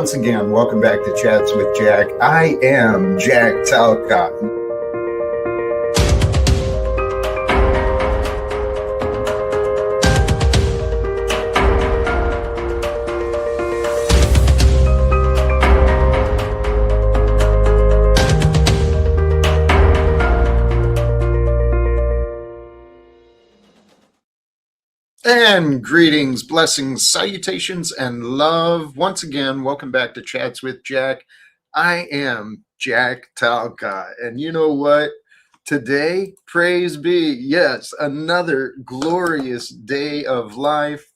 once again, welcome back to Chats with Jack. I am Jack Talcott. And greetings, blessings, salutations, and love. Once again, welcome back to Chats with Jack. I am Jack Talcott. And you know what? Today, praise be, yes, another glorious day of life,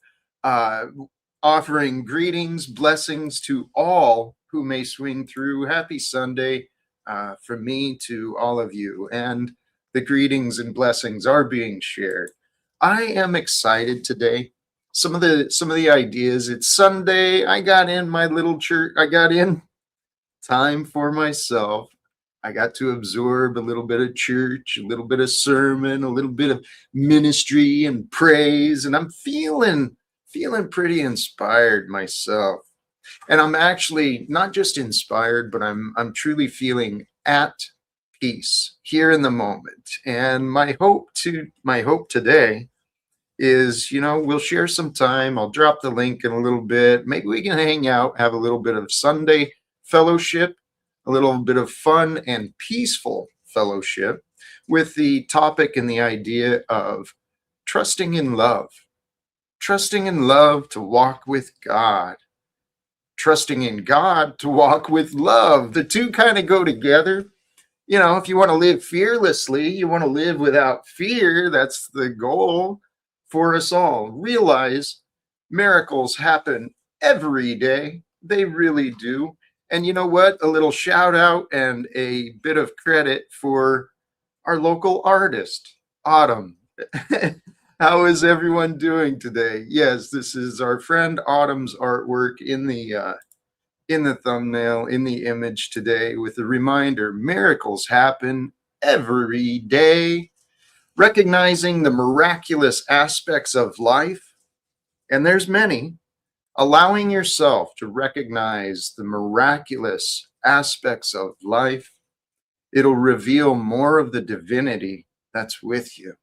offering greetings, blessings to all who may swing through. Happy Sunday from me to all of you. And the greetings and blessings are being shared. I am excited today. Some of the ideas. It's Sunday. I got in my little church. I got in time for myself. I got to absorb a little bit of church, a little bit of sermon, a little bit of ministry and praise, and I'm feeling pretty inspired myself. And I'm actually not just inspired, but I'm truly feeling at peace here in the moment. And my hope today is, we'll share some time. I'll drop the link in a little bit. Maybe we can hang out, have a little bit of Sunday fellowship, a little bit of fun and peaceful fellowship with the topic and the idea of trusting in love to walk with God, trusting in God to walk with love. The two kind of go together. If you want to live fearlessly, you want to live without fear. That's the goal for us all. Realize miracles happen every day. They really do. And you know what? A little shout out and a bit of credit for our local artist, Autumn. How is everyone doing today? Yes, this is our friend Autumn's artwork in the thumbnail, in the image today, with a reminder: miracles happen every day. Recognizing the miraculous aspects of life, and there's many, allowing yourself to recognize the miraculous aspects of life, it'll reveal more of the divinity that's with you.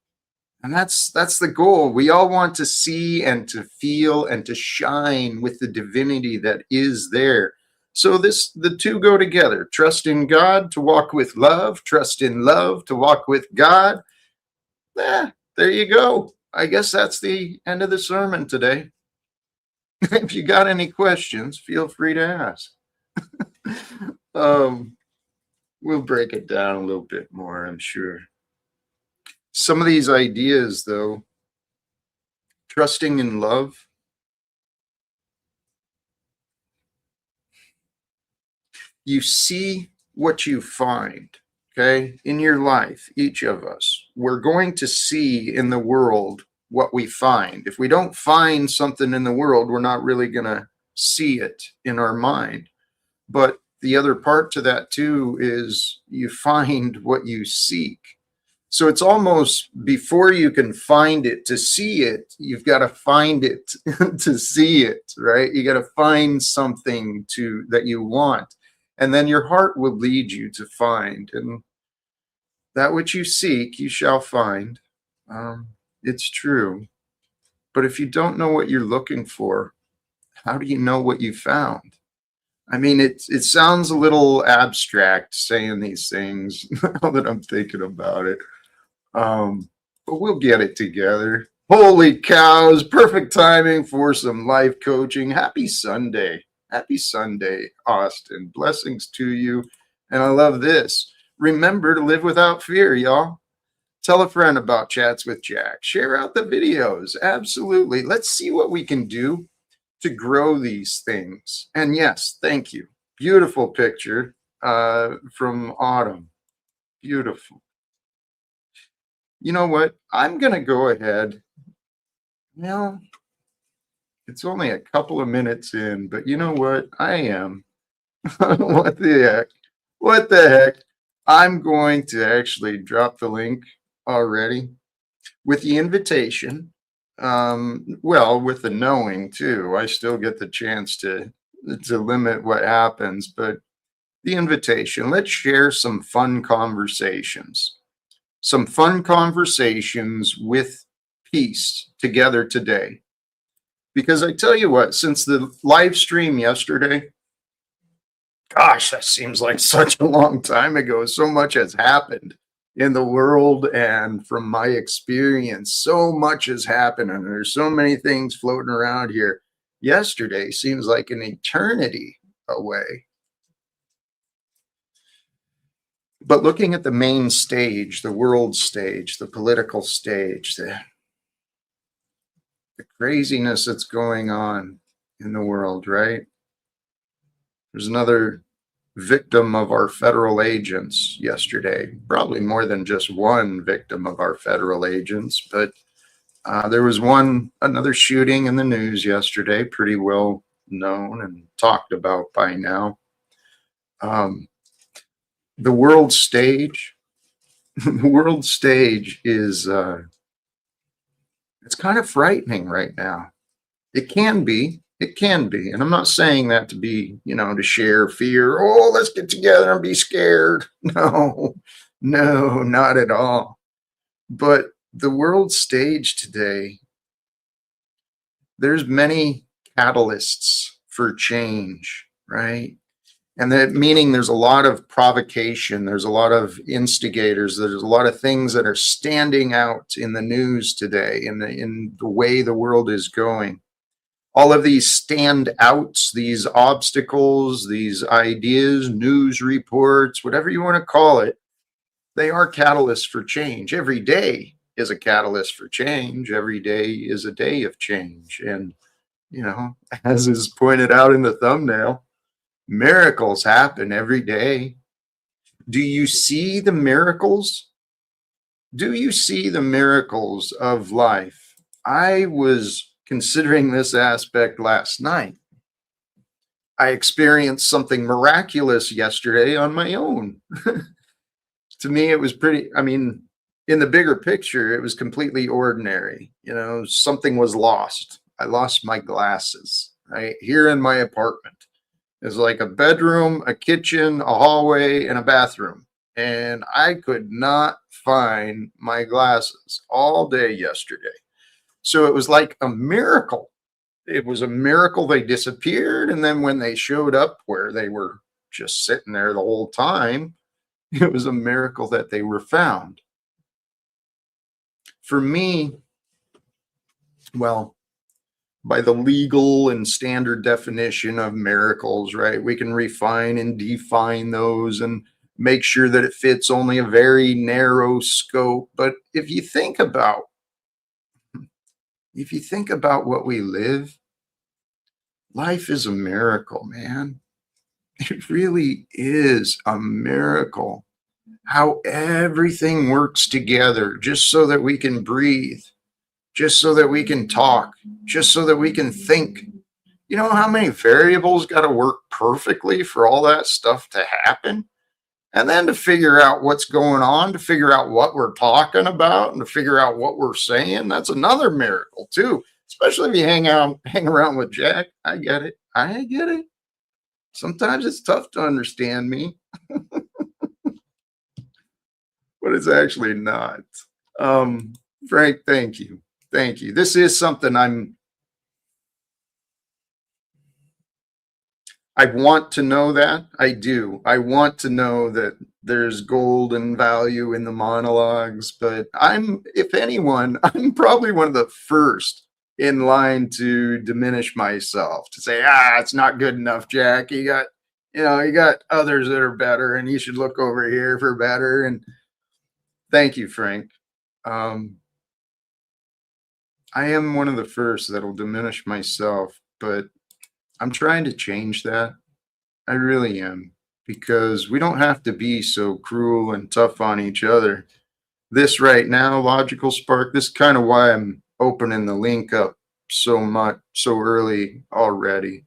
And that's the goal. We all want to see and to feel and to shine with the divinity that is there. So the two go together. Trust in God to walk with love, trust in love to walk with God. There you go. I guess that's the end of the sermon today. If you got any questions, feel free to ask. We'll break it down a little bit more, I'm sure. Some of these ideas, though, trusting in love. You see what you find. Okay, in your life, each of us, we're going to see in the world what we find. If we don't find something in the world, we're not really going to see it in our mind. But the other part to that too is you find what you seek. So it's almost before you can find it to see it, you've got to find it to see it, right? You got to find something that you want. And then your heart will lead you to find. And that which you seek, you shall find. It's true. But if you don't know what you're looking for, how do you know what you found? I mean, it sounds a little abstract saying these things now that I'm thinking about it. But we'll get it together. Holy cows, perfect timing for some life coaching. Happy Sunday. Happy Sunday, Austin. Blessings to you. And I love this. Remember to live without fear, y'all. Tell a friend about Chats with Jack. Share out the videos. Absolutely. Let's see what we can do to grow these things. And yes, thank you. Beautiful picture from Autumn. Beautiful. You know what? I'm going to go ahead. Well, it's only a couple of minutes in, but you know what? I am. What the heck? What the heck? I'm going to actually drop the link already with the invitation. Well, with the knowing too, I still get the chance to to limit what happens, but the invitation, let's share some fun conversations with peace together today. Because I tell you what, since the live stream yesterday, gosh, that seems like such a long time ago. So much has happened in the world, and from my experience, so much has happened, and there's so many things floating around here. Yesterday seems like an eternity away. But looking at the main stage, the world stage, the political stage, the craziness that's going on in the world, right? There's another victim of our federal agents yesterday, probably more than just one victim of our federal agents, but there was another shooting in the news yesterday, pretty well known and talked about by now. The world stage, the world stage is it's kind of frightening right now. It can be. It can be. And I'm not saying that to be, to share fear. Oh, let's get together and be scared. No, no, not at all. But the world stage today, there's many catalysts for change, right? And that meaning there's a lot of provocation, there's a lot of instigators, there's a lot of things that are standing out in the news today, in the way the world is going. All of these standouts, these obstacles, these ideas, news reports, whatever you want to call it, they are catalysts for change. Every day is a catalyst for change. Every day is a day of change. And, as is pointed out in the thumbnail, miracles happen every day. Do you see the miracles? Do you see the miracles of life? I was considering this aspect last night. I experienced something miraculous yesterday on my own. To me, it was in the bigger picture, it was completely ordinary. Something was lost. I lost my glasses, right? Here in my apartment. It's like a bedroom, a kitchen, a hallway, and a bathroom. And I could not find my glasses all day yesterday. So it was like a miracle. It was a miracle they disappeared. And then when they showed up where they were just sitting there the whole time, it was a miracle that they were found. For me, well, by the legal and standard definition of miracles, right? We can refine and define those and make sure that it fits only a very narrow scope. But if you think about what we live, life is a miracle, man. It really is a miracle how everything works together just so that we can breathe, just so that we can talk, just so that we can think. You know how many variables got to work perfectly for all that stuff to happen? And then to figure out what's going on, to figure out what we're talking about, and to figure out what we're saying, that's another miracle too. Especially if you hang around with Jack. I get it. Sometimes it's tough to understand me, but it's actually not. Frank, thank you. Thank you. This is something I want to know that. I do. I want to know that there's gold and value in the monologues, but if anyone, I'm probably one of the first in line to diminish myself, to say, it's not good enough, Jack. You got others that are better, and you should look over here for better. And thank you, Frank. I am one of the first that'll diminish myself, but I'm trying to change that. I really am, because we don't have to be so cruel and tough on each other. This right now, Logical Spark, this is kind of why I'm opening the link up so early already.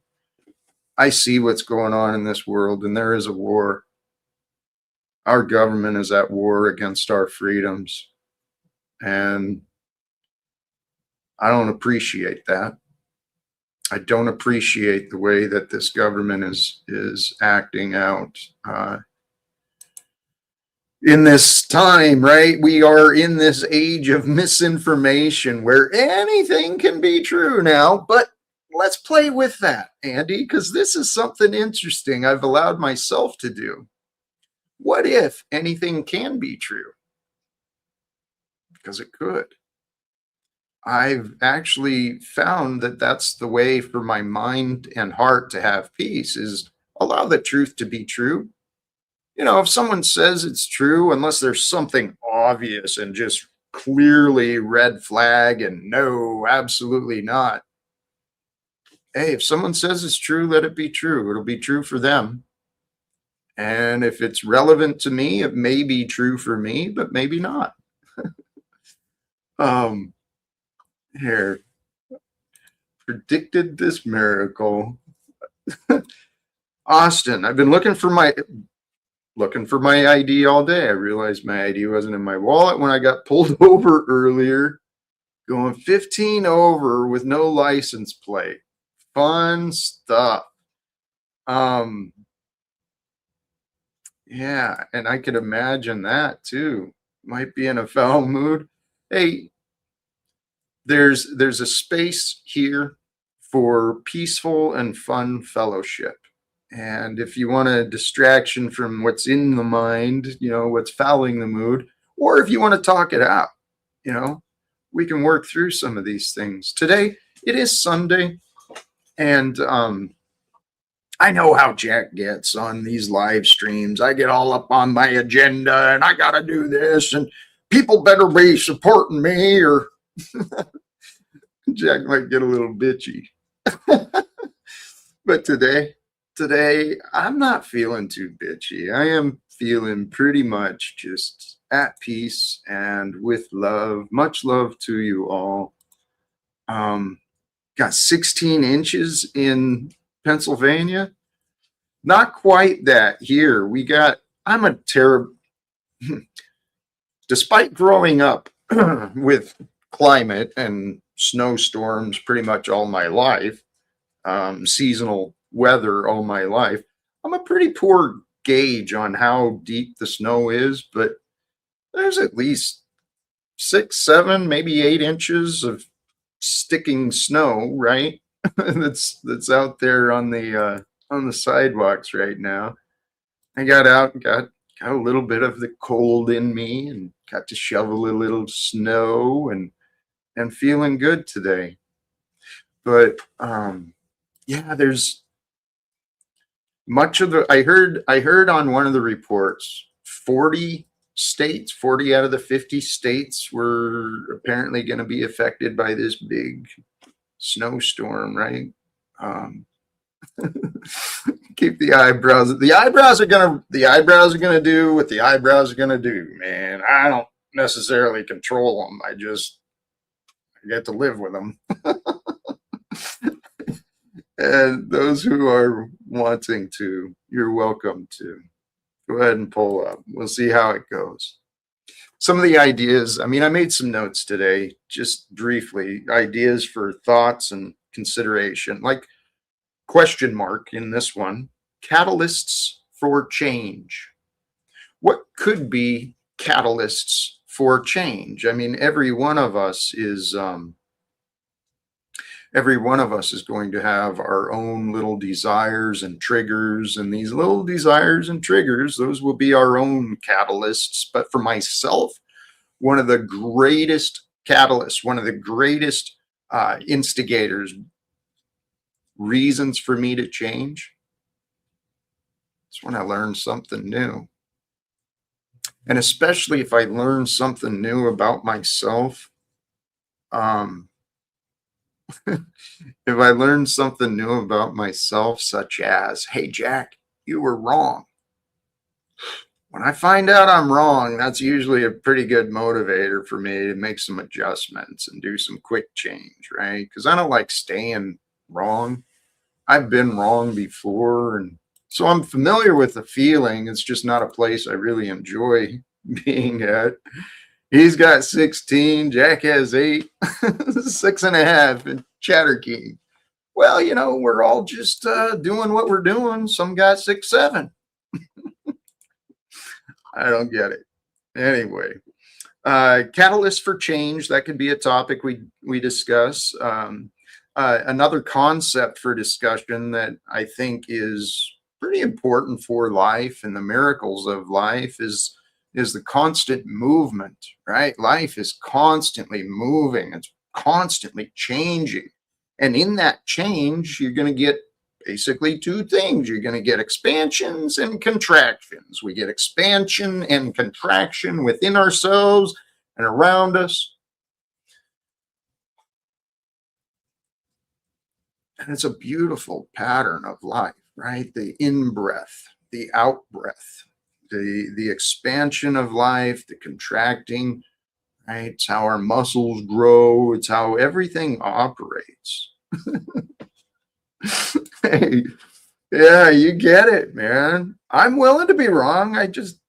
I see what's going on in this world, and there is a war. Our government is at war against our freedoms, and I don't appreciate that. I don't appreciate the way that this government is acting out. In this time, right? We are in this age of misinformation where anything can be true now, but let's play with that, Andy, because this is something interesting I've allowed myself to do. What if anything can be true? Because it could. I've actually found that that's the way for my mind and heart to have peace, is allow the truth to be true. You know, if someone says it's true, unless there's something obvious and just clearly red flag and no, absolutely not. Hey, if someone says it's true, let it be true. It'll be true for them. And if it's relevant to me, it may be true for me, but maybe not. um, Here, predicted this miracle. Austin, I've been looking for my ID all day. I realized my ID wasn't in my wallet when I got pulled over earlier, going 15 over with no license plate. Fun stuff. Yeah, and I could imagine that too. Might be in a foul mood. Hey, there's a space here for peaceful and fun fellowship. And if you want a distraction from what's in the mind, you know, what's fouling the mood, or if you want to talk it out, you know, we can work through some of these things. Today, it is Sunday, and I know how Jack gets on these live streams. I get all up on my agenda, and I got to do this, and people better be supporting me, or Jack might get a little bitchy. But today, I'm not feeling too bitchy. I am feeling pretty much just at peace and with love. Much love to you all. Got 16 inches in Pennsylvania. Not quite that here. I'm a terrible, despite growing up with climate and snowstorms pretty much all my life, seasonal weather all my life, I'm a pretty poor gauge on how deep the snow is, but there's at least 6, 7, maybe 8 inches of sticking snow, right? that's out there on the sidewalks right now. I got out and got a little bit of the cold in me and got to shovel a little snow and feeling good today. But yeah, there's much of the I heard on one of the reports 40 states, 40 out of the 50 states were apparently going to be affected by this big snowstorm, right? Keep the eyebrows. The eyebrows are gonna do what the eyebrows are gonna do, man. I don't necessarily control them. I get to live with them. And those who are wanting to, you're welcome to. Go ahead and pull up. We'll see how it goes. Some of the ideas, I mean, I made some notes today, just briefly, ideas for thoughts and consideration, like question mark in this one, catalysts for change. What could be catalysts for change? I mean, every one of us is going to have our own little desires and triggers, and these little desires and triggers, those will be our own catalysts. But for myself, one of the greatest catalysts, one of the greatest instigators, reasons for me to change, it's when I learn something new. And especially if I learn something new about myself, if I learn something new about myself, such as, hey, Jack, you were wrong. When I find out I'm wrong, that's usually a pretty good motivator for me to make some adjustments and do some quick change, right? Because I don't like staying wrong. I've been wrong before, and so I'm familiar with the feeling. It's just not a place I really enjoy being at. He's got 16, Jack has 8, 6.5, and Chatter King. well, we're all just doing what we're doing. Some got 6, 7. I don't get it. Anyway, catalyst for change, that could be a topic we discuss. Another concept for discussion that I think is pretty important for life and the miracles of life is the constant movement, right? Life is constantly moving. It's constantly changing. And in that change, you're going to get basically two things. You're going to get expansions and contractions. We get expansion and contraction within ourselves and around us. And it's a beautiful pattern of life, right? The in-breath, the out-breath, the expansion of life, the contracting, right? It's how our muscles grow. It's how everything operates. Hey, yeah, you get it, man. I'm willing to be wrong. I just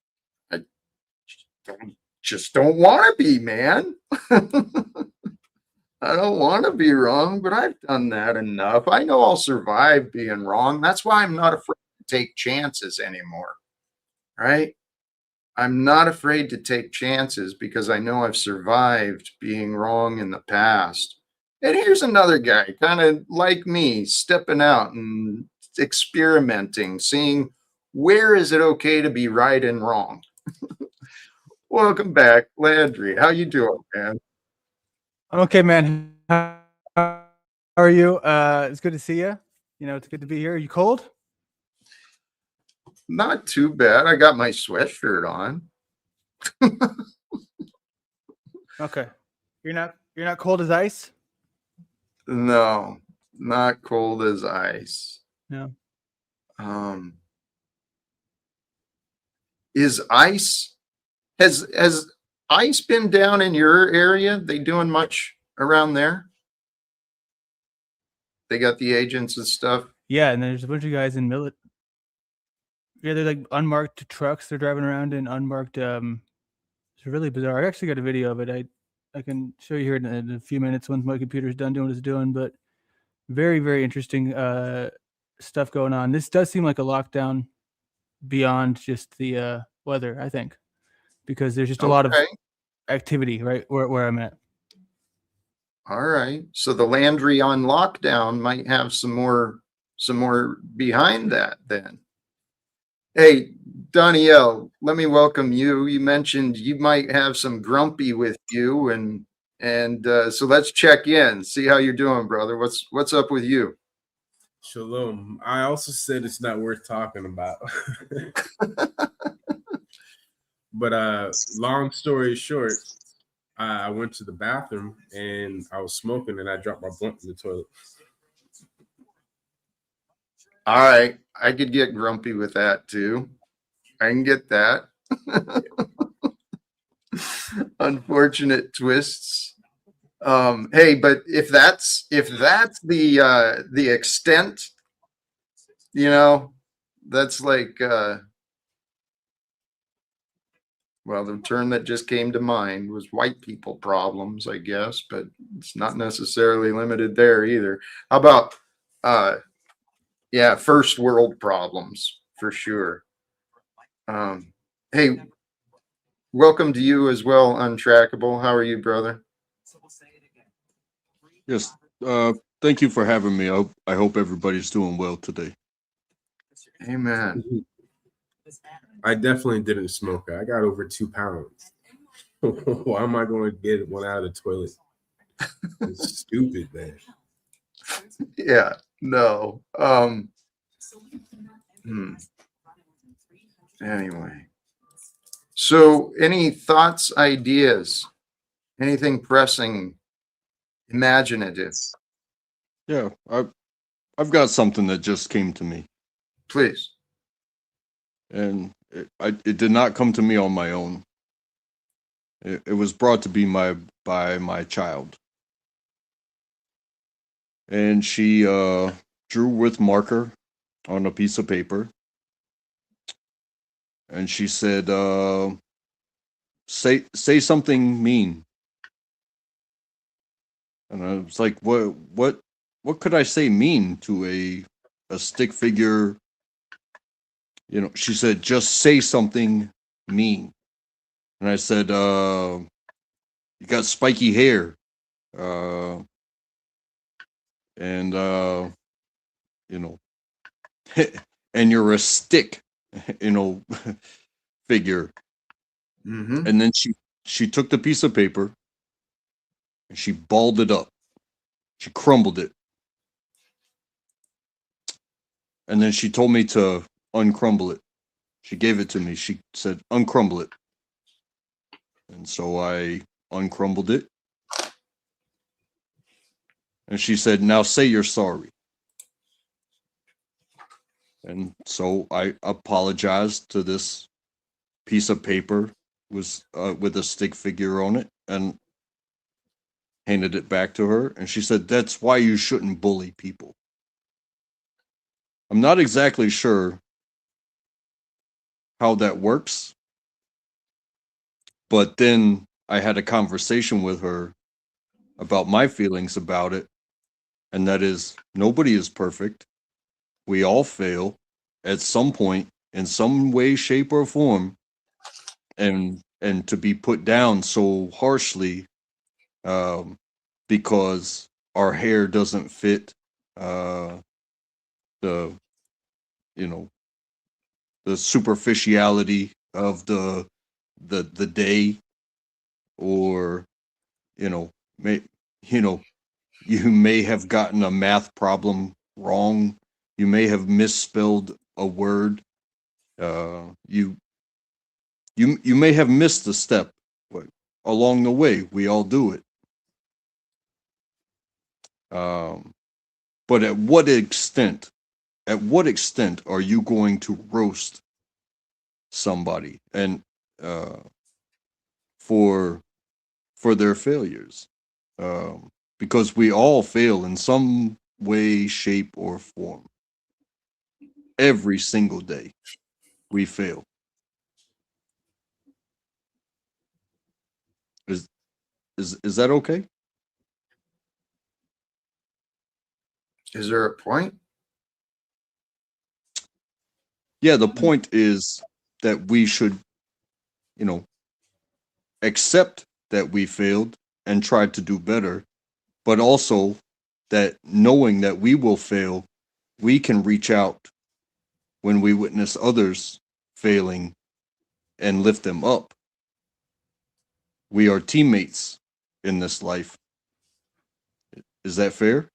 don't want to be, man. I don't want to be wrong, but I've done that enough. I know I'll survive being wrong. That's why I'm not afraid to take chances anymore, right? I'm not afraid to take chances because I know I've survived being wrong in the past. And here's another guy, kind of like me, stepping out and experimenting, seeing where is it okay to be right and wrong. Welcome back, Landry. How you doing, man? I'm okay, man. How are you? It's good to see you. It's good to be here. Are you cold? Not too bad. I got my sweatshirt on. Okay. You're not cold as ice? No, not cold as ice. No. Um, is ice has ice been down in your area? They doing much around there? They got the agents and stuff. Yeah, and there's a bunch of guys in millet. Yeah, they're like unmarked trucks. They're driving around in unmarked. It's really bizarre. I actually got a video of it. I can show you here in a few minutes once my computer's done doing what it's doing. But very, very interesting stuff going on. This does seem like a lockdown beyond just the weather, I think, because there's just a lot of Okay. activity right where I'm at. All right. So the Landry on lockdown might have some more behind that then. Hey, Danielle, let me welcome you. You mentioned you might have some grumpy with you, and so let's check in, see how you're doing, brother. What's up with you? Shalom. I also said it's not worth talking about. But long story short, I went to the bathroom and I was smoking and I dropped my blunt in the toilet. All right, I could get grumpy with that too. I can get that. Unfortunate twists. Hey, but if that's the extent, that's like well, the term that just came to mind was white people problems, I guess, but it's not necessarily limited there either. How about yeah, first world problems for sure. Um, hey, welcome to you as well, Untrackable. How are you, brother? Yes. Thank you for having me. I hope everybody's doing well today. Amen. I definitely didn't smoke. I got over 2 pounds. Why am I going to get one out of the toilet? It's stupid, man. Yeah, no. Anyway. So any thoughts, ideas, anything pressing, imaginative, Yeah, I've got something that just came to me, please. and it did not come to me on my own. It was brought to be by my child, and she drew with marker on a piece of paper, and she said, "Say something mean." And I was like, "What what could I say mean to a stick figure? You know, she said, just say something mean. And I said, you got spiky hair. And you know, and you're a stick, you know, figure. Mm-hmm. And then she took the piece of paper and she balled it up. She crumbled it. And then she told me to uncrumble it. She gave it to me. She said, uncrumble it. And so I uncrumbled it. And she said, now say you're sorry. And so I apologized to this piece of paper with a stick figure on it and handed it back to her. And she said, that's why you shouldn't bully people. I'm not exactly sure how that works, but then I had a conversation with her about my feelings about it. And that is, nobody is perfect. We all fail at some point in some way, shape, or form. And to be put down so harshly because our hair doesn't fit the, you know, the superficiality of the day, or you know, you know, you may have gotten a math problem wrong, you may have misspelled a word, you may have missed a step, but along the way we all do it. But at what extent are you going to roast somebody and for their failures? Because we all fail in some way, shape, or form. Every single day we fail. Is that okay? Is there a point? Yeah, the point is that we should, you know, accept that we failed and try to do better, but also that knowing that we will fail, we can reach out when we witness others failing and lift them up. We are teammates in this life. Is that fair?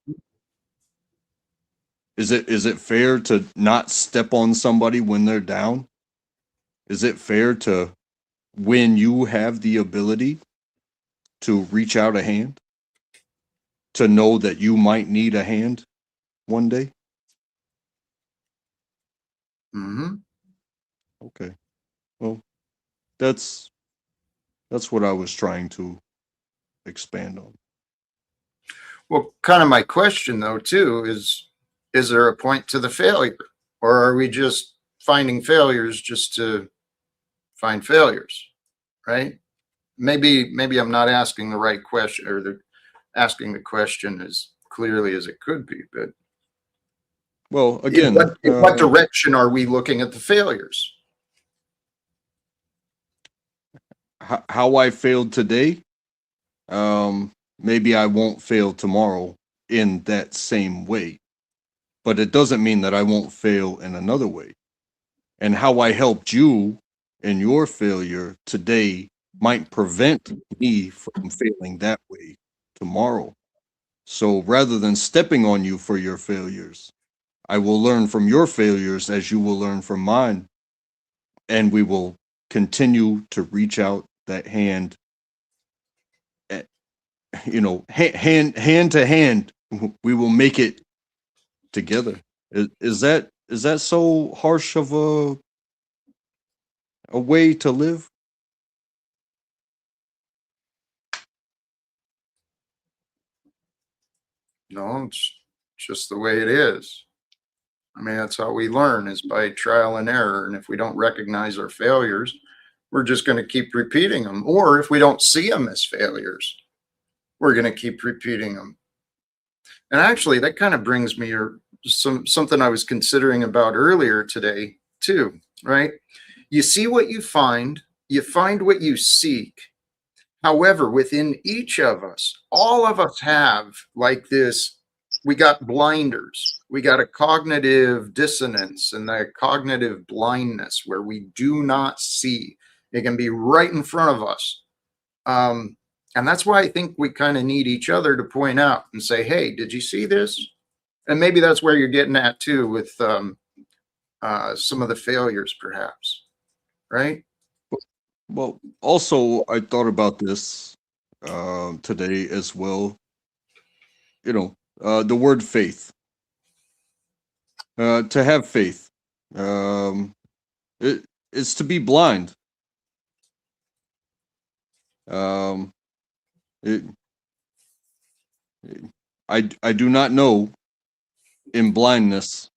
Is it fair to not step on somebody when they're down? Is it fair to, when you have the ability to reach out a hand, to know that you might need a hand one day? Mm-hmm. Okay. Well, that's what I was trying to expand on. Well, kind of my question though too is there a point to the failure, or are we just finding failures just to find failures, right? Maybe I'm not asking the right question, or asking the question as clearly as it could be, but Well, in again, what direction are we looking at the failures? how I failed today, maybe I won't fail tomorrow in that same way, but it doesn't mean that I won't fail in another way. And how I helped you in your failure today might prevent me from failing that way tomorrow. So rather than stepping on you for your failures, I will learn from your failures as you will learn from mine. And we will continue to reach out that hand, you know, hand to hand. We will make it together. Is that so harsh of a way to live? No, it's just the way it is. I mean, that's how we learn, is by trial and error. And if we don't recognize our failures, we're just going to keep repeating them. Or if we don't see them as failures, we're going to keep repeating them. And actually, that kind of brings me something I was considering about earlier today too, right? You see what you find what you seek. However, within each of us, all of us have like this, we got blinders. We got a cognitive dissonance and a cognitive blindness where we do not see. It can be right in front of us. And that's why I think we kind of need each other to point out and say, hey, did you see this? And maybe that's where you're getting at too with some of the failures, perhaps, right? Well, also, I thought about this today as well. You know, the word faith. To have faith, it's to be blind. Um, it, I do not know in blindness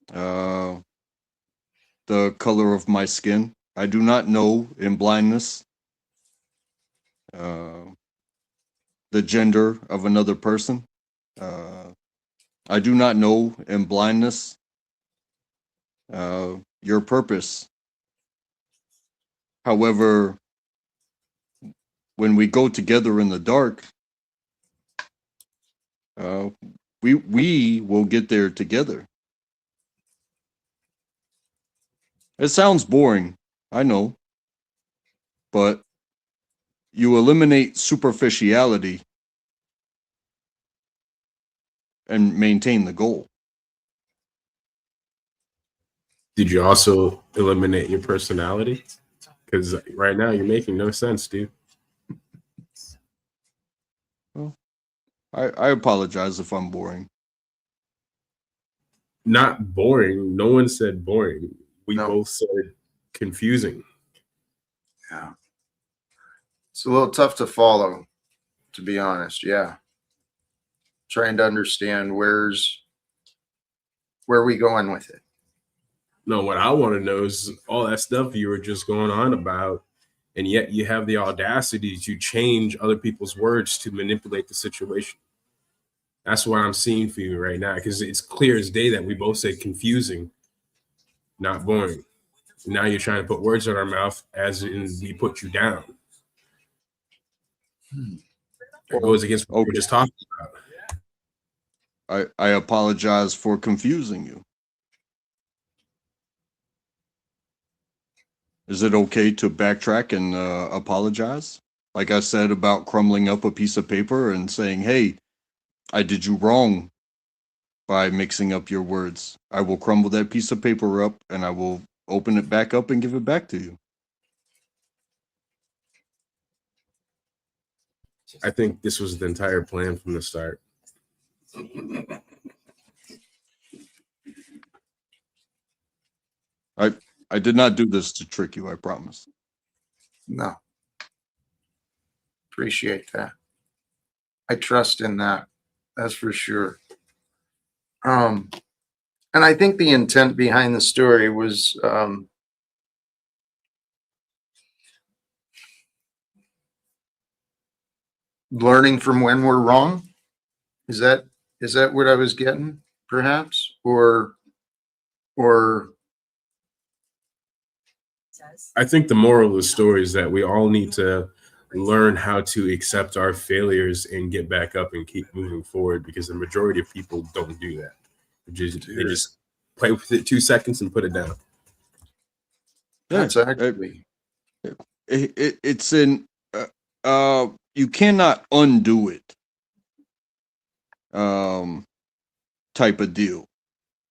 the color of my skin. I do not know in blindness the gender of another person. I do not know in blindness your purpose. However, when we go together in the dark, we will get there together. It sounds boring, I know, but you eliminate superficiality and maintain the goal. Did you also eliminate your personality? Because right now you're making no sense, dude. Well, I apologize if I'm boring. Not boring. No one said boring. We No. both said confusing. Yeah. It's a little tough to follow, to be honest. Yeah. Trying to understand where are we going with it? No, what I want to know is all that stuff you were just going on about, and yet you have the audacity to change other people's words to manipulate the situation. That's what I'm seeing for you right now, because it's clear as day that we both said confusing, not boring. Now you're trying to put words in our mouth as in we put you down. It goes against what we were just talking about. I apologize for confusing you. Is it okay to backtrack and apologize? Like I said about crumbling up a piece of paper and saying, hey, I did you wrong by mixing up your words. I will crumble that piece of paper up and I will open it back up and give it back to you. I think this was the entire plan from the start. I did not do this to trick you, I promise. No. Appreciate that. I trust in that. That's for sure. And I think the intent behind the story was learning from when we're wrong. Is that what I was getting, perhaps? Or I think the moral of the story is that we all need to learn how to accept our failures and get back up and keep moving forward, because the majority of people don't do that. They just play with it 2 seconds and put it down. that's actually It's in you cannot undo it type of deal,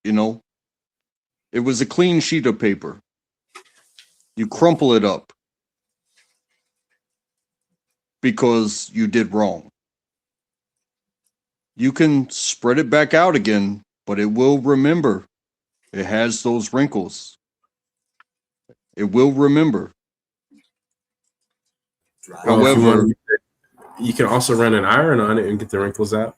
you know. It was a clean sheet of paper. You crumple it up because you did wrong. You can spread it back out again, but it will remember. It has those wrinkles. It will remember. Well, if you However, want, you can also run an iron on it and get the wrinkles out.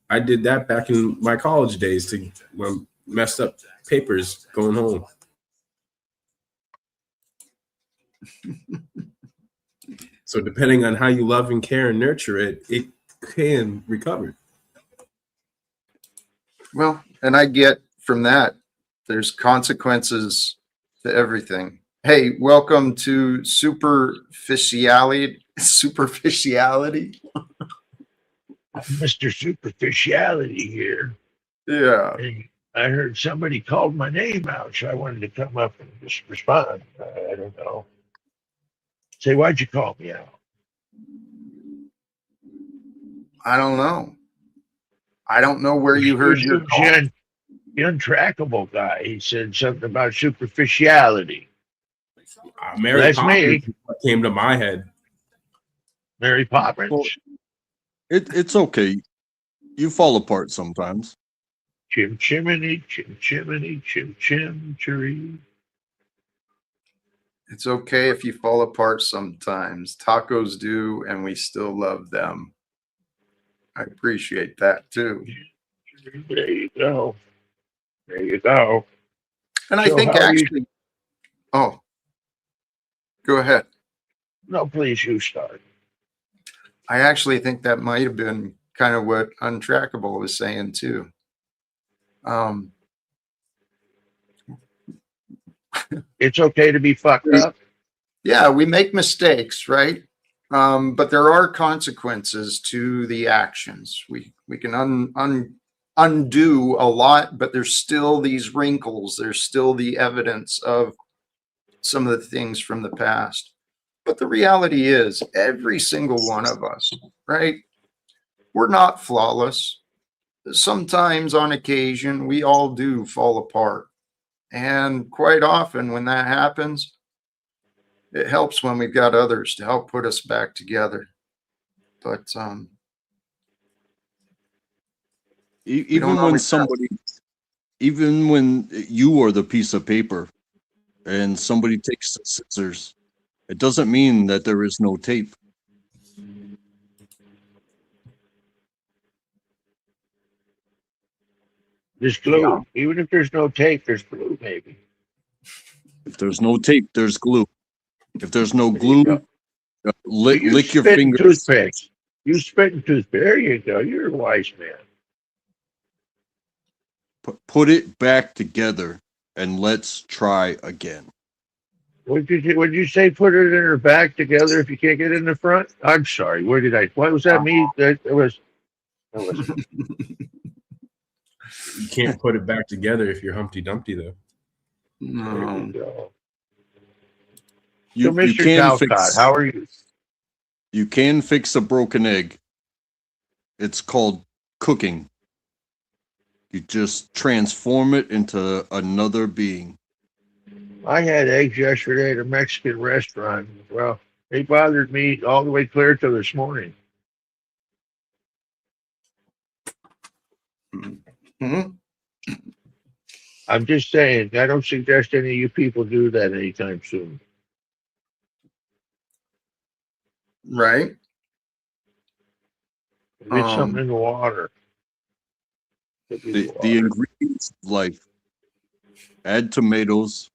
I did that back in my college days to when messed up papers going home. So depending on how you love and care and nurture it, it can recover. Well, and I get from that, there's consequences to everything. Hey, welcome to superficiality. Superficiality. Mr. Superficiality here. Yeah. And I heard somebody called my name out, so I wanted to come up and just respond. I don't know. Say, why'd you call me out? I don't know. I don't know where you heard your call. The untrackable guy. He said something about superficiality. Mary That's Poppins me. is what came to my head. Mary Poppins. Well, it's okay. You fall apart sometimes. Chim chimney, chim chimney, chim chim cheree. It's okay if you fall apart sometimes. Tacos do, and we still love them. I appreciate that too. There you go. There you go. And I So think how are you- actually, oh, go ahead. No, please, you start. I actually think that might have been kind of what Untrackable was saying too. It's okay to be fucked up. Yeah, we make mistakes, right? But there are consequences to the actions. We can undo a lot, but there's still these wrinkles. There's still the evidence of some of the things from the past. But the reality is, every single one of us, right? We're not flawless. Sometimes, on occasion, we all do fall apart. And quite often, when that happens, it helps when we've got others to help put us back together. But Even when somebody, even when you are the piece of paper and somebody takes the scissors, it doesn't mean that there is no tape. There's glue. Even if there's no tape, there's glue, maybe. If there's no tape, there's glue. If there's no There you glue, go. lick your spitting fingers. Toothpicks. You spitting toothpick. There you go. You're a wise man. Put it back together and let's try again. Would you say put it in her back together if you can't get it in the front? I'm sorry. What was that me? That was You can't put it back together if you're Humpty Dumpty, though. there no. you go. You, So, you Mr. can Talcott, fix. how are you? You can fix a broken egg. It's called cooking. You just transform it into another being. I had eggs yesterday at a Mexican restaurant. Well, they bothered me all the way clear to this morning. Mhm. I'm just saying, I don't suggest any of you people do that anytime soon. Right. Get something in the water. The ingredients of life. Add tomatoes.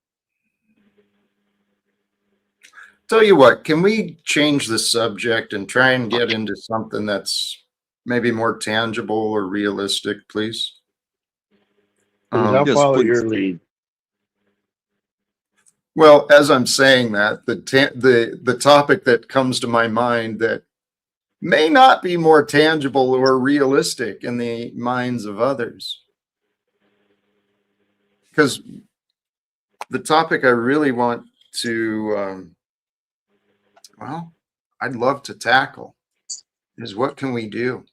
Tell you what, can we change the subject and try and get into something that's maybe more tangible or realistic, please? I'll Yes, follow please. your lead. Well, as I'm saying that, the topic that comes to my mind that may not be more tangible or realistic in the minds of others, because the topic I really want to, well, I'd love to tackle is what can we do?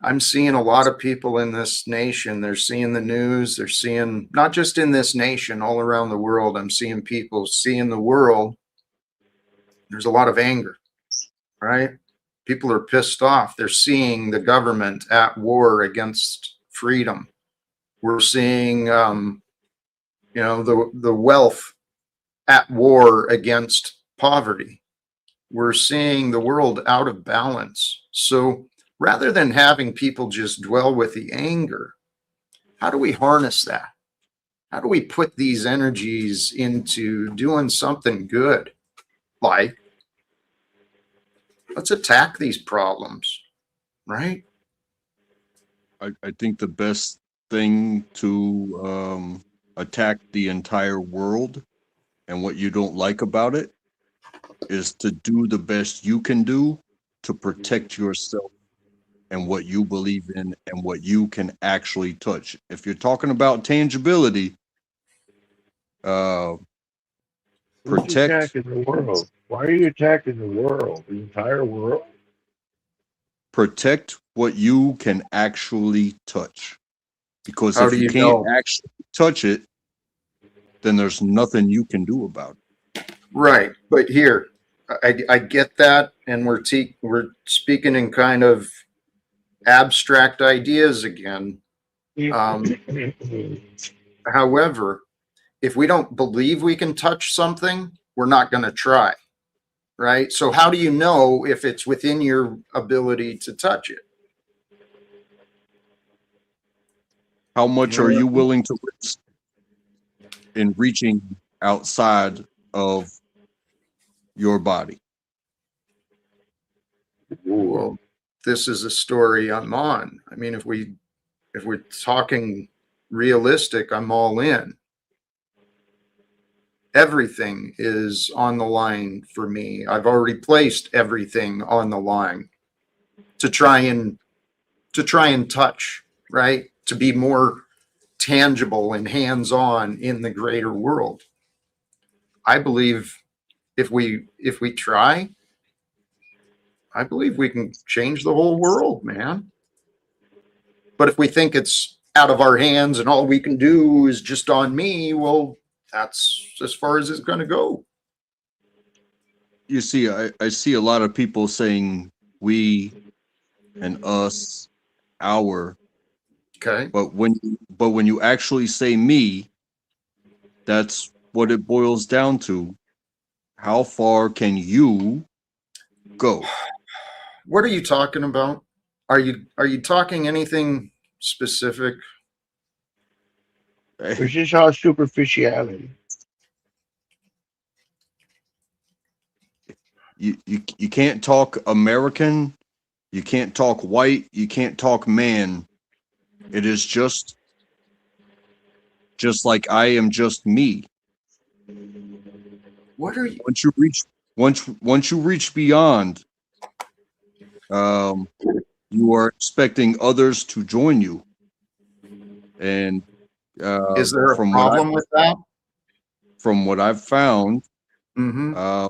I'm seeing a lot of people in this nation. They're seeing the news. They're seeing, not just in this nation, all around the world. I'm seeing people seeing the world. There's a lot of anger, right? People are pissed off. They're seeing the government at war against freedom. We're seeing, the wealth at war against poverty. We're seeing the world out of balance. So rather than having people just dwell with the anger, how do we harness that? How do we put these energies into doing something good? Like, let's attack these problems. right? I think the best thing to attack the entire world and what you don't like about it is to do the best you can do to protect yourself and what you believe in and what you can actually touch. If you're talking about tangibility, Who's protect attacking the world? Why are you attacking the world? The entire world? protect what you can actually touch. Because How if do you you can't know? actually touch it, then there's nothing you can do about it. Right. But here, I get that. And we're speaking in kind of abstract ideas again. However, if we don't believe we can touch something, we're not going to try. Right. So how do you know if it's within your ability to touch it? How much You know are what I you mean? willing to risk in reaching outside of your body? Well, this is a story I'm on. I mean, if we're talking realistic, I'm all in. Everything is on the line for me. I've already placed everything on the line to try and touch, right? To be more tangible and hands-on in the greater world. I believe if we try, I believe we can change the whole world, man. But if we think it's out of our hands and all we can do is just on me, well, that's as far as it's going to go. You see, I see a lot of people saying we and us, our, Okay. but when you actually say me, that's what it boils down to. How far can you go? What are you talking about? Are you talking anything specific? It's just all superficiality. You can't talk American, you can't talk white, you can't talk man. It is just like I am just me. What are you? Once you reach beyond, you are expecting others to join you. And Is there a problem with that? from what I've found, Mm-hmm.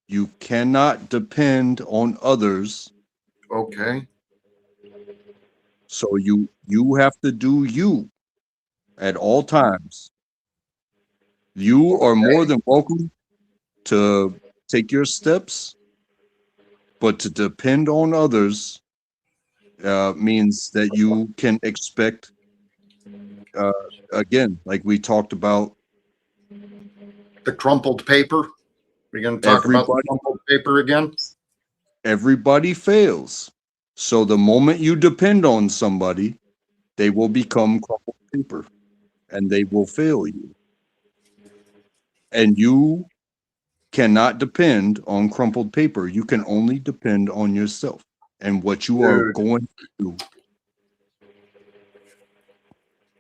you cannot depend on others. Okay. So you have to do you at all times. You are more than welcome to take your steps, but to depend on others means that you can expect, again, like we talked about, The crumpled paper. We're going to talk about the everybody crumpled paper again. everybody fails. So the moment you depend on somebody, they will become crumpled paper and they will fail you. And you cannot depend on crumpled paper. You can only depend on yourself and what you are Dude, going to do.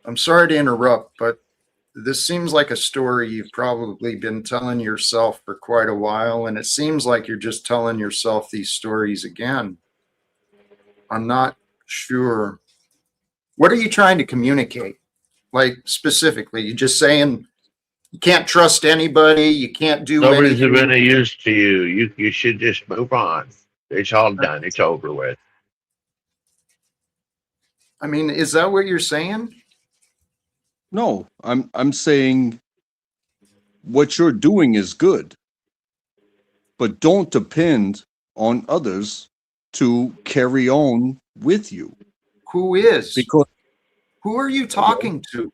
I'm sorry to interrupt, but this seems like a story you've probably been telling yourself for quite a while, and it seems like you're just telling yourself these stories again. I'm not sure. What are you trying to communicate? Like specifically, you just saying you can't trust anybody, you can't do Nobody's of anything. any use to you. You should just move on. It's all done. It's over with. I mean, is that what you're saying? No, I'm saying what you're doing is good, but don't depend on others to carry on with you. Who is? Because Who are you talking to?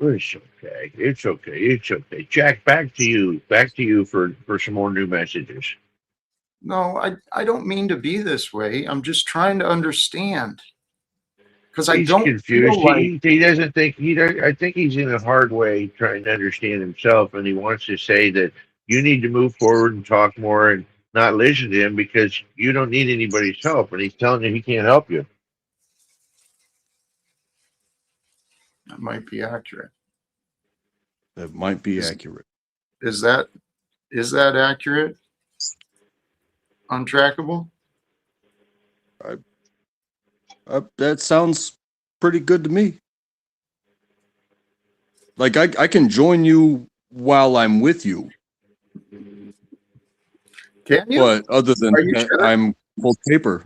It's okay. It's okay. It's okay. Jack, back to you. Back to you for some more new messages. No, I don't mean to be this way. I'm just trying to understand. Because I He's don't confused. feel like, He doesn't think he does. I think he's in a hard way trying to understand himself, and he wants to say that You need to move forward and talk more and not listen to him because you don't need anybody's help, and he's telling you he can't help you. That might be accurate. That might be Is- accurate. Is that accurate? Untrackable? That sounds pretty good to me. Like I can join you while I'm with you, Can you? but other than Are you that, sure? I'm full paper.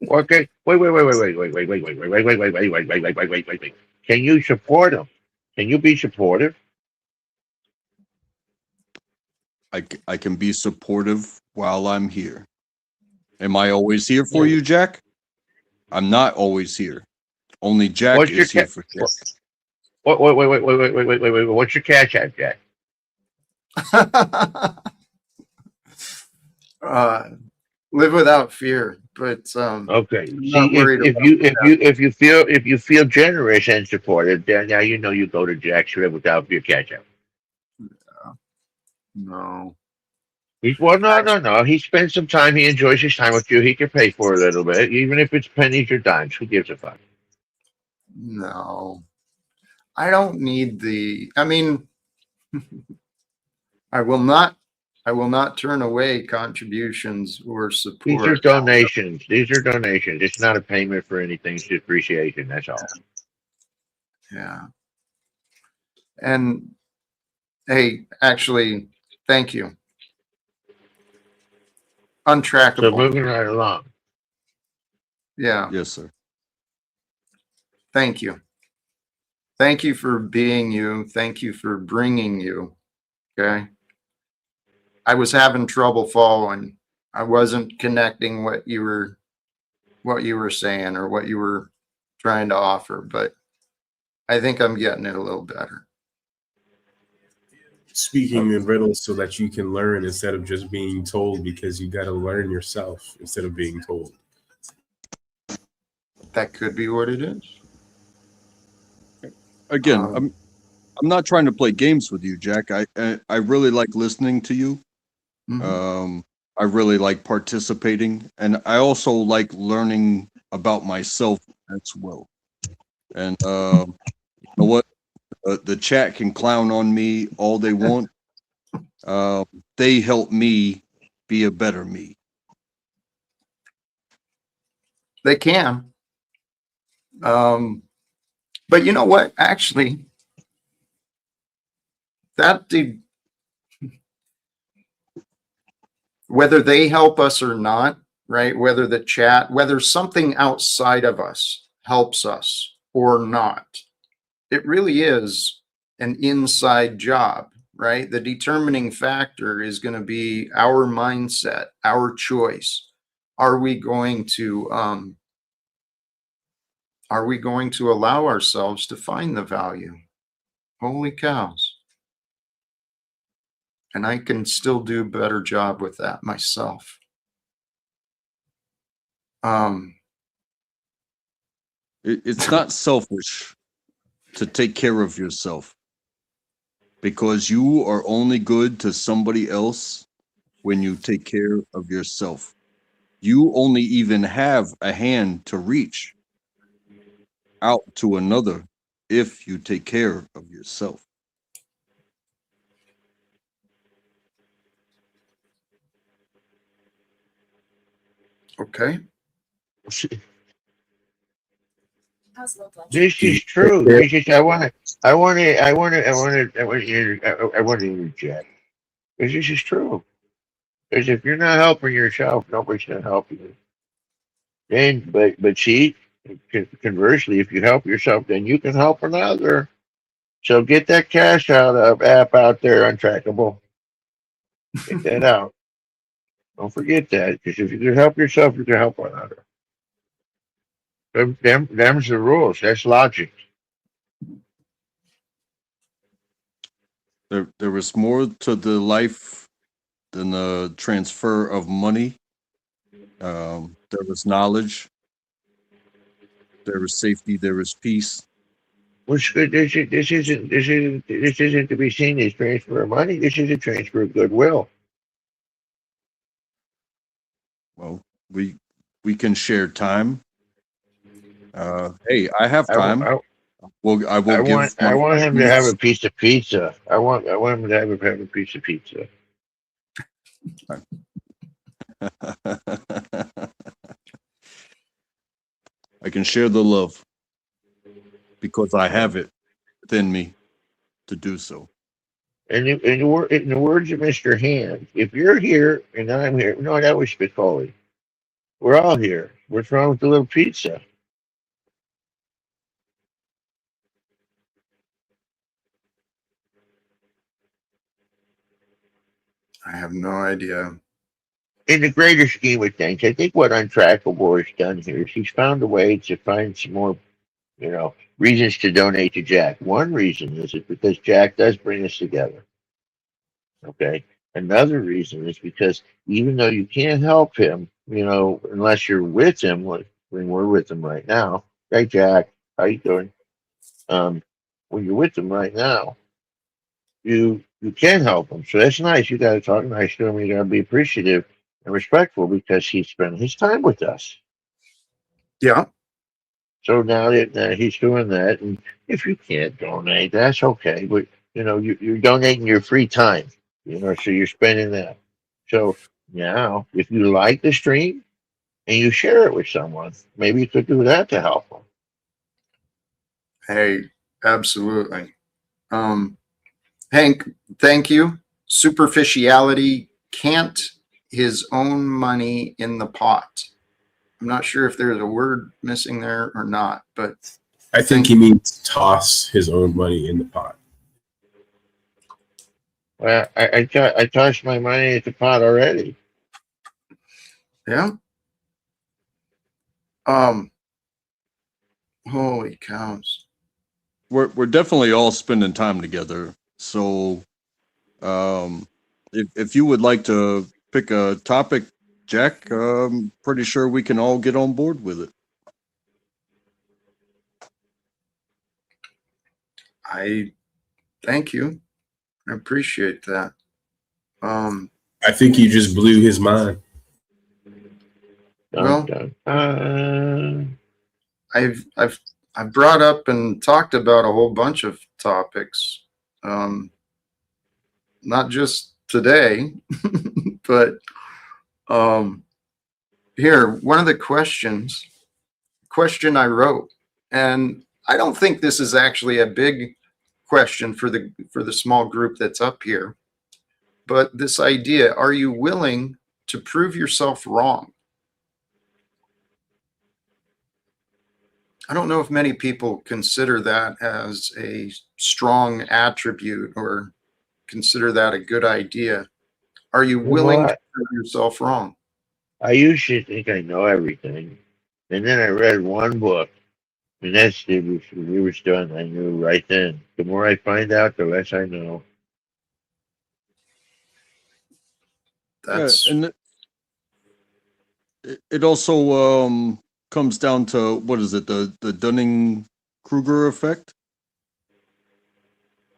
Okay, wait. Can you support him? Can you be supportive? I can be supportive while I'm here. Am I always here for you, Jack? I'm not always here. Only Jack What's your is here for Jack. wait. What's your cash app, Jack? Live without fear, but Okay. I'm See, not worried about if you feel generous and supportive, then now you know you go to Jack's Live Without Fear cash app. no. No. He spends some time. He enjoys his time with you. He can pay for a little bit, even if it's pennies or dimes. Who gives a fuck? No. I don't need the, I mean, I will not turn away contributions or support. These are donations. These are donations. It's not a payment for anything. It's appreciation. That's all. Yeah. And hey, actually, thank you. So Untrackable. moving right along. Yeah. Yes, sir. Thank you. Thank you for being you. Thank you for bringing you. Okay. I was having trouble following. I wasn't connecting what you were saying or what you were trying to offer, but I think I'm getting it a little better. Speaking in riddles so that you can learn instead of just being told, because you got to learn yourself instead of being told. That could be what it is. Again, Um, I'm not trying to play games with you, Jack. I really like listening to you. mhm. I really like participating, and I also like learning about myself as well. And you know what? The chat can clown on me all they want. They help me be a better me. They can. But you know what? Actually, whether they help us or not, right? Whether something outside of us helps us or not, it really is an inside job, right? The determining factor is going to be our mindset, our choice. Are we going to allow ourselves to find the value? Holy cows. And I can still do a better job with that myself. It's not selfish to take care of yourself, because you are only good to somebody else when you take care of yourself. You only even have a hand to reach out to another if you take care of yourself. Okay. This is true. This is. I want to interject. Because this is true. Because if you're not helping yourself, nobody's going to help you. Then, but see, conversely, if you help yourself, then you can help another. So get that cash out of app out there, Untrackable. Get that out. Don't forget that, because if you can help yourself, you can help another. Them's the rules. That's logic. There is more to the life than the transfer of money. There is knowledge. There is safety. There is peace. Which good. This isn't to be seen as transfer of money. This is a transfer of goodwill. Well, we can share time. Hey, I have time. Well, I will give I my want him to have a piece of pizza. I want him to have a piece of pizza. I can share the love because I have it within me to do so. And in the words of Mr. Hand, if you're here and I'm here, no, that was Spicoli. We're all here. What's wrong with the little pizza? I have no idea. In the greater scheme of things, I think what Untrackable has done here is he's found a way to find some more, reasons to donate to Jack. One reason is because Jack does bring us together. Okay. Another reason is because even though you can't help him, unless you're with him, like when we're with him right now. Hey, Jack, how you doing? When you're with him right now, you can help him. So that's nice. You got to talk nice to him. You got to be appreciative and respectful because he spent his time with us. Yeah. So now that he's doing that, and if you can't donate, that's okay. But you're donating your free time. So you're spending that. So now, if you like the stream and you share it with someone, maybe you could do that to help them. Hey, absolutely. Hank, thank you. Superficiality can't his own money in the pot. I'm not sure if there's a word missing there or not, but I think he means toss his own money in the pot. Well, I tossed my money at the pot already. yeah. Holy cows. We're definitely all spending time together. So, if you would like to pick a topic, Jack, pretty sure we can all get on board with it. I thank you. I appreciate that. I think you just blew his mind. Well, Dun, dun. I've brought up and talked about a whole bunch of topics. Not just today, but here, one of the question I wrote, and I don't think this is actually a big question for the small group that's up here, but this idea, are you willing to prove yourself wrong? I don't know if many people consider that as a strong attribute or consider that a good idea. Are you willing to prove yourself wrong? I used to think I know everything, and then I read one book, and that's we were done. I knew right then. The more I find out, the less I know. That's and it also comes down to what is it, the Dunning-Kruger effect,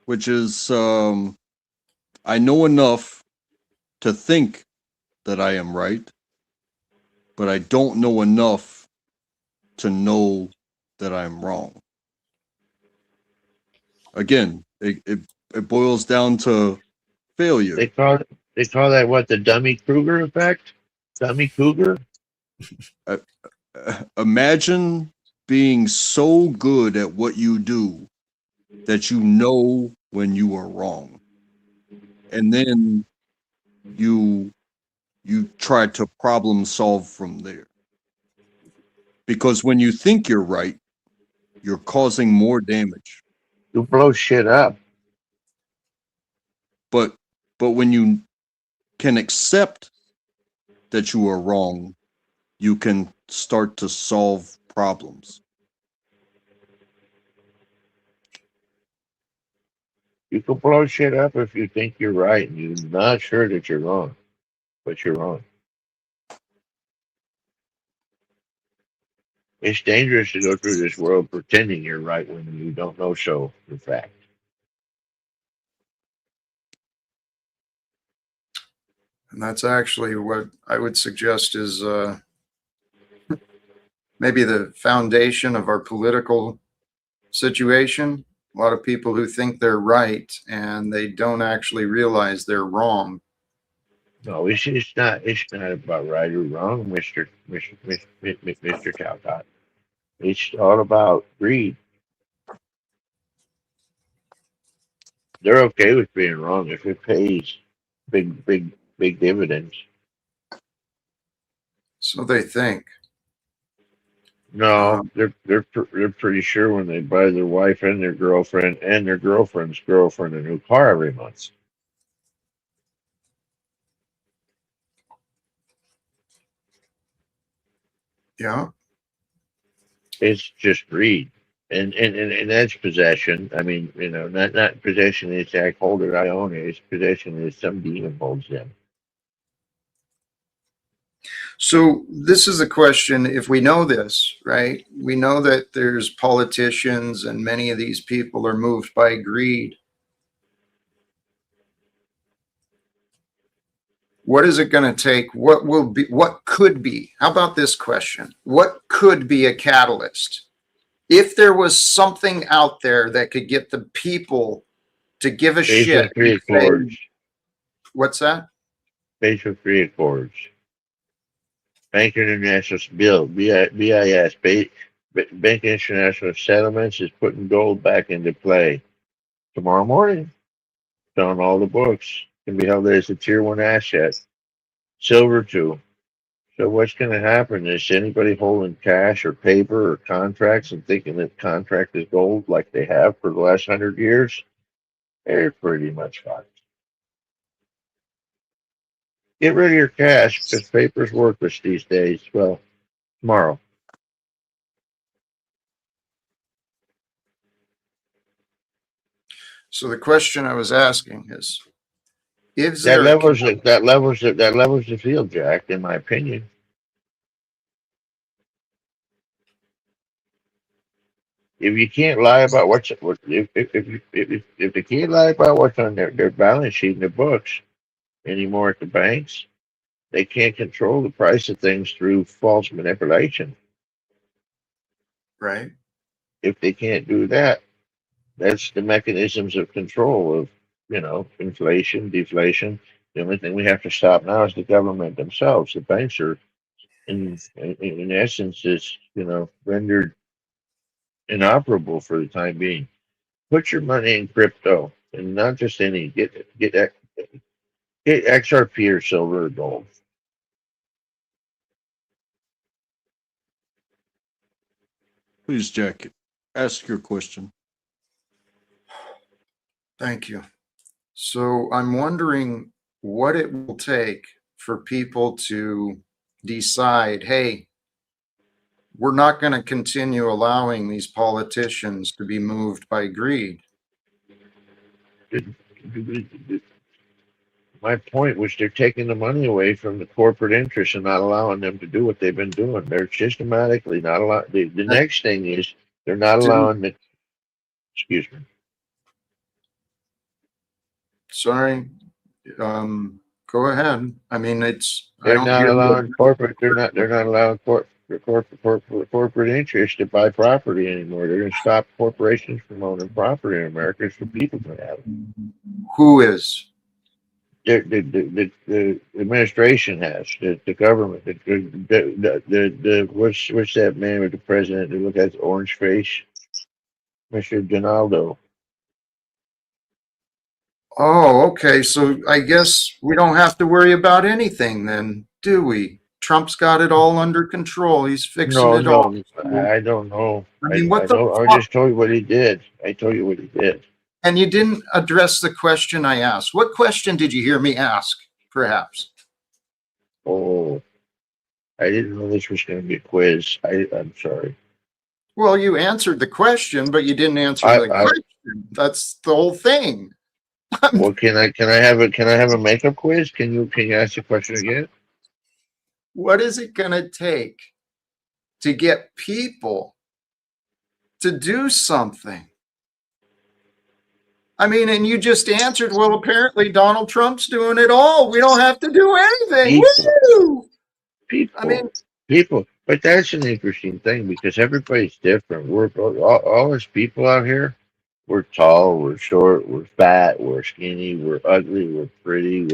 which is I know enough to think that I am right, but I don't know enough to know that I'm wrong. Again, it boils down to failure. They call that what, the dummy Kruger effect? Dummy Cougar? Imagine being so good at what you do that you know when you are wrong, and then you try to problem solve from there. Because when you think you're right, you're causing more damage. You blow shit up. But when you can accept that you are wrong, you can start to solve problems. You can blow shit up if you think you're right and you're not sure that you're wrong, but you're wrong. It's dangerous to go through this world pretending you're right when you don't know so, in fact. And that's actually what I would suggest is maybe the foundation of our political situation. A lot of people who think they're right and they don't actually realize they're wrong. No, it's not. It's not about right or wrong, Mister Talcott. It's all about greed. They're okay with being wrong if it pays big dividends. So they think. No, they're pretty sure when they buy their wife and their girlfriend's girlfriend a new car every month. Yeah. It's just greed. And that's possession. I mean, not possession is I hold it, I own it. It's possession is some demon holds them. So this is a question, if we know this, right? We know that there's politicians and many of these people are moved by greed. What is it going to take? What could be? How about this question? What could be a catalyst? If there was something out there that could get the people to give a Basal shit. three Say, accords. what's that? Basal three accords. Bank International Bill, BIS, Bank International Settlements is putting gold back into play. Tomorrow morning, it's on all the books. Can be held as a tier one asset. Silver too. So what's going to happen is anybody holding cash or paper or contracts and thinking that contract is gold like they have for the last 100 years, they're pretty much fucked. Get rid of your cash because paper's worthless these days. Well, tomorrow. So the question I was asking is That there a, levels the field, Jack, in my opinion. If you can't lie about if they can't lie about what's on their balance sheet and their books anymore at the banks, they can't control the price of things through false manipulation. right? If they can't do that, that's the mechanisms of control of, inflation, deflation. The only thing we have to stop now is the government themselves. The banks are, in essence, is rendered inoperable for the time being. Put your money in crypto, and not just any. Get XRP or silver or gold. Please, Jack, ask your question. Thank you. So I'm wondering what it will take for people to decide, hey, we're not going to continue allowing these politicians to be moved by greed. My point was they're taking the money away from the corporate interests and not allowing them to do what they've been doing. They're systematically not allowing. The next thing is they're not allowing the. Excuse me. Sorry. Go ahead. I mean, I They're don't not hear. allowing corporate. They're not allowing corporate interests to buy property anymore. They're going to stop corporations from owning property in America so people can have it. Who is? The administration has the government. What's that man with the president that look at the orange face, Mr. Donaldo? Oh, okay. So I guess we don't have to worry about anything then, do we? Trump's got it all under control. He's fixing it all. I don't know. I mean, I what the know. I fuck? just told you what he did. I told you what he did. And you didn't address the question I asked. What question did you hear me ask, perhaps? Oh, I didn't know this was going to be a quiz. I'm sorry. Well, you answered the question, but you didn't answer the question. That's the whole thing. Well, can I have a makeup quiz? Can you ask the question again? What is it going to take to get people to do something. I mean, and you just answered, well, apparently Donald Trump's doing it all. We don't have to do anything. Woo! I mean, People. But that's an interesting thing because everybody's different. We're all us people out here. We're tall, we're short, we're fat, we're skinny, we're ugly, we're pretty.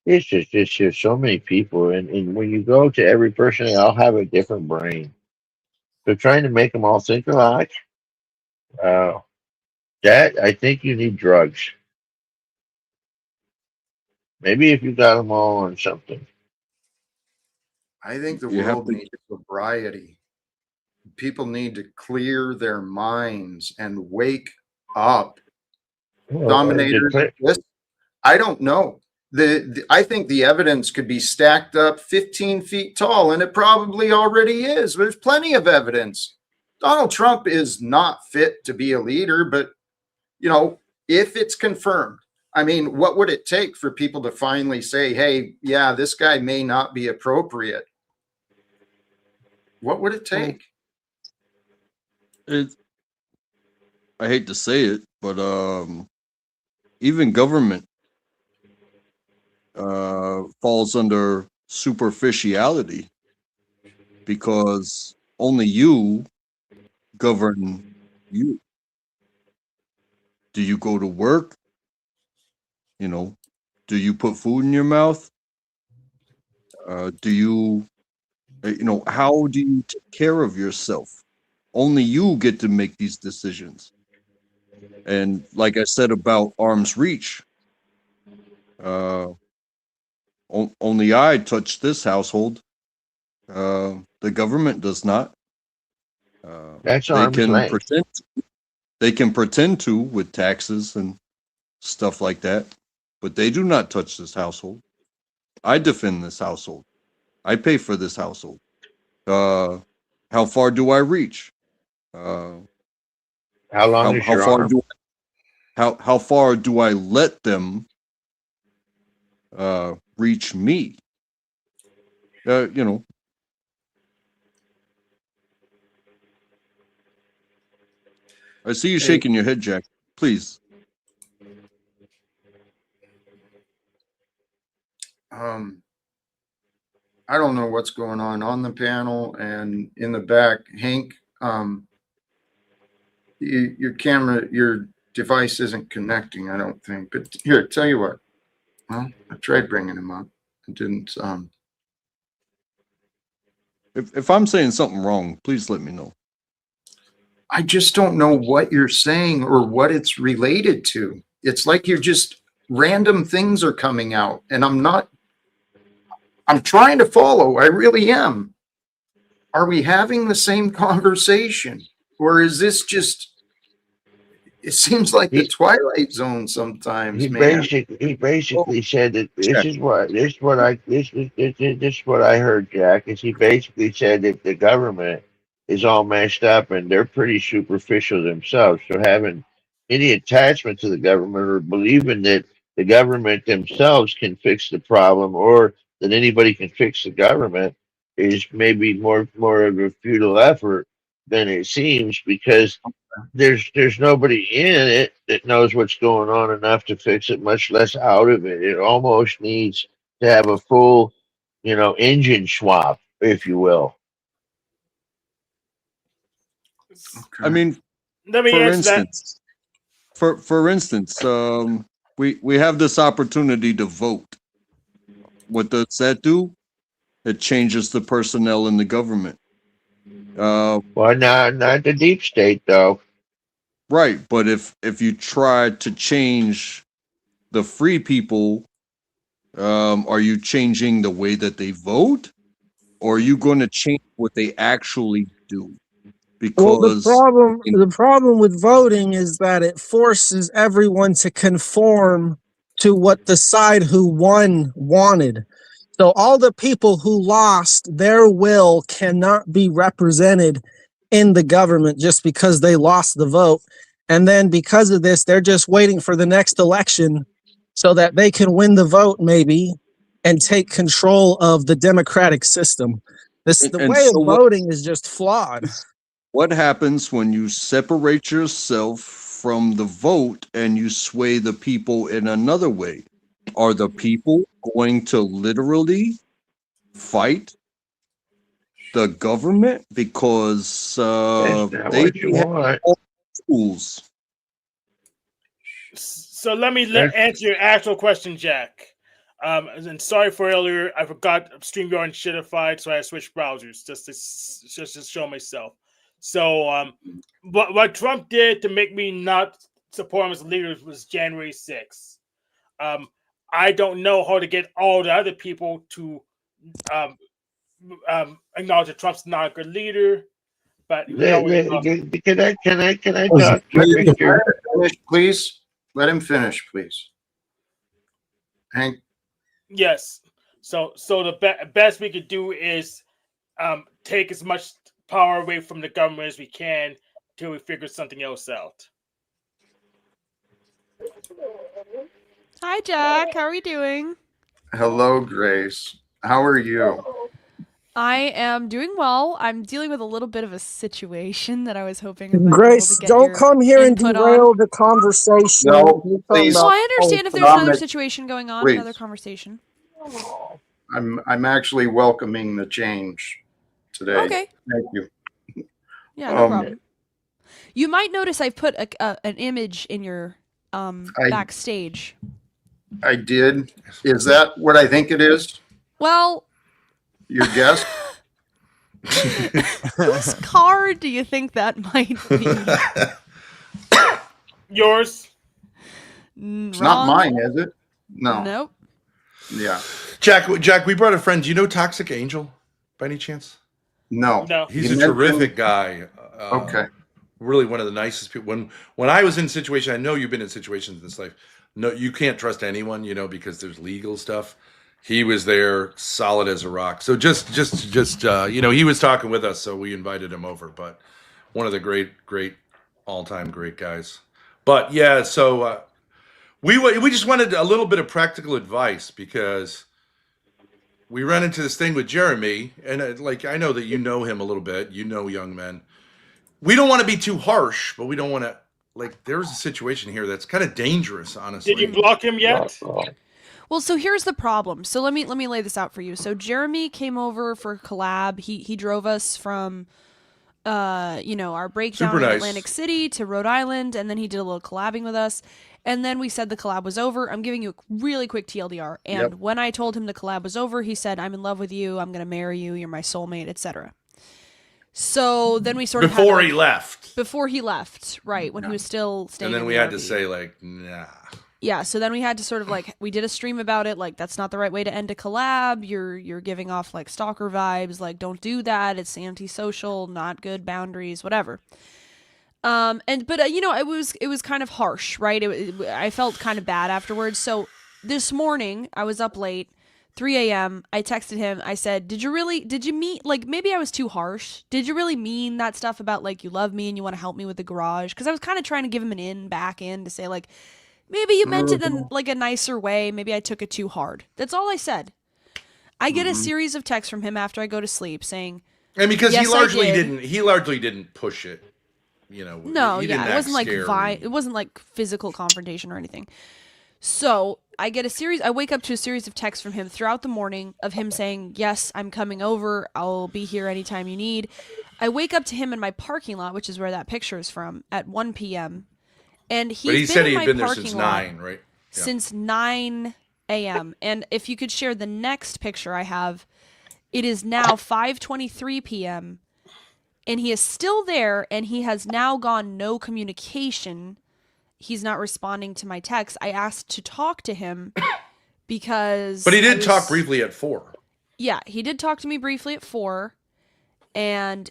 It's just so many people, and when you go to every person, they all have a different brain. So trying to make them all think alike, uh, that I think you need drugs. Maybe if you got them all on something. I think the You have world to- needs sobriety. People need to clear their minds and wake up. Well, Dominators the- exist. I don't know. I think the evidence could be stacked up 15 feet tall, and it probably already is. There's plenty of evidence. Donald Trump is not fit to be a leader, but you know, if it's confirmed, I mean, what would it take for people to finally say, hey, yeah, this guy may not be appropriate? What would it take? I hate to say it, but even government falls under superficiality because only you govern you. Do you go to work? You know, do you put food in your mouth? Do you, how do you take care of yourself? Only you get to make these decisions. And like I said about arm's reach, only I touch this household. The government does not. That's They arm's can length. pretend. They can pretend to with taxes and stuff like that, but they do not touch this household. I defend this household. I pay for this household. How far do I reach? How long is How your far arm? do how far do I let them reach me? You know. I see you Hey. shaking your head, Jack. Please. I don't know what's going on the panel and in the back. Hank, your camera, your device isn't connecting, I don't think. But here, tell you what. Well, I tried bringing him up. It didn't. If I'm saying something wrong, please let me know. I just don't know what you're saying or what it's related to. It's like you're just random things are coming out, and I'm trying to follow. I really am. Are we having the same conversation, or is this just? It seems like the He- Twilight Zone sometimes, He man. basically said that Check. this is what I heard, Jack. Is he basically said that the government is all messed up and they're pretty superficial themselves. So having any attachment to the government or believing that the government themselves can fix the problem or that anybody can fix the government is maybe more of a futile effort than it seems because there's nobody in it that knows what's going on enough to fix it, much less out of it. It almost needs to have a full, engine swap, if you will. I mean, Let me for answer that. instance, for instance, we have this opportunity to vote. What does that do? It changes the personnel in the government. Well, not the deep state though. Right, but if you try to change the free people, are you changing the way that they vote, or are you going to change what they actually do? Well, Because the problem with voting is that it forces everyone to conform to what the side who won wanted. So all the people who lost, their will cannot be represented in the government just because they lost the vote. And then because of this, they're just waiting for the next election so that they can win the vote maybe and take control of the democratic system. The And way of so voting is just flawed. what happens when you separate yourself from the vote and you sway the people in another way? Are the people going to literally fight the government because That's not they what you have want. all the tools? So let me That's- answer your actual question, Jack. And sorry for earlier. I forgot StreamYard and shitified, so I had to switch browsers just to show myself. So, what Trump did to make me not support him as a leader was January 6th. I don't know how to get all the other people to acknowledge that Trump's not a good leader, but we always Can I talk to Mr. Finish, please. Let him finish, please. Hank, yes. So the best we could do is take as much power away from the government as we can until we figure something else out. Hi, Jack. How are you doing? hello, Grace. How are you? I am doing well. I'm dealing with a little bit of a situation that I was hoping I might be able Grace, to get don't your come here and input derail on. the conversation. No, You're talking please. Well, about I understand if there's Dominic, another situation going on, please. another conversation. I'm actually welcoming the change today. Okay. Thank you. Yeah, no Um, problem. You might notice I put an image in your backstage. I did. Is that what I think it is? Well, Your guess? whose card do you think that might be? Yours? It's not mine, is it? No. Nope. Yeah. Jack, we brought a friend. Do you know Toxic Angel by any chance? No. No. He's You a mentioned- terrific guy. Okay. Really one of the nicest people. When I was in situation, I know you've been in situations in this life. No, you can't trust anyone, because there's legal stuff. He was there, solid as a rock. So just he was talking with us, so we invited him over. But one of the great, all-time great guys. But yeah, so we just wanted a little bit of practical advice because we ran into this thing with Jeremy, and I know that you know him a little bit. You know young men. We don't want to be too harsh, but we don't want to there's a situation here that's kind of dangerous, honestly. Did you block him yet? Well, so here's the problem. So let me lay this out for you. So Jeremy came over for a collab. He drove us from our breakdown Super in nice. Atlantic City to Rhode Island, and then he did a little collabing with us. And then we said the collab was over. I'm giving you a really quick TLDR. And when I told him the collab was over, he said, "I'm in love with you. I'm going to marry you. You're my soulmate," etc. So then we sort of Before had he left. Before he left, right, when he was still staying And then in we the had to RV. say nah. Yeah, so then we had to sort of we did a stream about it, that's not the right way to end a collab. You're giving off stalker vibes, don't do that. It's antisocial, not good, boundaries, whatever. But it was kind of harsh, right? I felt kind of bad afterwards. So this morning I was up late, 3 a.m. I texted him. I said, did you mean, maybe I was too harsh. Did you really mean that stuff about you love me and you want to help me with the garage? Because I was kind of trying to give him an back in to say maybe you meant it in a nicer way. Maybe I took it too hard. That's all I said. I get a series of texts from him after I go to sleep saying, And because yes, he largely I did. didn't push it. No, he didn't it wasn't act it wasn't physical confrontation or anything. So I wake up to a series of texts from him throughout the morning of him saying, "Yes, I'm coming over. I'll be here anytime you need." I wake up to him in my parking lot, which is where that picture is from, at 1 p.m. And But he said he had been there since parking lot 9, right? Yeah. since 9 a.m. And if you could share the next picture I have, it is now 5:23 p.m. and he is still there, and he has now gone no communication. He's not responding to my text. I asked to talk to him because... But he did talk briefly at 4. Yeah, he did talk to me briefly at 4. And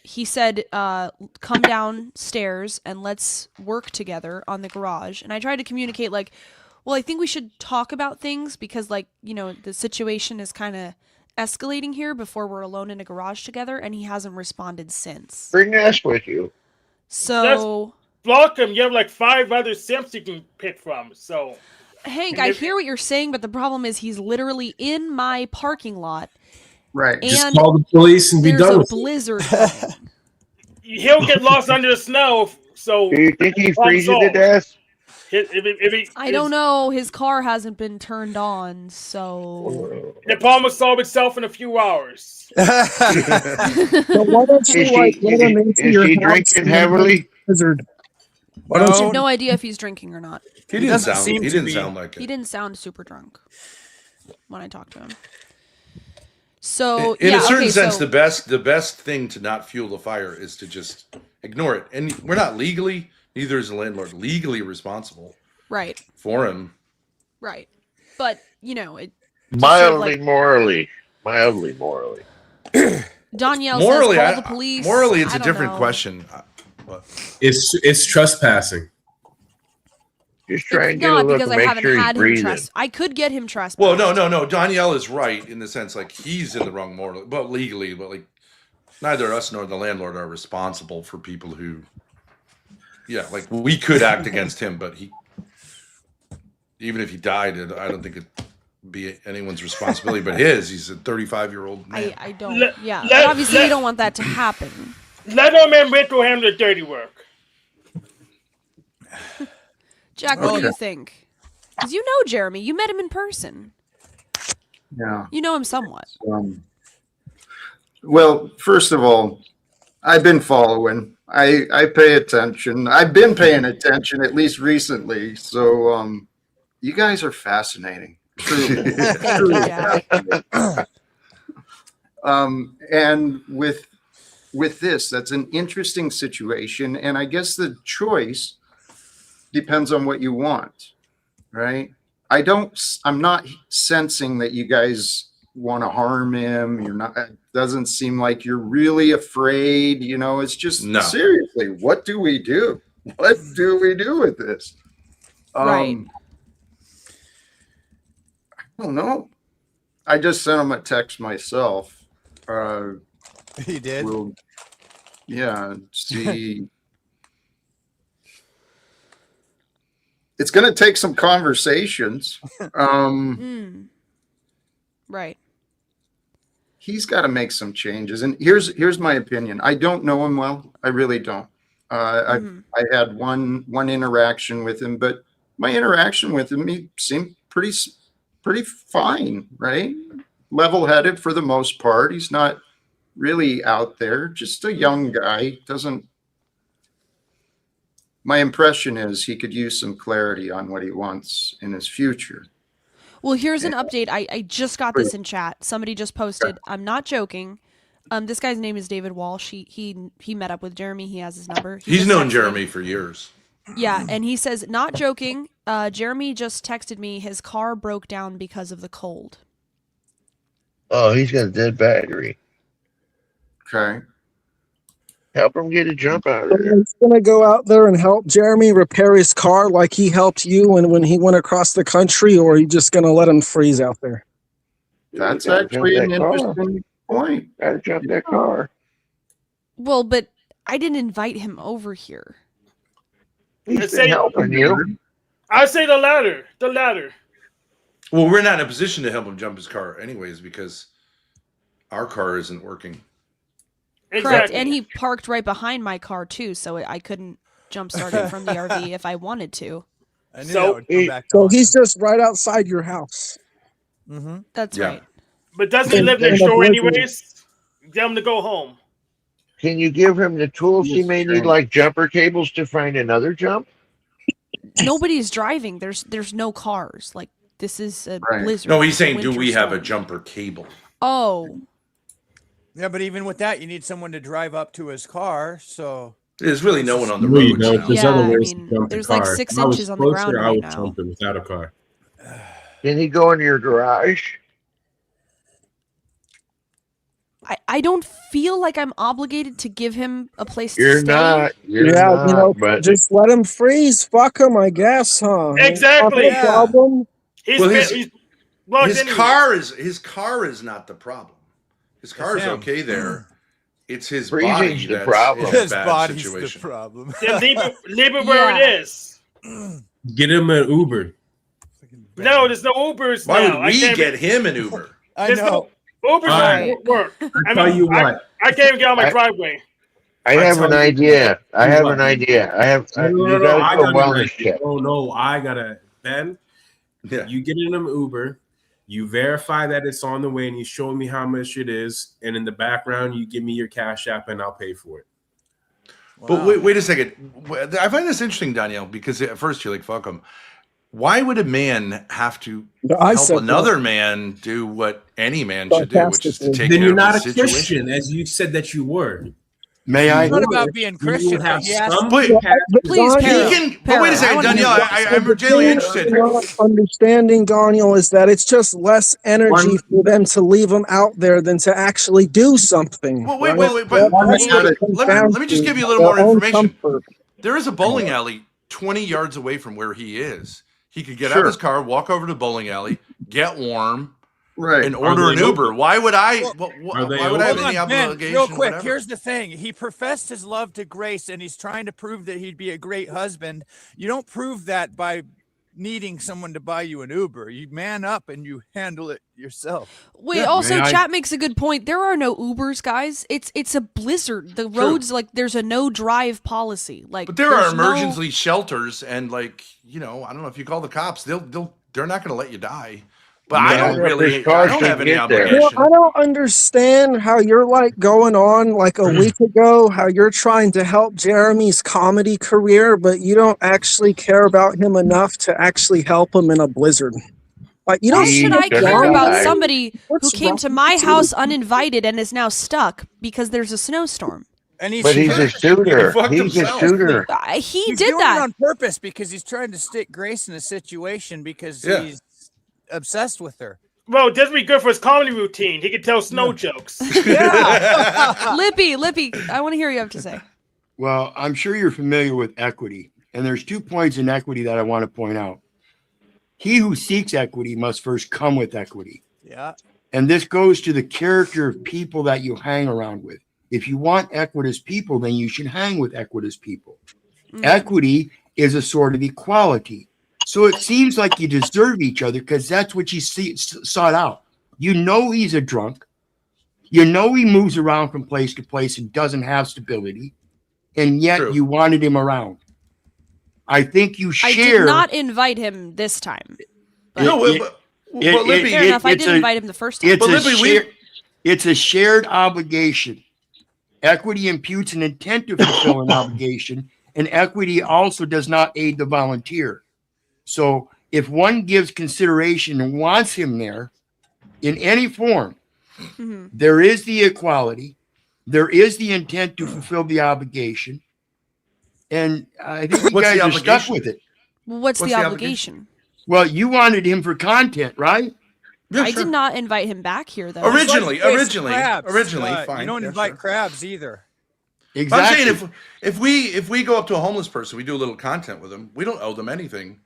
he said, come downstairs and let's work together on the garage. And I tried to communicate well, I think we should talk about things because the situation is kind of escalating here before we're alone in a garage together. And he hasn't responded since. Bring us with you. So... Block him. You have 5 other simps you can pick from. So, Hank, I hear what you're saying, but the problem is he's literally in my parking lot. Right. Just And call the police and be there's done a with it. blizzard coming. He'll get lost under the snow. So Do you think he problem freezes to solved. death? If he, I don't know. His car hasn't been turned on, so The problem will solve itself in a few hours. So why don't you Is like she let him into is your she house drinking and then heavily? Wizard? Why I don't have you? no idea if he's drinking or not. He didn't doesn't sound. seem He to didn't be. sound like He it. didn't sound super drunk when I talked to him. So In yeah, a certain okay, sense, so the best thing to not fuel the fire is to just ignore it. And we're not legally, neither is the landlord legally responsible right, for him. right, but you know, it Mildly morally. Mildly morally. Danielle Morally, says call the police. morally, it's I a don't different know. question. But It's trespassing. Just try It's and get a not look because and I make haven't sure he's had him breathing. I could get him trespassed. well, no. Danielle is right in the sense like he's in the wrong morally, but legally, but like neither us nor the landlord are responsible for people who, yeah, like we could act against him, but he, even if he died, I don't think it'd be anyone's responsibility but his. He's a 35-year-old man. I don't. Let- Yeah, let- but obviously let- we don't want that to happen. Let our man Rico handle the dirty work. Jack, what do Okay. you think? Because you know Jeremy, you met him in person. Yeah. You know him somewhat. Well, first of all, I've been following. I pay attention. I've been paying attention at least recently. So you guys are fascinating. Truly. Thank you, Truly Jack. fascinating. And with this, that's an interesting situation. And I guess the choice depends on what you want, right? I'm not sensing that you guys want to harm him. You're not, it doesn't seem like you're really afraid. You know, it's just No. seriously, what do we do? What do we do with this? Right. I don't know. I just sent him a text myself. He did. We'll, yeah, see. It's going to take some conversations. Right. He's got to make some changes. And here's my opinion. I don't know him well. I really don't. I had one interaction with him, but my interaction with him, he seemed pretty fine, right? Level-headed for the most part. He's not really out there. Just a young guy. My impression is he could use some clarity on what he wants in his future. Well, here's an update. I just got this in chat. Somebody just posted. I'm not joking. This guy's name is David Walsh. He met up with Jeremy. He has his number. He He's just known texted me. Jeremy for years. Yeah, and he says, not joking. Jeremy just texted me. His car broke down because of the cold. Oh, he's got a dead battery. Okay. Help him get a jump out of there. He's gonna go out there and help Jeremy repair his car like he helped you when he went across the country, or are you just gonna let him freeze out there? That's Gotta actually jump an that car. interesting point. Gotta jump that car. Well, but I didn't invite him over here. He's Let's been say- helping you. I say the latter. The latter. Well, we're not in a position to help him jump his car anyways because our car isn't working. Correct. Exactly. And he parked right behind my car too, so I couldn't jump start it from the RV if I wanted to. I knew So- that would come back. So he's just right outside your house. Mm-hmm. That's Yeah. right. But doesn't he live And next a door blizzard. anyways? Get him to go home. Can you give him the tools he Yes, may sure. need, like jumper cables, to find another jump? Nobody's driving. There's no cars. Like this is a Right. blizzard. No, he's It's a saying, do winter we have a storm. jumper cable? Oh, Yeah, but even with that, you need someone to drive up to his car. So There's really no one on the No, you road don't. now. There's Yeah, other I ways mean, to jump the there's like car. 6 If I was inches on the closer, ground I right would now. jump it without a car. Can he go into your garage? I don't feel like I'm obligated to give him a place to You're stay. not. You're Yeah, not. you know, but just let him freeze. Fuck him, I guess, huh? Exactly. No Yeah. problem. He's Well, he's plugged His in. car is not the problem. His car is him. okay there. It's his Freezing's body the that's problem. in a his bad body's situation. the problem. Then leave it where Yeah. it is. Get him an Uber. No, there's no Ubers Why now. would we get him an Uber? I There's know. Uber's Right. not work. I Tell mean, you what. I can't even get out my I- driveway. I have tell an you idea. I you have what. an idea. I have. No, You got I to do a got an wellness idea. check. No, I gotta. Ben, Yeah. you get in an Uber, you verify that it's on the way, and you show me how much it is, and in the background, you give me your Cash App, and I'll pay for it. But Wow. wait a second. I find this interesting, Danielle, because at first you're like, fuck them. Why would a man have to I help said that. another man do what any man should do, which is to Sarcastically. take Then care you're of not a his situation? Christian, as you said that you were. May It's I? not about being You Christian, will but have he has some Wait, capacity. Please, Don, He Pero. can, but Pero, wait a I second, wanna hear Danielle. what you I'm really interested. You're not understanding, Daniel, is that it's just less energy for them to leave them out there than to actually do something. Well, wait, right? but That's what it comes down let me just to, give you a little their more own information. comfort. There is a bowling alley 20 yards away from where he is. He could get out Sure. of his car, walk over to the bowling alley, get warm, Right. and order an they Uber. open? Why would I? Are they Why would I have Hold any on, Ben, obligation? real quick. whatever? Here's the thing. He professed his love to Grace, and he's trying to prove that he'd be a great husband. You don't prove that by needing someone to buy you an Uber. You man up and you handle it yourself. Wait, Yeah, also, may I- chat makes a good point. There are no Ubers, guys. It's a blizzard. The roads, like, there's a no drive policy. Like, But there are there's no- emergency shelters, and like I don't know if you call the cops, they're not going to let you die. But I Yeah, don't there's really, cars I don't to have any get there. Well, obligation. I don't understand how you're like going on like a week ago, how you're trying to help Jeremy's comedy career, but you don't actually care about him enough to actually help him in a blizzard. Like, you Why don't He should I doesn't care about die. somebody who What's came wrong to my with you? house uninvited and is now stuck because there's a snowstorm? And But he's a shooter. fucked He's a himself. shooter. He he's did doing that. it on purpose because he's trying to stick Grace in a situation because Yeah. he's obsessed with her. Bro, this would be good for his comedy routine. He could tell snow jokes. Lippy, I want to hear what you have to say. Well, I'm sure you're familiar with equity, and there's 2 points in equity that I want to point out. He who seeks equity must first come with equity. Yeah. And this goes to the character of people that you hang around with. If you want equitous people, then you should hang with equitous people. Equity is a sort of equality. So it seems like you deserve each other because that's what you sought out. You know he's a drunk. You know he moves around from place to place and doesn't have stability. And yet True. you wanted him around. I think you I share. did not invite him this time. But No, It- but it- Lippy, fair enough. I it's did a- invite him the first time. It's But a, Libby, we- it's a shared obligation. Equity imputes an intent to fulfill an obligation, and equity also does not aid the volunteer. So if one gives consideration and wants him there in any form, Mhm. there is the equality, there is the intent to fulfill the obligation, and I think you What's guys the are stuck obligation? with it. What's What's the the obligation? Well, you wanted him for content, right? Yeah, I sure. did not invite him back here, though. Originally, Like originally, crabs, fine. You don't Yeah, invite sure. crabs either. But Exactly. I'm saying if we go up to a homeless person, we do a little content with them. We don't owe them anything.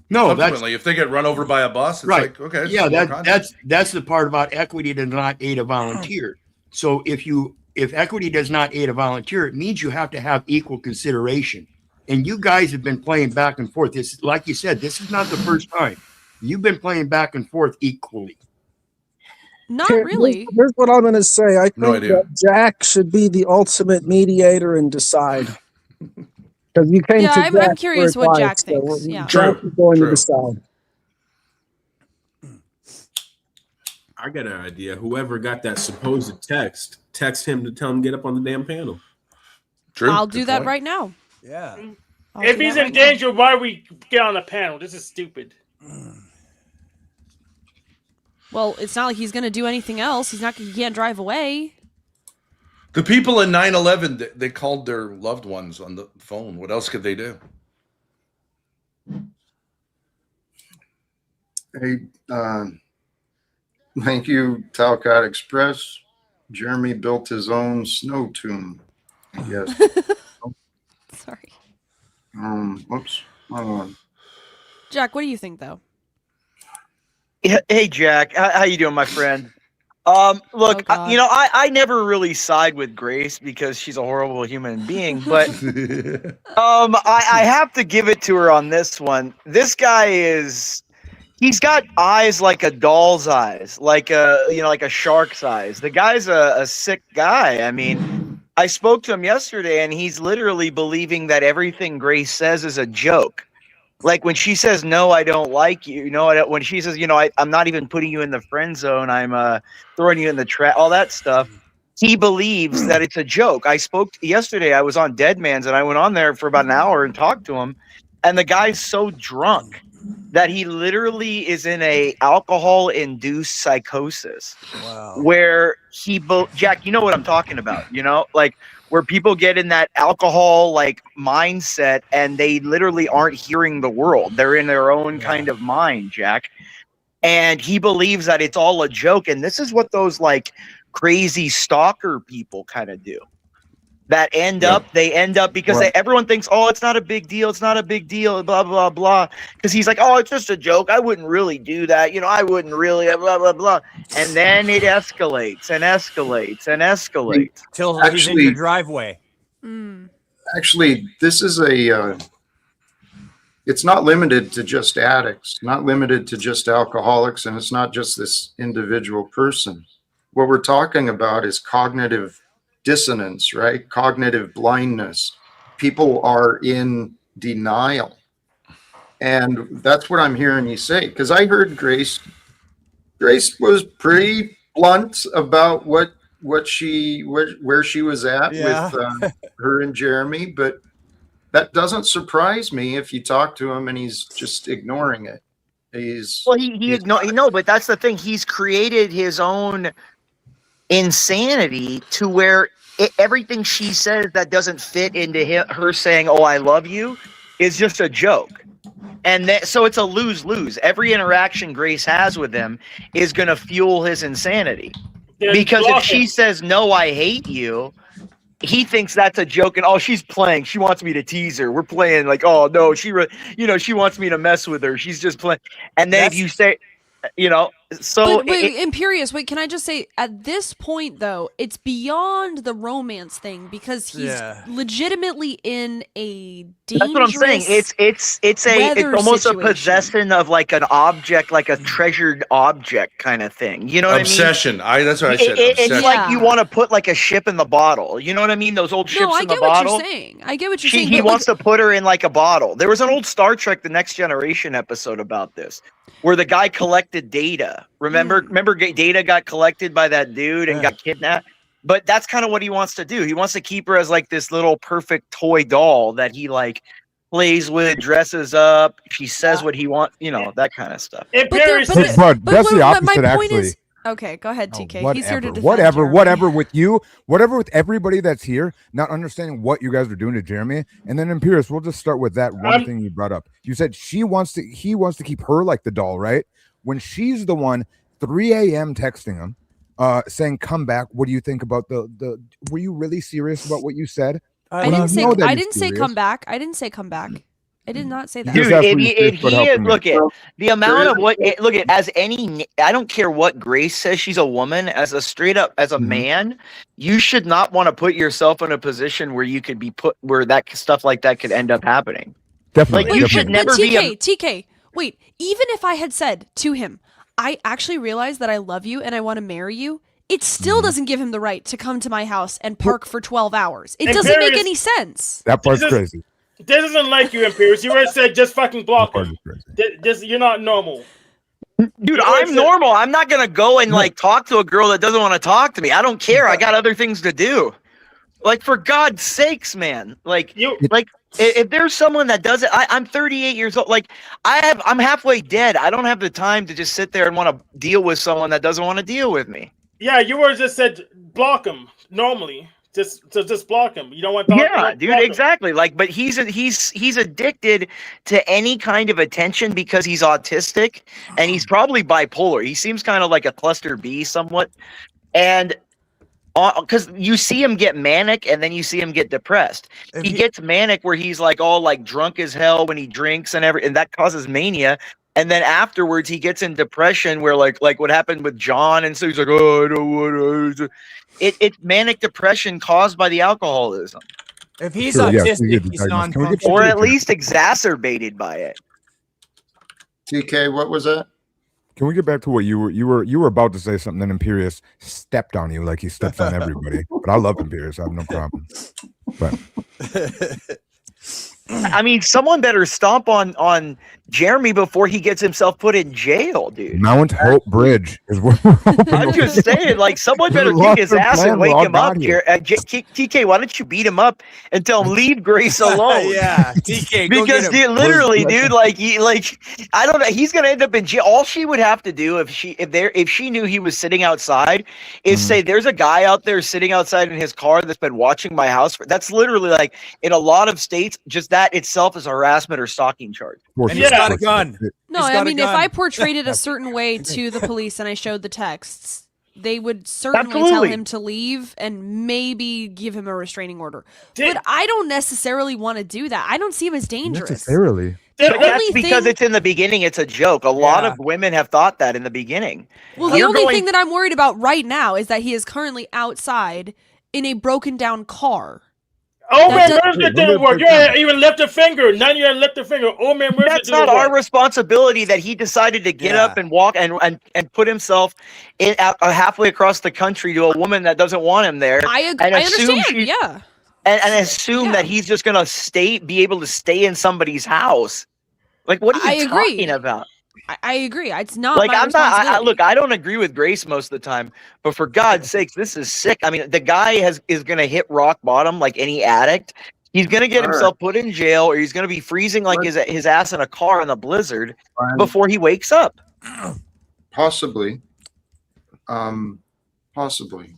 No, that's Subsequently, if they get run over by a bus, it's right. like okay, it's Yeah, a little content. that's the part about equity does not aid a volunteer. So if equity does not aid a volunteer, it means you have to have equal consideration. And you guys have been playing back and forth. This, like you said, this is not the first time. You've been playing back and forth equally. Not Here- really. Here's what I'm going to say. I No think idea. that Jack should be the ultimate mediator and decide. Because you came Yeah, to I'm Jack curious for what advice, Jack thinks, yeah. Jack True, is going true. to decide. I got an idea. Whoever got that supposed text him to tell him get up on the damn panel. True. I'll Good do that point. right now. Yeah. I'll If do he's that in right now. danger, why we get on the panel? This is stupid. Well, it's not like he's going to do anything else. He can't drive away. The people in 9/11, they called their loved ones on the phone. What else could they do? Hey, thank you, Talcott Express. Jeremy built his own snow tomb. Yes. Sorry. Whoops. Hold on. Jack, what do you think, though? Hey, Jack, how you doing, my friend? Look, God. I never really side with Grace because she's a horrible human being, but I have to give it to her on this one. This guy is He's got eyes like a doll's eyes, like like a shark's eyes. The guy's a sick guy. I mean, I spoke to him yesterday, and he's literally believing that everything Grace says is a joke. Like when she says, "No, I don't like you," when she says, I'm not even putting you in the friend zone, I'm throwing you in the trap, all that stuff. He believes that it's a joke. Yesterday, I was on Dead Man's, and I went on there for about an hour and talked to him, and the guy's so drunk that he literally is in a alcohol-induced psychosis. Wow. Where Jack, you know what I'm talking about, like where people get in that alcohol like mindset and they literally aren't hearing the world. They're in their own kind of mind, Jack. And he believes that it's all a joke. And this is what those like crazy stalker people kind of do. That end up because everyone thinks, oh, it's not a big deal. It's not a big deal, blah, blah, blah. Because he's like, oh, it's just a joke. I wouldn't really do that. I wouldn't really, blah, blah, blah. And then it escalates and escalates and escalates. Till he's in your driveway. Actually, this is it's not limited to just addicts, not limited to just alcoholics, and it's not just this individual person. What we're talking about is cognitive dissonance, right? Cognitive blindness. People are in denial. And that's what I'm hearing you say. Because I heard Grace was pretty blunt about where she was at with her and Jeremy, but that doesn't surprise me if you talk to him and he's just ignoring it. But that's the thing. He's created his own insanity to where everything she says that doesn't fit into her saying, "Oh, I love you," is just a joke. And so it's a lose-lose. Every interaction Grace has with him is going to fuel his insanity. Because if she says, "No, I hate you," he thinks that's a joke, and she's playing. She wants me to tease her. We're playing like, oh no, she wants me to mess with her. She's just playing. And then if you say, so wait, Imperious, can I just say, at this point though, it's beyond the romance thing because he's legitimately in a dangerous. That's what I'm saying. It's almost a possession of like an object, like a treasured object kind of thing. You know what obsession. I mean? That's what I said. It's like you want to put like a ship in the bottle. You know what I mean? Those old ships in the bottle. I get what you're saying. He wants to put her in like a bottle. There was an old Star Trek: The Next Generation episode about this, where the guy collected data. Remember Data got collected by that dude and got kidnapped? But that's kind of what he wants to do. He wants to keep her as like this little perfect toy doll that he like plays with, dresses up. She says what he wants, that kind of stuff. But that's the opposite, actually. Okay, go ahead, TK. He's here to defend whatever with you, whatever with everybody that's here, not understanding what you guys are doing to Jeremy. And then Imperious, we'll just start with that one thing you brought up. You said he wants to keep her like the doll, right? When she's the one 3 a.m. texting him, saying, "Come back. What do you think about the were you really serious about what you said?" I didn't say come back. I didn't say come back. I did not say that. Dude, the amount of I don't care what Grace says, she's a woman. As a man, you should not want to put yourself in a position where you could be where that stuff like that could end up happening. Definitely. You should never be TK. Wait, even if I had said to him, I actually realize that I love you and I want to marry you, it still doesn't give him the right to come to my house and park for 12 hours. It doesn't make any sense. That part's crazy. This isn't like you, Imperious. You already said just fucking block him. You're not normal. Dude, I'm normal. I'm not going to go and like talk to a girl that doesn't want to talk to me. I don't care. I got other things to do. Like, for God's sakes, man. If there's someone that does it, I'm 38 years old. Like, I'm halfway dead. I don't have the time to just sit there and want to deal with someone that doesn't want to deal with me. Yeah, you were just said block him normally. Just block him. You don't want to talk. Yeah, dude, exactly. Like, but he's addicted to any kind of attention because he's autistic and he's probably bipolar. He seems kind of like a cluster B somewhat. And because you see him get manic and then you see him get depressed. He gets manic where he's like all like drunk as hell when he drinks and that causes mania. And then afterwards he gets in depression where like what happened with John, and so he's like, oh, I don't want to. It's manic depression caused by the alcoholism. If he's autistic, he's non-functional, or at least exacerbated by it. TK, what was that? Can we get back to what you were about to say something? Then Imperious stepped on you like he steps on everybody. But I love Imperious. I have no problem. But I mean, someone better stomp on Jeremy before he gets himself put in jail, dude. Mount Hope Bridge is what I'm just saying, like, someone better kick his ass and wake him up. TK, why don't you beat him up and tell him leave Grace alone? Yeah, TK, go because get him. dude, literally, dude, I don't know, he's gonna end up in jail. All she would have to do if she knew he was sitting outside is say, "There's a guy out there sitting outside in his car that's been watching my house." That's literally, like, in a lot of states, just that itself is a harassment or stalking charge. And he's got a gun. No, I mean, if I portrayed it a certain way to the police and I showed the texts, they would certainly tell him to leave and maybe give him a restraining order. But I don't necessarily want to do that. I don't see him as dangerous. Necessarily. But that's because it's in the beginning, it's a joke. A lot of women have thought that in the beginning. Well, the only thing that I'm worried about right now is that he is currently outside in a broken down car. Oh man, where's it didn't work? You even lift a finger. None of you lift a finger. Oh man, where's That's not our responsibility that he decided to get up and walk and put himself in halfway across the country to a woman that doesn't want him there. I understand. And assume that he's just gonna be able to stay in somebody's house. Like, what are you talking about? I agree. It's not like, my I'm not. responsibility. I don't agree with Grace most of the time, but for God's sakes, this is sick. I mean, the guy is going to hit rock bottom like any addict. He's going to get himself put in jail, or he's going to be freezing like his ass in a car in the blizzard before he wakes up. Possibly. Possibly.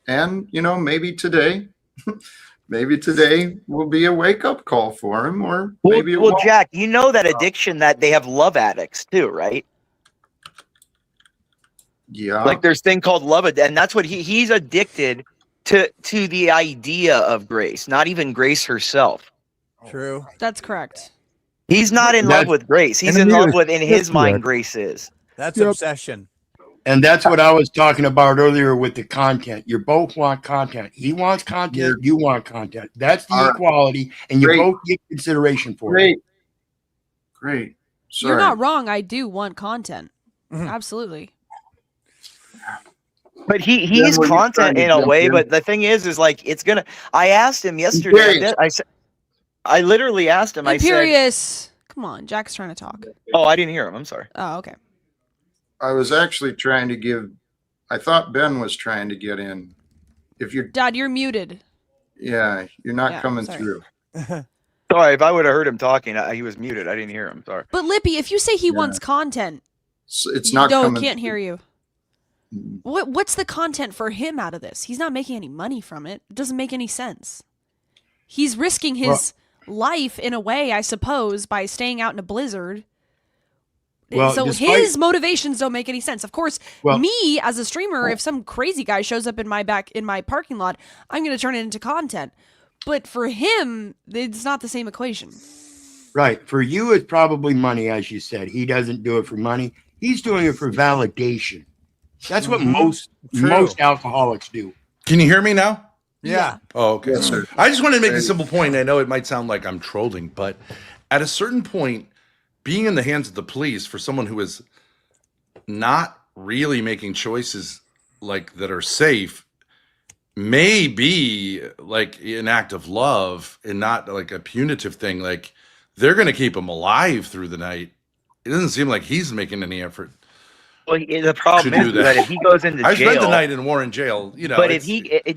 And, maybe today. Maybe today will be a wake-up call for him, or maybe well, Jack, you know that addiction that they have love addicts too, right? Yeah. Like, there's thing called love addict, and that's what he's addicted to the idea of Grace, not even Grace herself. True. That's correct. He's not in love with Grace. He's in love with, in his mind, Grace is. That's obsession. And that's what I was talking about earlier with the content. You both want content. He wants content. You want content. That's the equality, and you both get consideration for it. Great. Sorry. You're not wrong. I do want content. Absolutely. But he's content in a way. But the thing is like, it's gonna. I asked him yesterday. I literally asked him. Imperious. Come on, Jack's trying to talk. Oh, I didn't hear him. I'm sorry. Oh, okay. I was actually trying to give. I thought Ben was trying to get in. If you're Dad, you're muted. Yeah, you're not coming through. Sorry, if I would have heard him talking, he was muted. I didn't hear him. Sorry. But Lippy, if you say he wants content, it's not coming. Can't hear you. What's the content for him out of this? He's not making any money from it. It doesn't make any sense. He's risking his life in a way, I suppose, by staying out in a blizzard. So his motivations don't make any sense. Of course, me as a streamer, if some crazy guy shows up in my parking lot, I'm going to turn it into content. But for him, it's not the same equation. Right. For you, it's probably money, as you said. He doesn't do it for money. He's doing it for validation. That's what most alcoholics do. Can you hear me now? Yeah. Oh, okay. Yes, sir. I just wanted to make a simple point. I know it might sound like I'm trolling, but at a certain point, being in the hands of the police for someone who is not really making choices like that are safe may be like an act of love and not like a punitive thing. Like, they're going to keep him alive through the night. It doesn't seem like he's making any effort. Well, the problem is that if he goes into jail, I spent the night in Warren jail, But if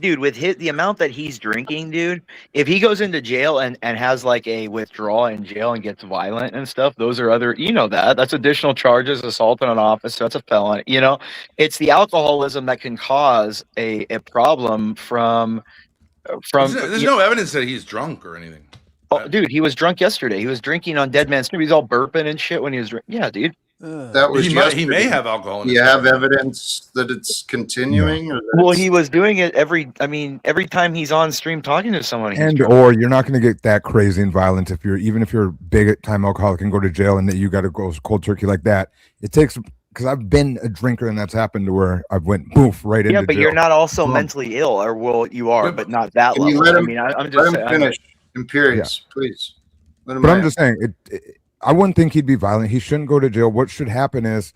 dude, with the amount that he's drinking, dude, if he goes into jail and has like a withdrawal in jail and gets violent and stuff, those are other, that's additional charges, assault on an officer, that's a felony. It's the alcoholism that can cause a problem from. There's no evidence that he's drunk or anything. Oh, dude, he was drunk yesterday. He was drinking on Dead Man's Street. He's all burping and shit when he was drinking. Yeah, dude. That was he may have alcohol in his you have body. evidence that it's continuing? Or that well, he was doing it every time he's on stream talking to someone. Or you're not going to get that crazy and violent if you're a big time alcoholic and go to jail and that you got to go cold turkey like that. It takes, because I've been a drinker and that's happened to where I've went boof right into jail. Yeah, but you're not also mentally ill, or you are, but not that Can level. you let him, I'm just let him finish. Imperious, please. Let him I'm just saying, I wouldn't think he'd be violent. He shouldn't go to jail. What should happen is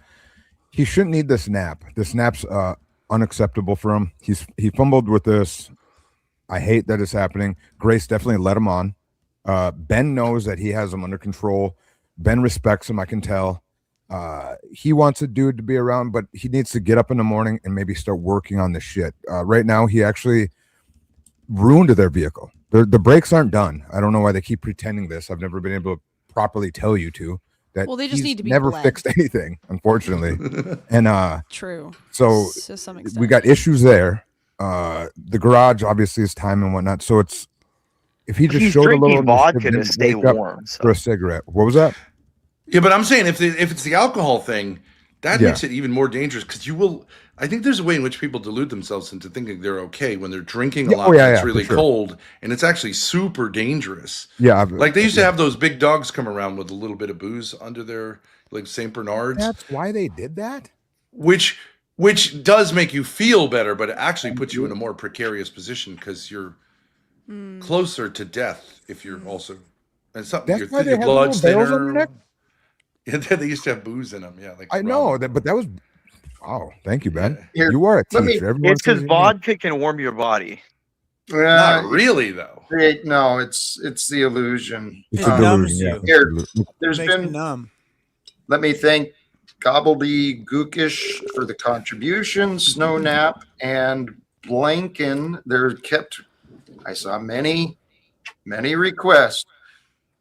he shouldn't need this nap. This nap's unacceptable for him. He fumbled with this. I hate that it's happening. Grace definitely led him on. Ben knows that he has him under control. Ben respects him, I can tell. He wants a dude to be around, but he needs to get up in the morning and maybe start working on this shit. Right now, he actually ruined their vehicle. The brakes aren't done. I don't know why they keep pretending this. I've never been able to properly tell you two that. Well, they just he's need to be never bled. fixed anything, unfortunately. And True. so To some extent. we got issues there. The garage obviously is time and whatnot. So it's if he just He's showed a drinking little vodka initiative, to didn't stay wake up warm. So. for a cigarette. What was that? Yeah, but I'm saying if it's the alcohol thing, that Yeah. makes it even more dangerous because you will. I think there's a way in which people delude themselves into thinking they're okay when they're drinking a Yeah, lot. oh, yeah, and it's yeah, really for sure. cold, and it's actually super dangerous. Yeah, Like they used to have those big dogs come around with a little bit of booze under their like Saint Bernards, That's why they did that. which does make you feel better, but it actually puts you in a more precarious position because you're closer to death if you're also and something. That's why they Your have blood's little barrels on their thinner. neck. Yeah, they used to have booze in them. Yeah, like I know that, but that was. Wow, thank you, Ben. Here, You are a let me- teacher. Everyone It's because says you vodka can warm your body. Not really though. No, it's the illusion. It's It a numbs delusion. you. Yeah. Here, there's Makes me been. numb. Let me thank Gobbledygookish for the contribution, Snow Nap, and Blanken. They're kept. I saw many requests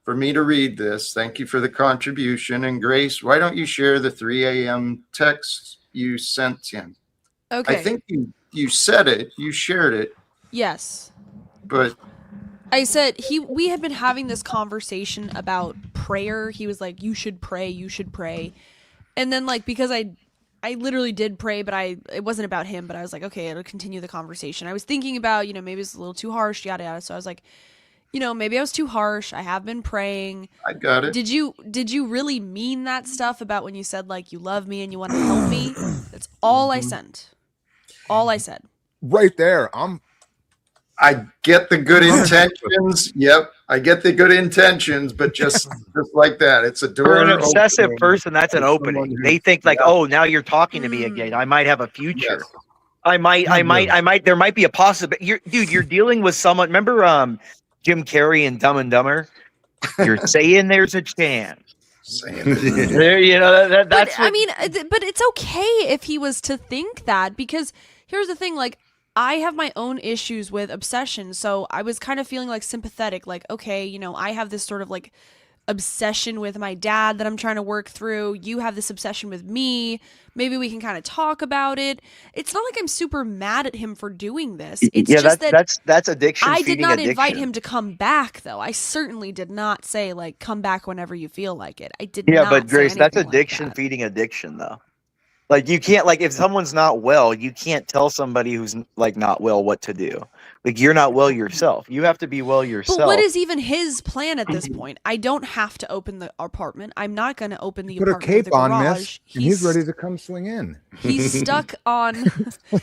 for me to read this. Thank you for the contribution. And Grace, why don't you share the 3 a.m. text you sent him? Okay. I think you said it, you shared it, Yes. but I said we had been having this conversation about prayer. He was like, you should pray. And then like because I literally did pray, but it wasn't about him, but I was like, okay, it'll continue the conversation. I was thinking about, maybe it's a little too harsh, yada yada. So I was like, maybe I was too harsh. I have been praying. I got it. Did you really mean that stuff about when you said like you love me and you want to help me? That's all I sent. All I said. Right there. I get the good intentions. Yep, I get the good intentions, but just like that, it's a door. For an obsessive opening. person, that's an For someone opening. who- They think like, Yeah. oh, now you're talking to me again. I might have a future. Yes. I might. There might be a possibility. You're dealing with someone. Remember, Jim Carrey in Dumb and Dumber. You're saying there's a chance. There, that's. But, I mean, but it's okay if he was to think that, because here's the thing, like, I have my own issues with obsession, so I was kind of feeling like sympathetic, like, okay, I have this sort of like obsession with my dad that I'm trying to work through. You have this obsession with me. Maybe we can kind of talk about it. It's not like I'm super mad at him for doing this. It's just that's addiction. I did not addiction. invite him to come back, though. I certainly did not say, like, come back whenever you feel like it. I did Yeah, not but say Grace, that's anything like addiction that. feeding addiction, though. Like you can't, like, if someone's not well, you can't tell somebody who's like not well what to do. Like you're not well yourself. You have to be well yourself. But what is even his plan at this point? I don't have to open the apartment. I'm not going to open the Put a apartment. cape on, garage. miss, and he's ready to come swing in. He's stuck on.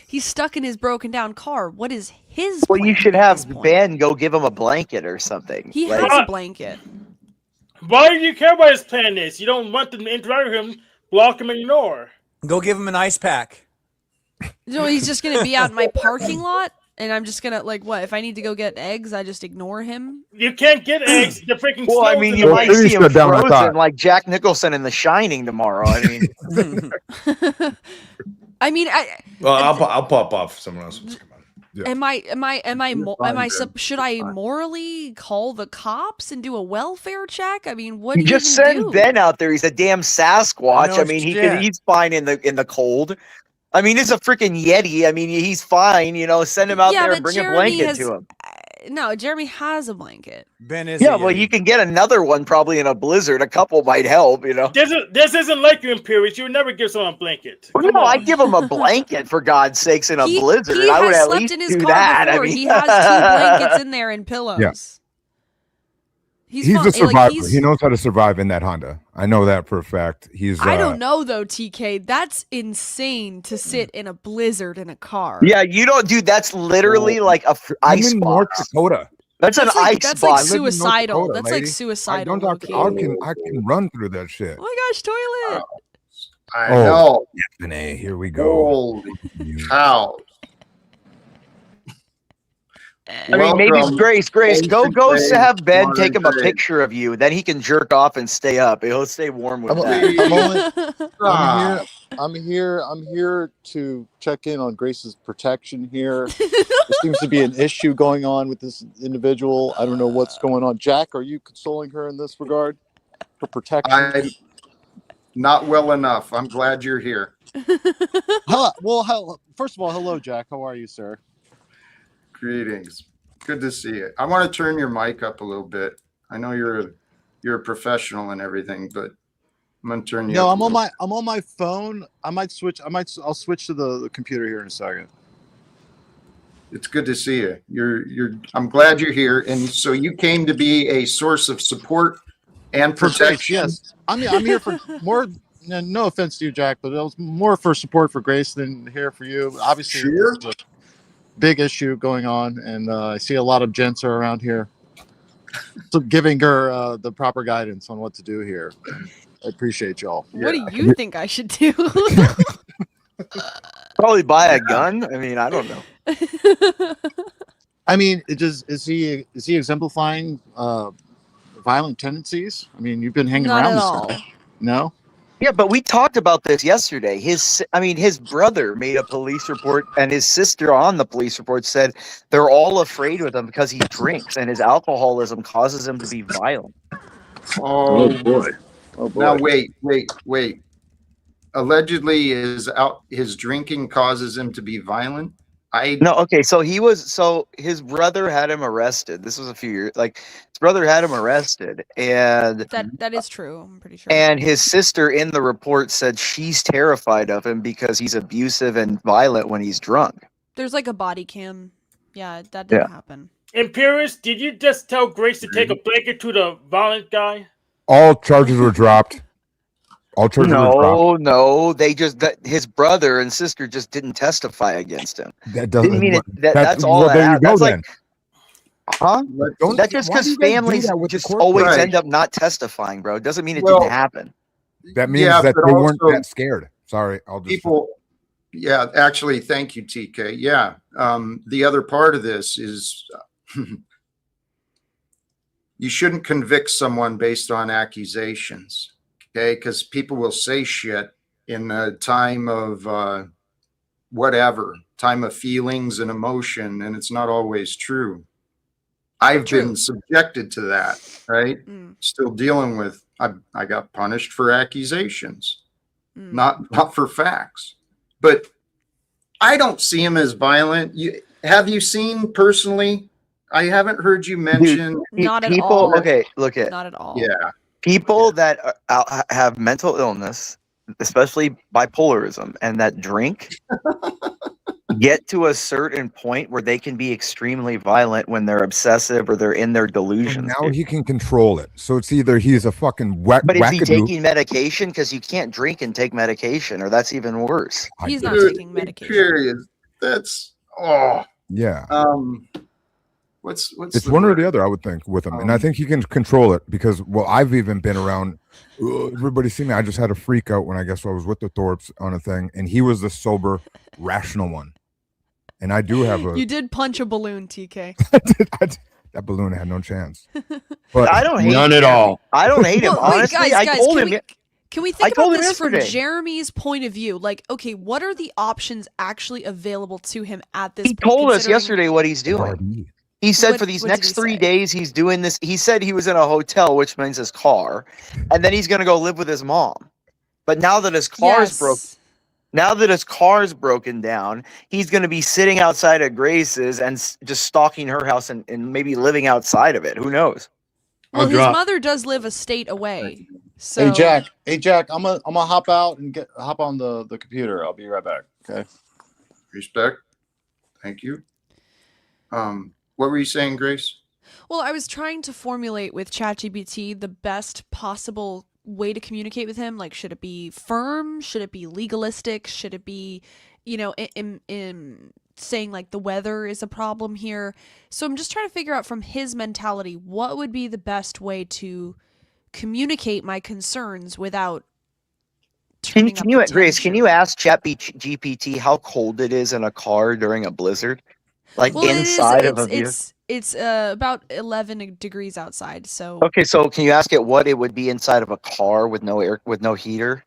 He's stuck in his broken down car. What is his? Well, you plan should at this have point? Ben go give him a blanket or something. He Like, has a blanket. Why do you care what his plan is? You don't want to interact with him, block him, and ignore. Go give him an ice pack. So he's just gonna be out in my parking lot, and I'm just gonna like what? If I need to go get eggs, I just ignore him. You can't get eggs. The freaking well, I snow's mean, in you the might way. see him shut down, I frozen thought. like Jack Nicholson in The Shining tomorrow. I mean, I mean, Well, I'll pop off. Someone else wants to come on. Should I morally call the cops and do a welfare check? I mean, what do you you just even send do? Ben out there. He's a damn Sasquatch. No I mean, shit. he's fine in the cold. I mean, it's a freaking Yeti. I mean, he's fine. Send him out there and bring a blanket to him. No, Jeremy has a blanket. Ben is. Yeah, well, you can get another one probably in a blizzard. A couple might help. This isn't like you, Imperious. You would never give someone a blanket. Well, Come no, on. I'd give him a blanket for God's sakes in a blizzard. He I would has at slept least in his do car that. before. I mean, He has 2 blankets in there and pillows. Yeah. He's fine. a survivor. Like, he knows how to survive in that Honda. I know that for a fact. He's. I don't know though, TK. That's insane to sit in a blizzard in a car. yeah, you don't, dude. That's literally like a I'm ice in North box. Dakota. That's an ice That's box. like I live in North suicidal. Dakota, That's like lady. suicidal. I don't talk. low-key. I can run through that shit. Oh my gosh, toilet. I know. Anthony, here we go. Holy cow. I mean, maybe Welcome, Grace, go Grace, have Ben modern take him a Grace. picture of you. Then he can jerk off and stay up. He'll stay warm with that. I'm here to check in on Grace's protection here. There seems to be an issue going on with this individual. I don't know what's going on. Jack, are you consoling her in this regard for protection? I'm not well enough. I'm glad you're here. First of all, hello, Jack. How are you, sir? Greetings. Good to see you. I want to turn your mic up a little bit. I know you're a professional and everything, but I'm gonna turn you. No, up I'm on my phone. I'll switch to the computer here in a second. It's good to see you. I'm glad you're here, and so you came to be a source of support and protection. Yes, I'm here for more. No offense to you, Jack, but it was more for support for Grace than here for you. Obviously, sure. There's a big issue going on, and I see a lot of gents are around here, so giving her the proper guidance on what to do here. I appreciate y'all. What do you think I should do? Probably buy a gun. I mean, I don't know. I mean, is he exemplifying violent tendencies? I mean, you've been hanging Not around at this all. guy. No? Yeah, but we talked about this yesterday. His brother made a police report, and his sister on the police report said they're all afraid with him because he drinks, and his alcoholism causes him to be violent. Oh boy. Oh boy. Now wait. Allegedly, his drinking causes him to be violent. So his brother had him arrested. This was a few years, his brother had him arrested, and that is true. I'm pretty sure. And his sister in the report said she's terrified of him because he's abusive and violent when he's drunk. There's like a body cam. Yeah, that didn't happen. Imperius, did you just tell Grace to take a blanket to the violent guy? All charges were dropped. No, they just his brother and sister just didn't testify against him. That doesn't Didn't mean it. That's all. Well, there you go, that's then. Huh? That's just why do because you guys do families that with the just court always case? end up not testifying, bro. It doesn't mean it Well, didn't happen. That means Yeah, that but they weren't also that scared. Sorry, I'll just people. Yeah, actually, thank you, TK. Yeah, the other part of this is you shouldn't convict someone based on accusations, okay? Because people will say shit in a time of time of feelings and emotion, and it's not always true. I've been subjected to that, right? Still dealing with. I got punished for accusations, not for facts. But I don't see him as violent. Have you seen personally? I haven't heard you mention. Not at people, all. Okay, look at Not at all. Yeah. people that have mental illness, especially bipolarism, and that drink get to a certain point where they can be extremely violent when they're obsessive or they're in their delusions. now he can control it. So it's either he's a fucking But is he wackadoo. taking medication? Because you can't drink and take medication, or that's even worse. He's not Dude, taking medication. Period. That's Yeah. What's It's the one or word? the other, I would think, with him. And I think he can control it because, well, I've even been around. Everybody see me. I just had a freak out when I was with the Thorpes on a thing, and he was the sober, rational one. And I do have a. You did punch a balloon, TK. That balloon had no chance. But I don't hate None him. at all. I don't hate him. Well, wait, Honestly, guys, I told him. Can we I think told about him this from yesterday. Jeremy's point of view? Like, okay, what are the options actually available to him at this He point? told us considering- yesterday what he's doing. He said What- for these what did next he 3 say? days he's doing this. He said he was in a hotel, which means his car, and then he's going to go live with his mom. But now that his car's broken down, he's going to be sitting outside of Grace's and just stalking her house and maybe living outside of it. Who knows? Well, I'll his drop. mother does live a state away. So Hey Jack, I'm gonna hop out and hop on the computer. I'll be right back. Okay. Respect. Thank you. What were you saying, Grace? Well, I was trying to formulate with ChatGPT the best possible way to communicate with him. Like, should it be firm? Should it be legalistic? Should it be, in saying like the weather is a problem here? So I'm just trying to figure out from his mentality, what would be the best way to communicate my concerns without Can, turning can up you, the Grace? Can tension. you ask GPT how cold it is in a car during a blizzard, like Well, inside of a vehicle? it's about 11 degrees outside. So Okay, so can you ask it what it would be inside of a car with no air, with no heater?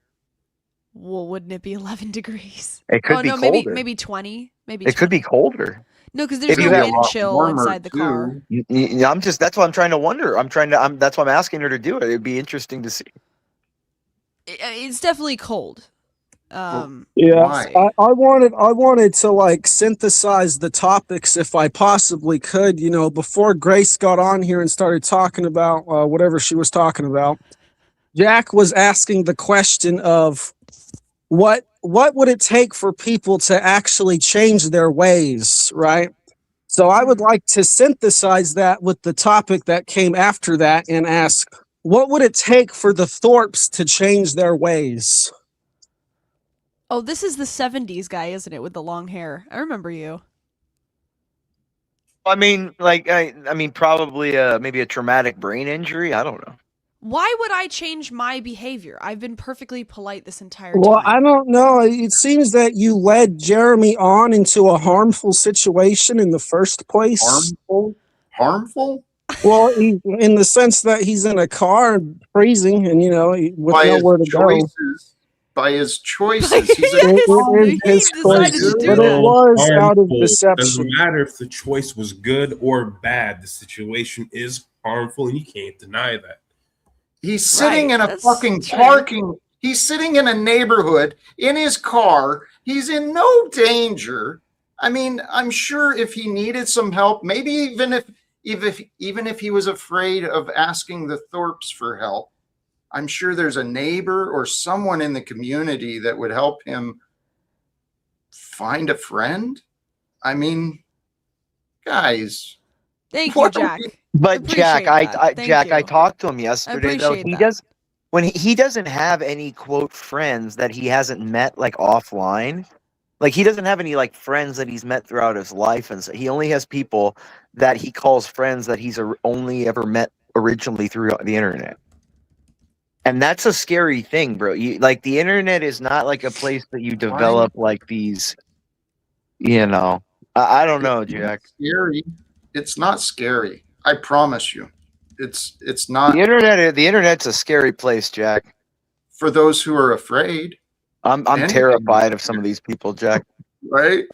well, wouldn't it be 11 degrees? It could Oh be no, colder. maybe 20. Maybe It could be 20. colder. No, because there's If you no have, wind chill inside the car. I'm just, that's what I'm trying to wonder. That's why I'm asking her to do it. It'd be interesting to see. It's definitely cold. Yes, I wanted to like synthesize the topics if I possibly could, you know, before Grace got on here and started talking about whatever she was talking about. Jack was asking the question of what would it take for people to actually change their ways, right? So I would like to synthesize that with the topic that came after that and ask, what would it take for the Thorpes to change their ways? Oh, this is the 70s guy, isn't it, with the long hair? I remember you. I mean, like, I mean, probably maybe a traumatic brain injury. I don't know. Why would I change my behavior? I've been perfectly polite this entire Well, time. I don't know. It seems that you led Jeremy on into a harmful situation in the first place. Harmful? Well, in the sense that he's in a car freezing and, you know, with By his nowhere to go. choices. By his choices. He's a It is his choice, but it was out of Harmful. deception. Doesn't matter if the choice was good or bad. The situation is harmful, and you can't deny that. He's sitting in a fucking parking. He's sitting in a neighborhood in his car. He's in no danger. I mean, I'm sure if he needed some help, maybe even if he was afraid of asking the Thorpes for help, I'm sure there's a neighbor or someone in the community that would help him find a friend. I mean, guys. Thank you, Jack. But Jack, Appreciate I talked to him yesterday. Though appreciate that. he doesn't have any quote friends that he hasn't met like offline. Like he doesn't have any like friends that he's met throughout his life, and so he only has people that he calls friends that he's only ever met originally through the internet. And that's a scary thing, bro. Like the internet is not like a place that you develop like these, you know. I don't know, Jack. Scary. It's not scary. I promise you. It's not. The internet's a scary place, Jack. For those who are afraid. I'm terrified of some of these people, Jack. Right?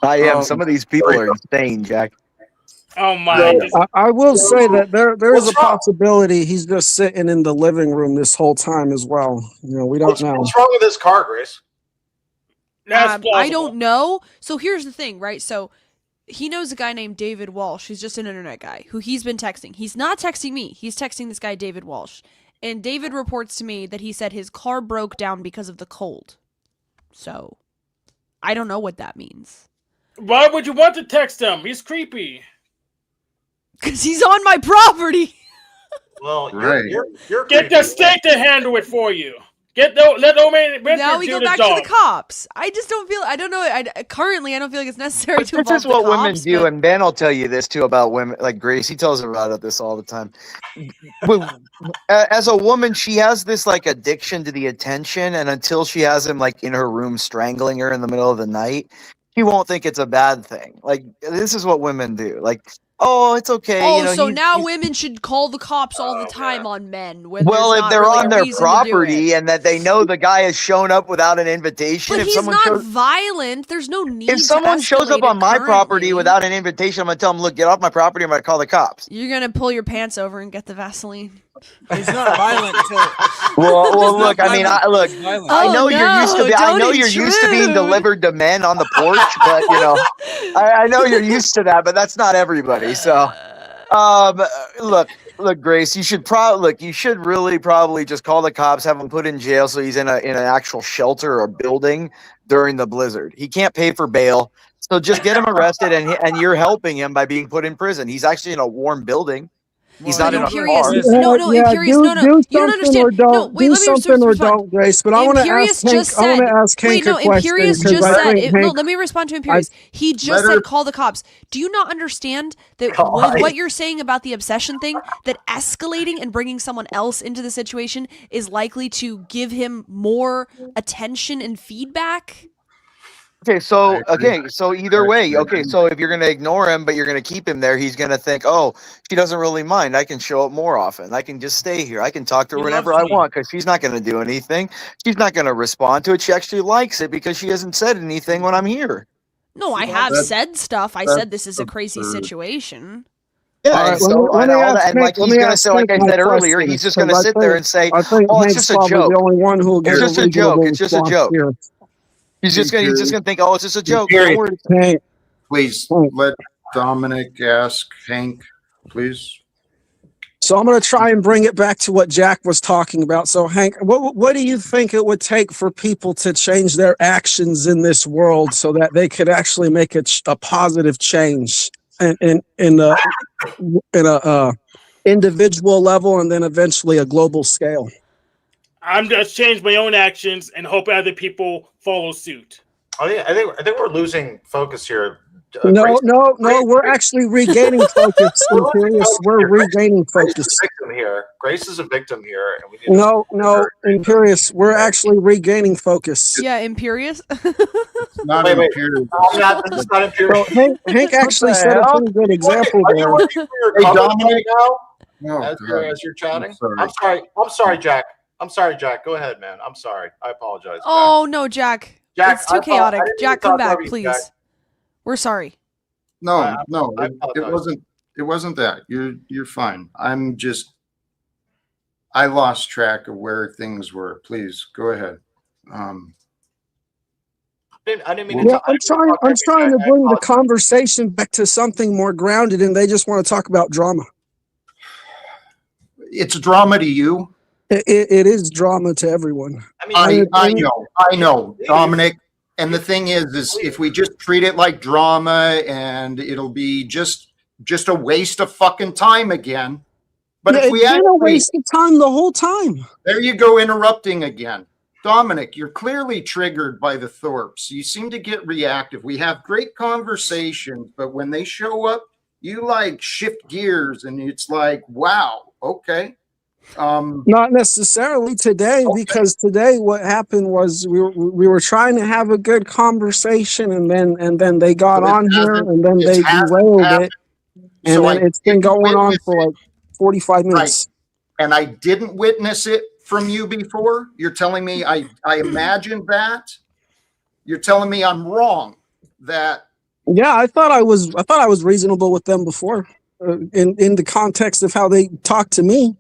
I am. Some of these people are insane, Jack. Oh my! I will say that there is a possibility he's just sitting in the living room this whole time as well. You know, we don't know. What's wrong with this car, Grace? I don't know. So here's the thing, right? So he knows a guy named David Walsh. He's just an internet guy who he's been texting. He's not texting me. He's texting this guy, David Walsh. And David reports to me that he said his car broke down because of the cold. So I don't know what that means. Why would you want to text him? He's creepy. Because he's on my property. Well, right. You're get the state to handle it for you. Let no man. Now we go back to the cops. I just don't feel. I don't know. Currently, I don't feel like it's necessary to. This is what women do, and Ben will tell you this too about women. Like Grace, he tells about this all the time. As a woman, she has this like addiction to the attention, and until she has him like in her room strangling her in the middle of the night, she won't think it's a bad thing. Like this is what women do. Like, oh, it's okay. Oh, you know, so now women should call the cops all the time on men. When well, if they're really on their property and that they know the guy has shown up without an invitation, but if he's someone not shows, violent. There's no need. if someone shows up on my property without an invitation, I'm gonna tell them, "Look, get off my property. I'm gonna call the cops." You're gonna pull your pants over and get the Vaseline. He's not violent until. Well, look. I mean, I know you're used to. I know don't you're used to being delivered to men on the porch, but you know, I know you're used to that, but that's not everybody. So, look, Grace, you should really probably just call the cops, have him put in jail, so he's in an actual shelter or building during the blizzard. He can't pay for bail, so just get him arrested, and you're helping him by being put in prison. He's actually in a warm building. He's But not in a Imperious, car. no, Imperious, no. Do You don't something or understand. No, don't. wait, Do let me something or respond. don't, Grace. But I want to Imperious ask Hank. just I want said. to ask Hank Wait, no, a question Imperious because just I said. think Hank. Let me respond to Imperious. He just said call the cops. Do you not understand that with what you're saying about the obsession thing, that escalating and bringing someone else into the situation is likely to give him more attention and feedback? Okay, so either way, okay, so if you're gonna ignore him but you're gonna keep him there, he's gonna think, oh, she doesn't really mind. I can show up more often. I can just stay here. I can talk to her He whenever loves I me. want because she's not gonna do anything. She's not gonna respond to it. She actually likes it because she hasn't said anything when I'm here. No, I Well, have that's- said stuff. I that's said this is a crazy absurd. situation. Yeah, All and right, so let me and all ask that, and Hank. like Let he's me gonna ask say, like Hank I my said earlier, question he's just because gonna sit there and say, I think "Oh, it's Hank's just a probably the joke. only one who will It's get a just a joke. reasonable It's just a response joke." here. He's just gonna think, "Oh, it's just a joke." Period. Don't worry. Hank, Please Hank. let Dominic ask Hank, please. So I'm going to try and bring it back to what Jack was talking about. So Hank, what do you think it would take for people to change their actions in this world so that they could actually make a positive change in a individual level and then eventually a global scale? I'm just change my own actions and hope other people follow suit. I think we're losing focus here. No, we're actually regaining focus. Imperious, we're regaining focus. Victim here. Grace is a victim here, and we need No, Imperious, we're actually regaining focus. Yeah, Imperious. Not Wait. Imperious. This is not Imperious. So Hank actually set a pretty good example Are you there. working for your Hey, company Dominic. right No, now? As you're chatting? I'm I'm sorry, Jack. I'm sorry, Jack. Go ahead, man. I'm sorry. I apologize. Jack. Oh no, Jack. Jack, It's too chaotic. I didn't mean Jack, to come talk back, over you, please. Jack. We're sorry. No, I it apologize. wasn't that. You're fine. I lost track of where things were. Please go ahead. I didn't mean to Yeah, talk. I'm trying to bring the conversation back to something more grounded, and they just want to talk about drama. It's drama to you. It is drama to everyone. I know, Dominic. And the thing is if we just treat it like drama, and it'll be just a waste of fucking time again. But if we it's been a waste of time the whole time. There you go, interrupting again. Dominic, you're clearly triggered by the Thorpes. You seem to get reactive. We have great conversations, but when they show up, you like shift gears, and it's like, wow, okay. Not necessarily today, because today what happened was we were trying to have a good conversation, and then they got on here, and then they derailed it, and So then it's been going on for like 45 minutes. Right. And I didn't witness it from you before. You're telling me I imagined that. You're telling me I'm wrong. That Yeah, I thought I was reasonable with them before, in the context of how they talked to me.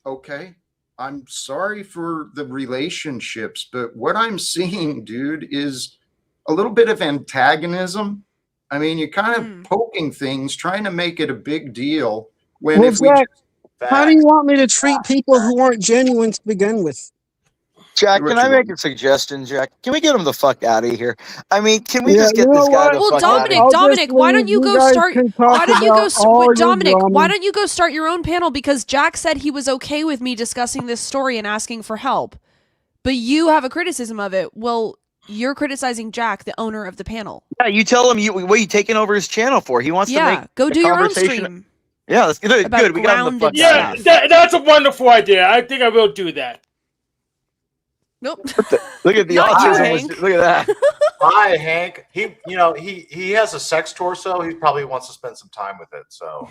okay. I'm sorry for the relationships, but what I'm seeing, dude, is a little bit of antagonism. I mean, you're kind of poking things, trying to make it a big deal. When Well, if we Jack, how do you want me to treat people who aren't genuine to begin with? Jack, can I make a suggestion, Jack? Can we get him the fuck out of here? I mean, can we just get you this know guy what? the Well, fuck out of here? Dominic, why don't you go guys start? can talk Why don't you about go, all your Dominic? drama. Why don't you go start your own panel? Because Jack said he was okay with me discussing this story and asking for help, but you have a criticism of it. Well, you're criticizing Jack, the owner of the panel. Yeah, you tell him what are you taking over his channel for? He wants to make go the do your own conversation. stream. Yeah, that's good. About We got him the fuck grounded out of stuff. here. That's a wonderful idea. I think I will do that. Nope. Look at the Not you, optimism. Hank. Look at that. Hi, Hank. He has a sex torso. He probably wants to spend some time with it. So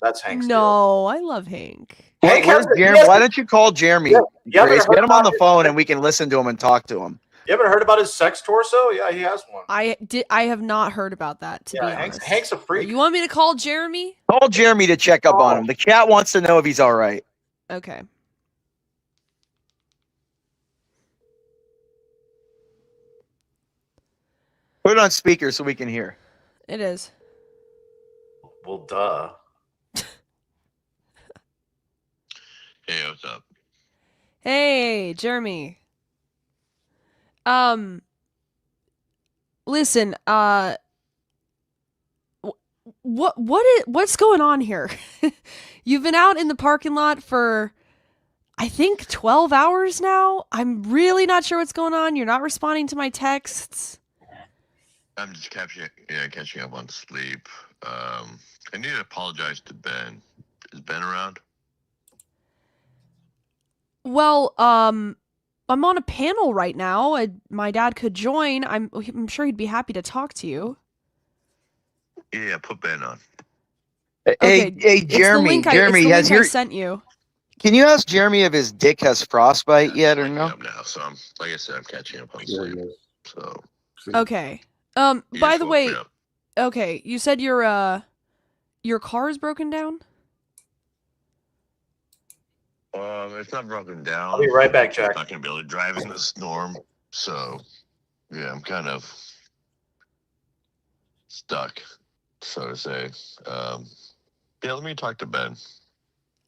that's Hank's deal. No, I love Hank. Hank Where's has- Jeremy? Why don't you call Jeremy, Yeah, you haven't Grace? heard Get him on about the his- phone and we can listen to him and talk to him. You haven't heard about his sex torso? Yeah, he has one. I have not heard about that, to be honest. Hank's a freak. You want me to call Jeremy? Call Jeremy to check up on him. The cat wants to know if he's all right. Okay. Put it on speaker so we can hear. It is. Well, duh. Hey, what's up? Hey, Jeremy. Listen, what's going on here? You've been out in the parking lot for, I think, 12 hours now. I'm really not sure what's going on. You're not responding to my texts. I'm just catching up on sleep. I need to apologize to Ben. Is Ben around? Well, I'm on a panel right now. My dad could join. I'm sure he'd be happy to talk to you. Yeah, put Ben on. Hey, Jeremy. Jeremy, has I sent you. Can you ask Jeremy if his dick has frostbite yet or no? Now, so I'm, like I said, I'm catching up on sleep. So. Okay. By the way, okay, you said your car is broken down? It's not broken down. I'll be right back, Jack. I'm not gonna be able to drive in the storm, so yeah, I'm kind of stuck, so to say. Yeah, let me talk to Ben.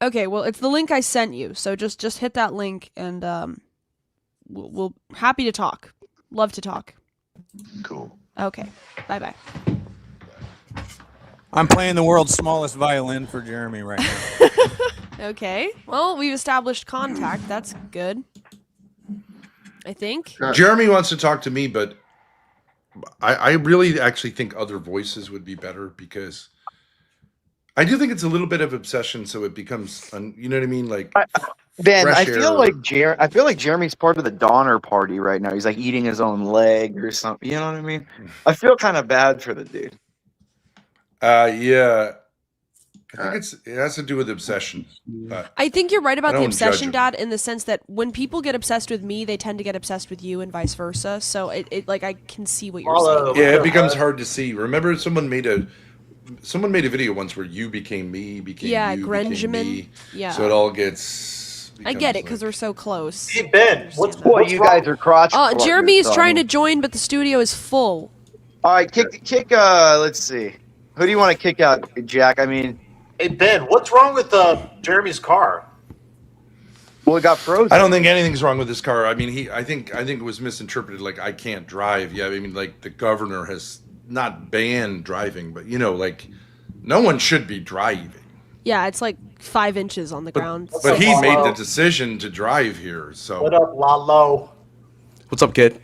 Okay, well, it's the link I sent you, so just hit that link, and we'll happy to talk. Love to talk. Cool. Okay, bye. I'm playing the world's smallest violin for Jeremy right now. Okay, well, we've established contact. That's good. I think. Jeremy wants to talk to me, but I really actually think other voices would be better, because I do think it's a little bit of obsession, so it becomes, you know what I mean? Like, Ben, fresh I feel air. like Jeremy's part of the Donner Party right now. He's like eating his own leg or something. You know what I mean? I feel kind of bad for the dude. Yeah. I think it has to do with obsession. I think you're right about the don't judge obsession, him. Dad, in the sense that when people get obsessed with me, they tend to get obsessed with you and vice versa. So it like, I can see what you're saying. Yeah, it becomes hard to see. Remember, someone made a video once where you became me, became you, became Grenjamin. me. Yeah. So it all gets. I get it because we're so close. Hey Ben, what's you guys are crotch. Jeremy's trying to join, but the studio is full. All right, kick. Let's see. Who do you want to kick out, Jack? I mean, Hey Ben, what's wrong with Jeremy's car? well, it got frozen. I don't think anything's wrong with this car. I mean, I think it was misinterpreted. Like, I can't drive. Yeah, I mean, like, the governor has not banned driving, but like, no one should be driving. Yeah, it's like 5 inches on the ground. But he made the decision to drive here. So What up, Lalo? What's up, kid?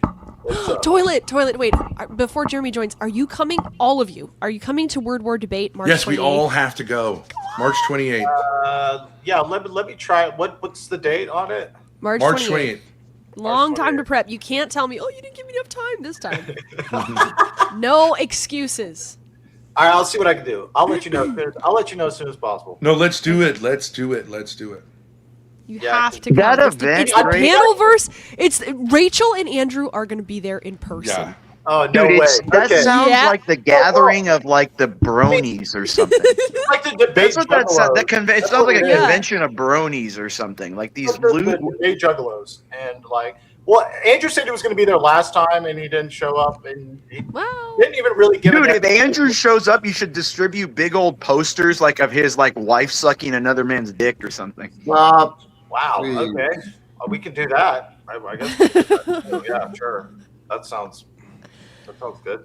Toilet. Wait, before Jeremy joins, are you coming? All of you, are you coming to Word War Debate March? yes, we 28th? all have to go. March 28th. Yeah, let me try. What's the date on it? March 28th. Long time to prep. You can't tell me, oh, you didn't give me enough time this time. No excuses. All right, I'll see what I can do. I'll let you know. I'll let you know as soon as possible. No, let's do it. Let's do it. You have to come. That It's event, it's the right? Panelverse. It's Rachel and Andrew are going to be there in person. Yeah. Oh no Dude, way! that Okay. sounds Yeah. like the gathering of like the bronies or something. It's like the debate. That's what that sounds. It sounds like a Yeah. convention of bronies or something. Like these The debate juggalos, and like, well, Andrew said he was going to be there last time, and he didn't show up, and he didn't even really give. Dude, an if Andrew shows up, you should distribute big old posters like of his like wife sucking another man's dick or something. Wow. Okay. We can do that. I guess. Yeah, sure. That sounds good.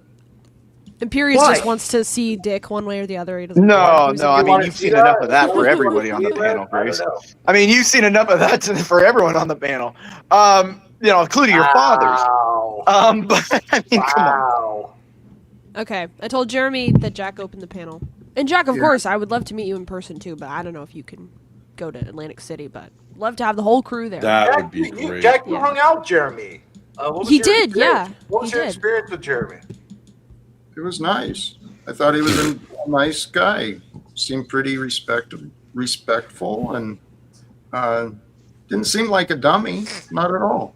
Imperius Why? just wants to see Dick one way or the other. He doesn't No, care. no. I mean, you've seen enough of that for everybody on the panel, Grace. I mean, you've seen enough of that for everyone on the panel. Including your fathers. But I mean, come on. Okay, I told Jeremy that Jack opened the panel, and Jack, of course, I would love to meet you in person too. But I don't know if you can go to Atlantic City, but love to have the whole crew there. That would be great. Jack, you hung out with Jeremy. What was He your did, experience? yeah, What was he your did. experience with Jeremy? It was nice. I thought he was a nice guy. Seemed pretty respectful, and didn't seem like a dummy. Not at all.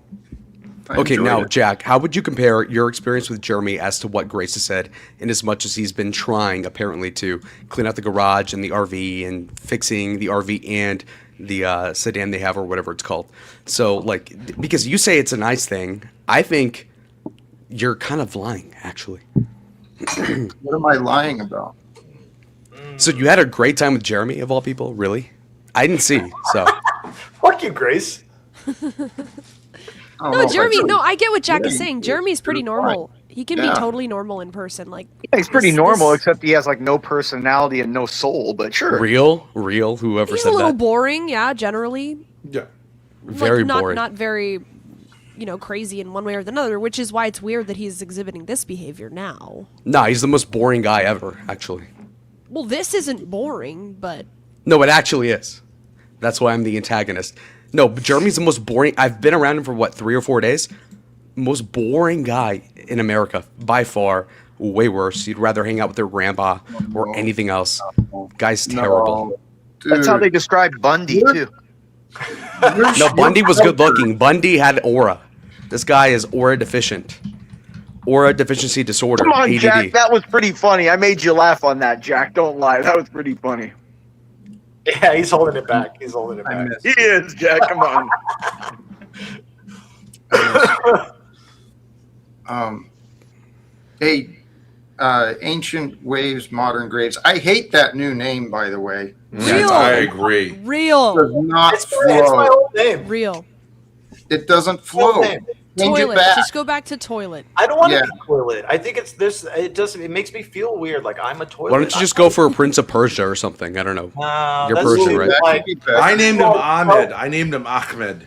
I Okay, enjoyed now, it. Jack, how would you compare your experience with Jeremy as to what Grace has said, in as much as he's been trying, apparently, to clean out the garage and the RV and fixing the RV and the sedan they have or whatever it's called? So, like, because you say it's a nice thing, I think you're kind of lying, actually. What am I lying about? So you had a great time with Jeremy, of all people? Really? I didn't see, so. Fuck you, Grace. No, Jeremy. No, I get what Jack is saying. Jeremy's pretty normal. He can be totally normal in person. Like He's pretty normal, except he has like no personality and no soul. But sure, Real, whoever He's said a little that. boring, yeah, generally. Yeah. Very not, boring. Not very, crazy in one way or the other, which is why it's weird that he's exhibiting this behavior now. Nah, he's the most boring guy ever, actually. Well, this isn't boring, but... No, it actually is. That's why I'm the antagonist. No, but Jeremy's the most boring. I've been around him for, 3 or 4 days? Most boring guy in America, by far. Way worse. You'd rather hang out with their grandpa or anything else. Guy's terrible. That's how they describe Bundy, too. No, Bundy was good looking. Bundy had aura. This guy is aura deficient. Aura deficiency disorder. Come on, ADD. Jack. That was pretty funny. I made you laugh on that, Jack. Don't lie. That was pretty funny. Yeah, he's holding it back. He's holding it back. He is, Jack. Come on. Ancient waves, modern graves. I hate that new name, by the way. Real. I agree. Real. It does not It's my flow. old name. Real. It doesn't flow. name. Change it Toilet. back. Just go back to toilet. I don't want Yeah. to be toilet. I think it's this. It makes me feel weird. Like I'm a toilet. Why don't you just go for a Prince of Persia or something? I don't know. You're that's Persian, too, right? like- I named him Oh, Ahmed. I named him Ahmed.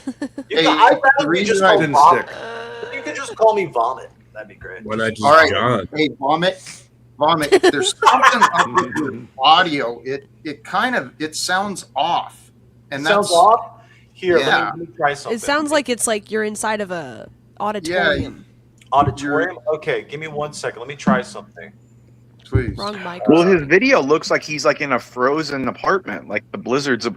You can, I'd rather be just called didn't vomit. stick. If you could just call me vomit, that'd be great. Why not just All right. John? Hey, vomit. There's something up with your audio. It sounds off. And Sounds that's off. Here, Yeah. let me try something. It sounds like it's like you're inside of a auditorium. Auditorium. Okay, give me 1 second. Let me try something. Please. Wrong mic. Well, his video looks like he's like in a frozen apartment, like the blizzard's,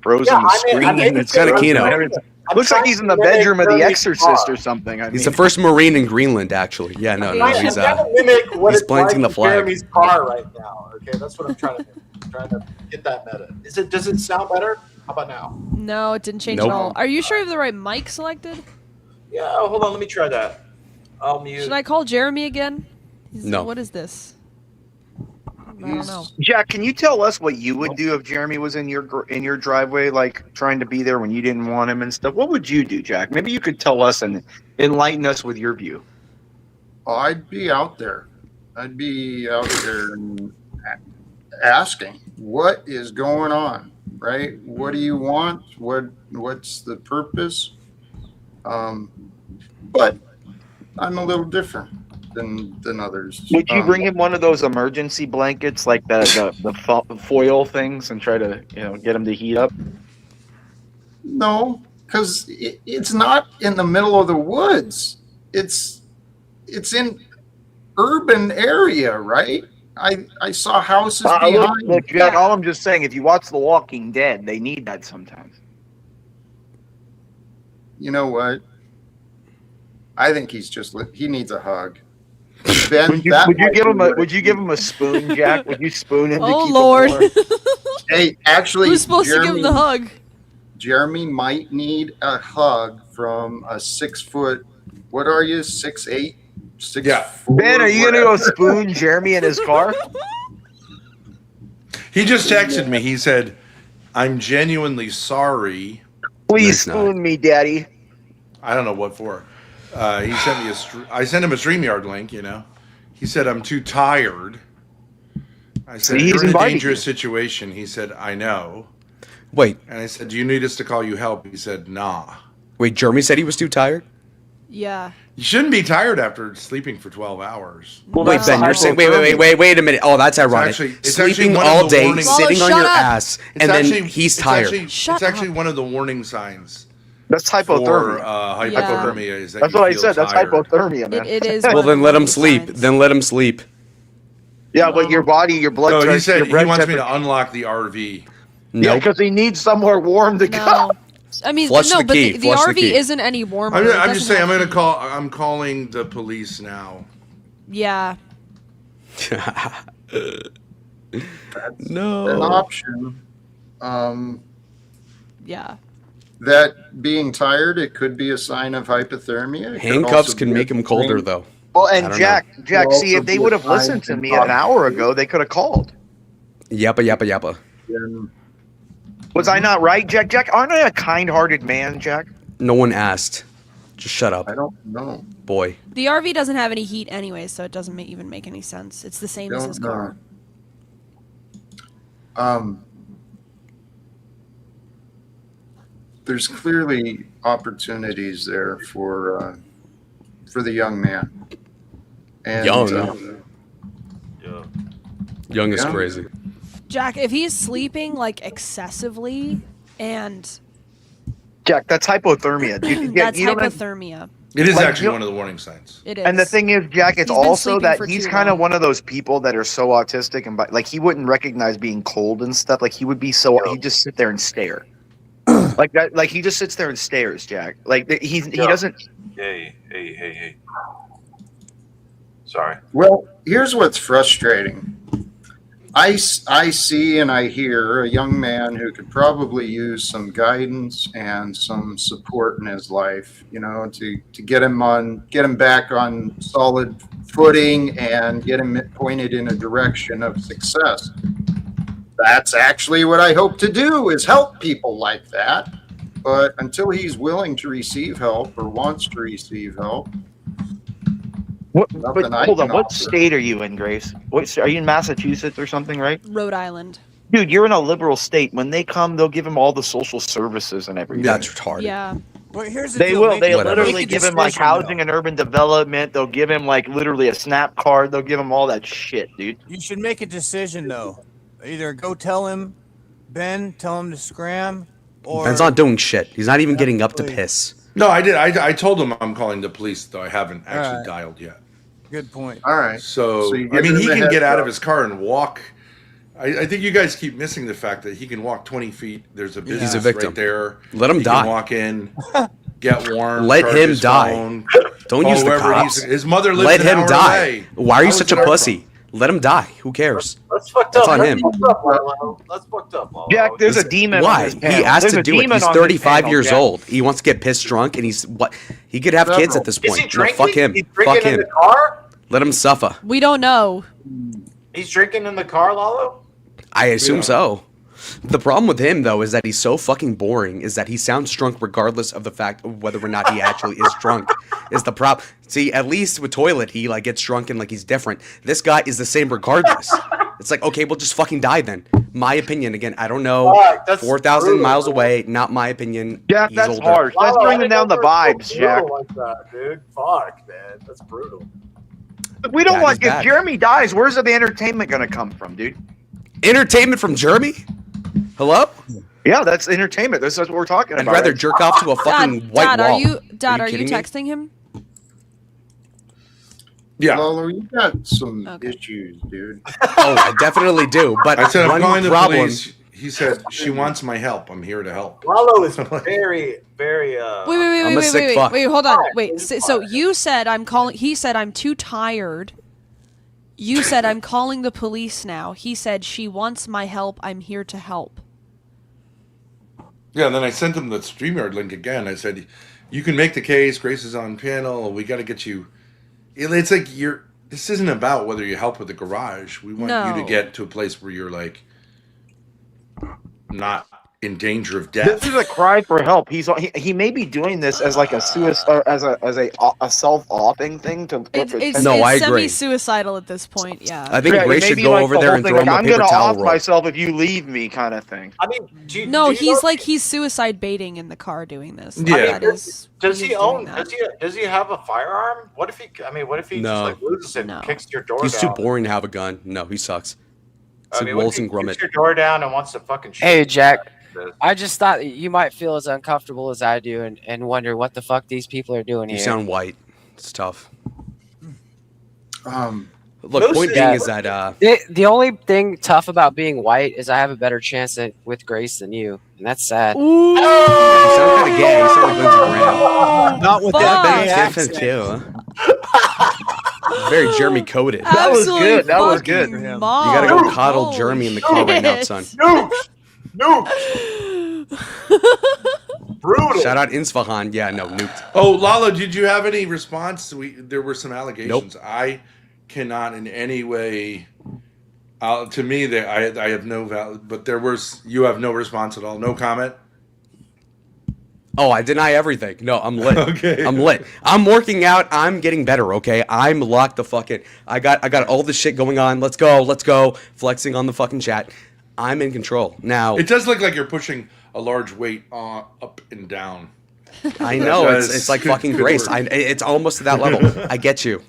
frozen Yeah, the screen. It's kinda Keno. Looks like he's in the bedroom of The Exorcist or something. He's the first Marine in Greenland, actually. Yeah, no, he's I'm trying to mimic what he's it's planting like the flag. in Jeremy's car right now. Okay, that's what I'm trying to do. I'm trying to get that meta. Does it sound better? How about now? No, it didn't change Nope. at all. Are you sure you have the right mic selected? Yeah, hold on. Let me try that. I'll mute. Should I call Jeremy again? No. What is this? I don't know. Jack, can you tell us what you would do if Jeremy was in your driveway, like trying to be there when you didn't want him and stuff? What would you do, Jack? Maybe you could tell us and enlighten us with your view. I'd be out there. I'd be out there and asking, what is going on, right? What do you want? What's the purpose? But I'm a little different than others. Would you bring him one of those emergency blankets, like the foil things, and try to get him to heat up? No, because it's not in the middle of the woods. It's in urban area, right? I saw houses behind. Look, Jack, all I'm just saying, if you watch The Walking Dead, they need that sometimes. You know what? I think he needs a hug. Ben, Would you give him a spoon, Jack? Would you spoon him? Oh, to keep Lord. Him warm? Hey, actually, Who's supposed to give him the hug? Jeremy might need a hug from a 6 foot. What are you? 6'8"? 6'4"? Ben, are you gonna go spoon Jeremy in his car? He just texted me. He said, "I'm genuinely sorry." Please spoon me, Daddy. I don't know what for. He sent me I sent him a StreamYard link. He said, "I'm too tired." I said, See, he's "You're in a inviting dangerous you. situation." He said, "I know." Wait, And I said, "Do you need us to call you help?" He said, "Nah." wait. Jeremy said he was too tired. Yeah. You shouldn't be tired after sleeping for 12 hours. Wait, Ben, you're saying wait a minute. Oh, that's ironic. it's Sleeping one of all the day, warning- sitting on shut your up. ass, and then he's tired. It's actually one of the warning signs. That's For hypothermia. hypothermia is that That's you what I feel said. That's tired. hypothermia, man. It is. Well, one then of let the him warning sleep. signs. Then let him sleep. Yeah, but your body, your blood. No, he pressure- said your he blood wants me to temperature- unlock the RV. Yeah, Nope. because he needs somewhere warm to go. No. I mean, Flush no, the but key, the flush the RV key. isn't any warmer. I'm It just doesn't saying. have heat. I'm calling the police now. Yeah. No. An option. Yeah. That being tired, it could be a sign of hypothermia. It could Handcuffs also can be make a him colder, sign- though. Well, I and don't Jack, Well, see, if they also would have be a listened to sign me of an hour ago, they could have called. Yappa yappa yappa. Then Was I not right, Jack? Jack, aren't I a kind-hearted man, Jack? No one asked. Just shut up. I don't know. Boy. The RV doesn't have any heat anyway, so it doesn't even make any sense. It's the same as Don't his know. car. There's clearly opportunities there for the young man. And, Young. Yeah. Young is Yeah. crazy. Jack, if he's sleeping like excessively and Jack, that's hypothermia. Dude. that's You don't have- hypothermia. It is Like, actually you- one of the warning signs. It is. And the thing is, Jack, it's He's been also sleeping that for he's too kind of long. one of those people that are so autistic and like he wouldn't recognize being cold and stuff. Like he would be so he'd just sit there and stare. Like that, like he just sits there and stares, Jack. Like he doesn't. Hey. Sorry. Well, here's what's frustrating. I see and I hear a young man who could probably use some guidance and some support in his life, to get him back on solid footing and get him pointed in a direction of success. That's actually what I hope to do, is help people like that. But until he's willing to receive help or wants to receive help, But hold on, what state are you in, Grace? Are you in Massachusetts or something, right? Rhode Island. Dude, you're in a liberal state. When they come, they'll give him all the social services and everything. That's retarded. Yeah. Well, here's the They deal. will. Make- They make literally a give him like decision, housing and urban development. They'll give him like literally a SNAP card. They'll give him all that shit, dude. You should make a decision though. Either go tell him, Ben, tell him to scram, or Ben's not doing shit. He's not even getting up to piss. No, I did. I told him I'm calling the police, though I haven't actually Alright. dialed yet. Good point. all right. So you I give mean, him he a can heads get out up. of his car and walk. I think you guys keep missing the fact that he can walk 20 feet. There's a business victim. right there. Let him He die. can walk in, get warm. Let charge him his die. phone, Don't call use the whoever cops. His mother lives Let an him hour die. away. Why are you How such is a that pussy? Let him die. Who cares? That's fucked That's up. on him. Fucked up, Lalo. That's fucked up, Lalo. Jack, there's a demon on Why? this He panel. asked There's to a do it. demon He's on this 35 panel, years Jack. old. He wants to get pissed drunk, and he's what? He could have kids at this Is he point. No, drinking? fuck him. He's Fuck drinking in him. the car? Let him suffer. We don't know. He's drinking in the car, Lalo? I assume Yeah. so. The problem with him, though, is that he's so fucking boring, is that he sounds drunk regardless of the fact of whether or not he actually is drunk, is the problem. See, at least with Toilet, he, like, gets drunk and, like, he's different. This guy is the same regardless. It's like, okay, well, just fucking die then. My opinion, again, I don't know. Fuck, that's 4,000 brutal, miles man. away, not my opinion. Jack, He's that's older. harsh. That's Lalo, I bringing didn't down know the there was vibes, no Jack. brutal like that, dude. Fuck, man. That's brutal. We don't That want. is bad. If Jeremy dies, where's the entertainment going to come from, dude? Entertainment from Jeremy? Hello? Yeah, that's entertainment. That's what we're talking I'd about. rather jerk off to a fucking Dad, white Dad, wall. are you Are you kidding me? texting him? Yeah. Lalo, you got some Okay. issues, dude. Oh, I definitely do. But I said I'm one calling the problem. police. He said she wants my help. I'm here to help. Lalo is very, very. Wait, I'm a sick fuck. wait, hold on. Wait, so you said I'm calling. He said I'm too tired. You said I'm calling the police now. He said she wants my help. I'm here to help. Yeah, and then I sent him the StreamYard link again. I said, you can make the case. Grace is on panel. We got to get you. It's like this isn't about whether you help with the garage. We want you No. to get to a place where you're like not in danger of death. This is a cry for help. He may be doing this as like a suicide, as a self-offing thing to. It's No, I agree. semi-suicidal at this point. Yeah. I think Yeah, Grace it may should be go like over the there whole and thing, throw him like, a I'm paper gonna towel off roll. myself if you leave me, kind of thing. I mean, No, do you he's know- like he's suicide baiting in the car doing this. Yeah. Like, that is. Does he's he doing own? that. Does he have a firearm? What if he? I mean, what if he No. just like loses it No. and kicks your door He's down? too boring to have a gun. No, he sucks. It's I like mean, what if Wolves he and Grummet. kicks your door down and wants to fucking shoot Hey, you? Jack. This- I just thought you might feel as uncomfortable as I do and wonder what the fuck these people are doing You here. sound white. It's tough. Um, Look, Most point of being that- is that The only thing tough about being white is I have a better chance with Grace than you, and that's sad. Ooh. you sound kind of gay. You sound like Lindsey Graham. Not with Fuck. that Ben gay Kiffin accent. too. Huh? Very Jeremy coded. You That was Absolutely good. That was good. fucking You mom. gotta go Holy coddle Jeremy in the car right now, shit. son. Brutal. Shout out Insfahan. Yeah, no, nuked. Oh, Lalo, did you have any response? There were some allegations. I cannot in any way. To me, I have no value. But you have no response at all. No comment. Oh, I deny everything. No, I'm lit. Okay. I'm lit. I'm working out. I'm getting better. Okay, I'm locked the fucking. I got all this shit going on. Let's go. Flexing on the fucking chat. I'm in control now. It does look like you're pushing a large weight up and down. I know it's like fucking Grace. It's almost to that level. I get you,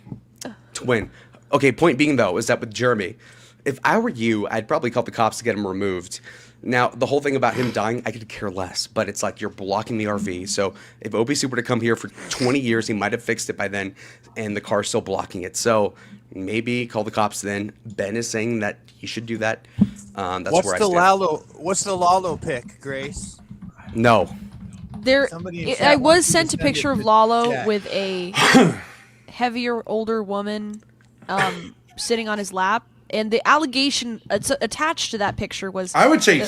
twin. Okay, point being though is that with Jeremy, if I were you, I'd probably call the cops to get him removed. Now, the whole thing about him dying, I could care less, but it's like you're blocking the RV. So if OBC were to come here for 20 years, he might have fixed it by then, and the car's still blocking it. So maybe call the cops then. Ben is saying that he should do that. That's What's where the I stand. What's the Lalo pick, Grace? No. I was sent a picture of Lalo chat. with a heavier, older woman sitting on his lap. And the allegation attached to that picture was... I would say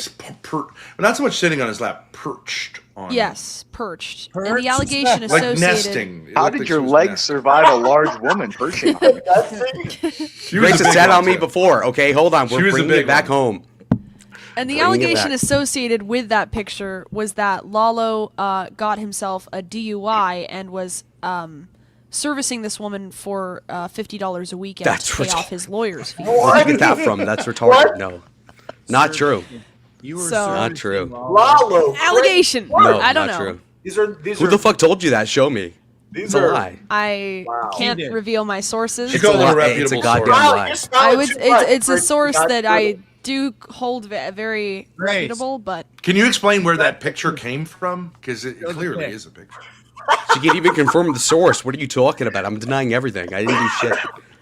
not so much sitting on his lap, perched on. Yes, perched. And the allegation like associated... nesting. How did your legs survive a large woman perching on you? Grace has sat on me before. Okay, hold on. We're bringing it back home. And the Bring it allegation back. associated with that picture was that Lalo got himself a DUI and was servicing this woman for $50 a weekend That's to pay off his lawyer's fees. Where'd you get that from? That's retarded. What? No. Not true. You were So- Not true. Lalo. Allegation. No, I don't not know. true. These are Who the fuck told you that? Show me. These It's a are- lie. I can't He did. reveal my sources. It's a lie. It's a goddamn lie. I would. It's a source that I do hold very reputable, but Can you explain where that picture came from? Because it clearly is a picture. She can't even confirm the source. What are you talking about? I'm denying everything. I didn't do shit.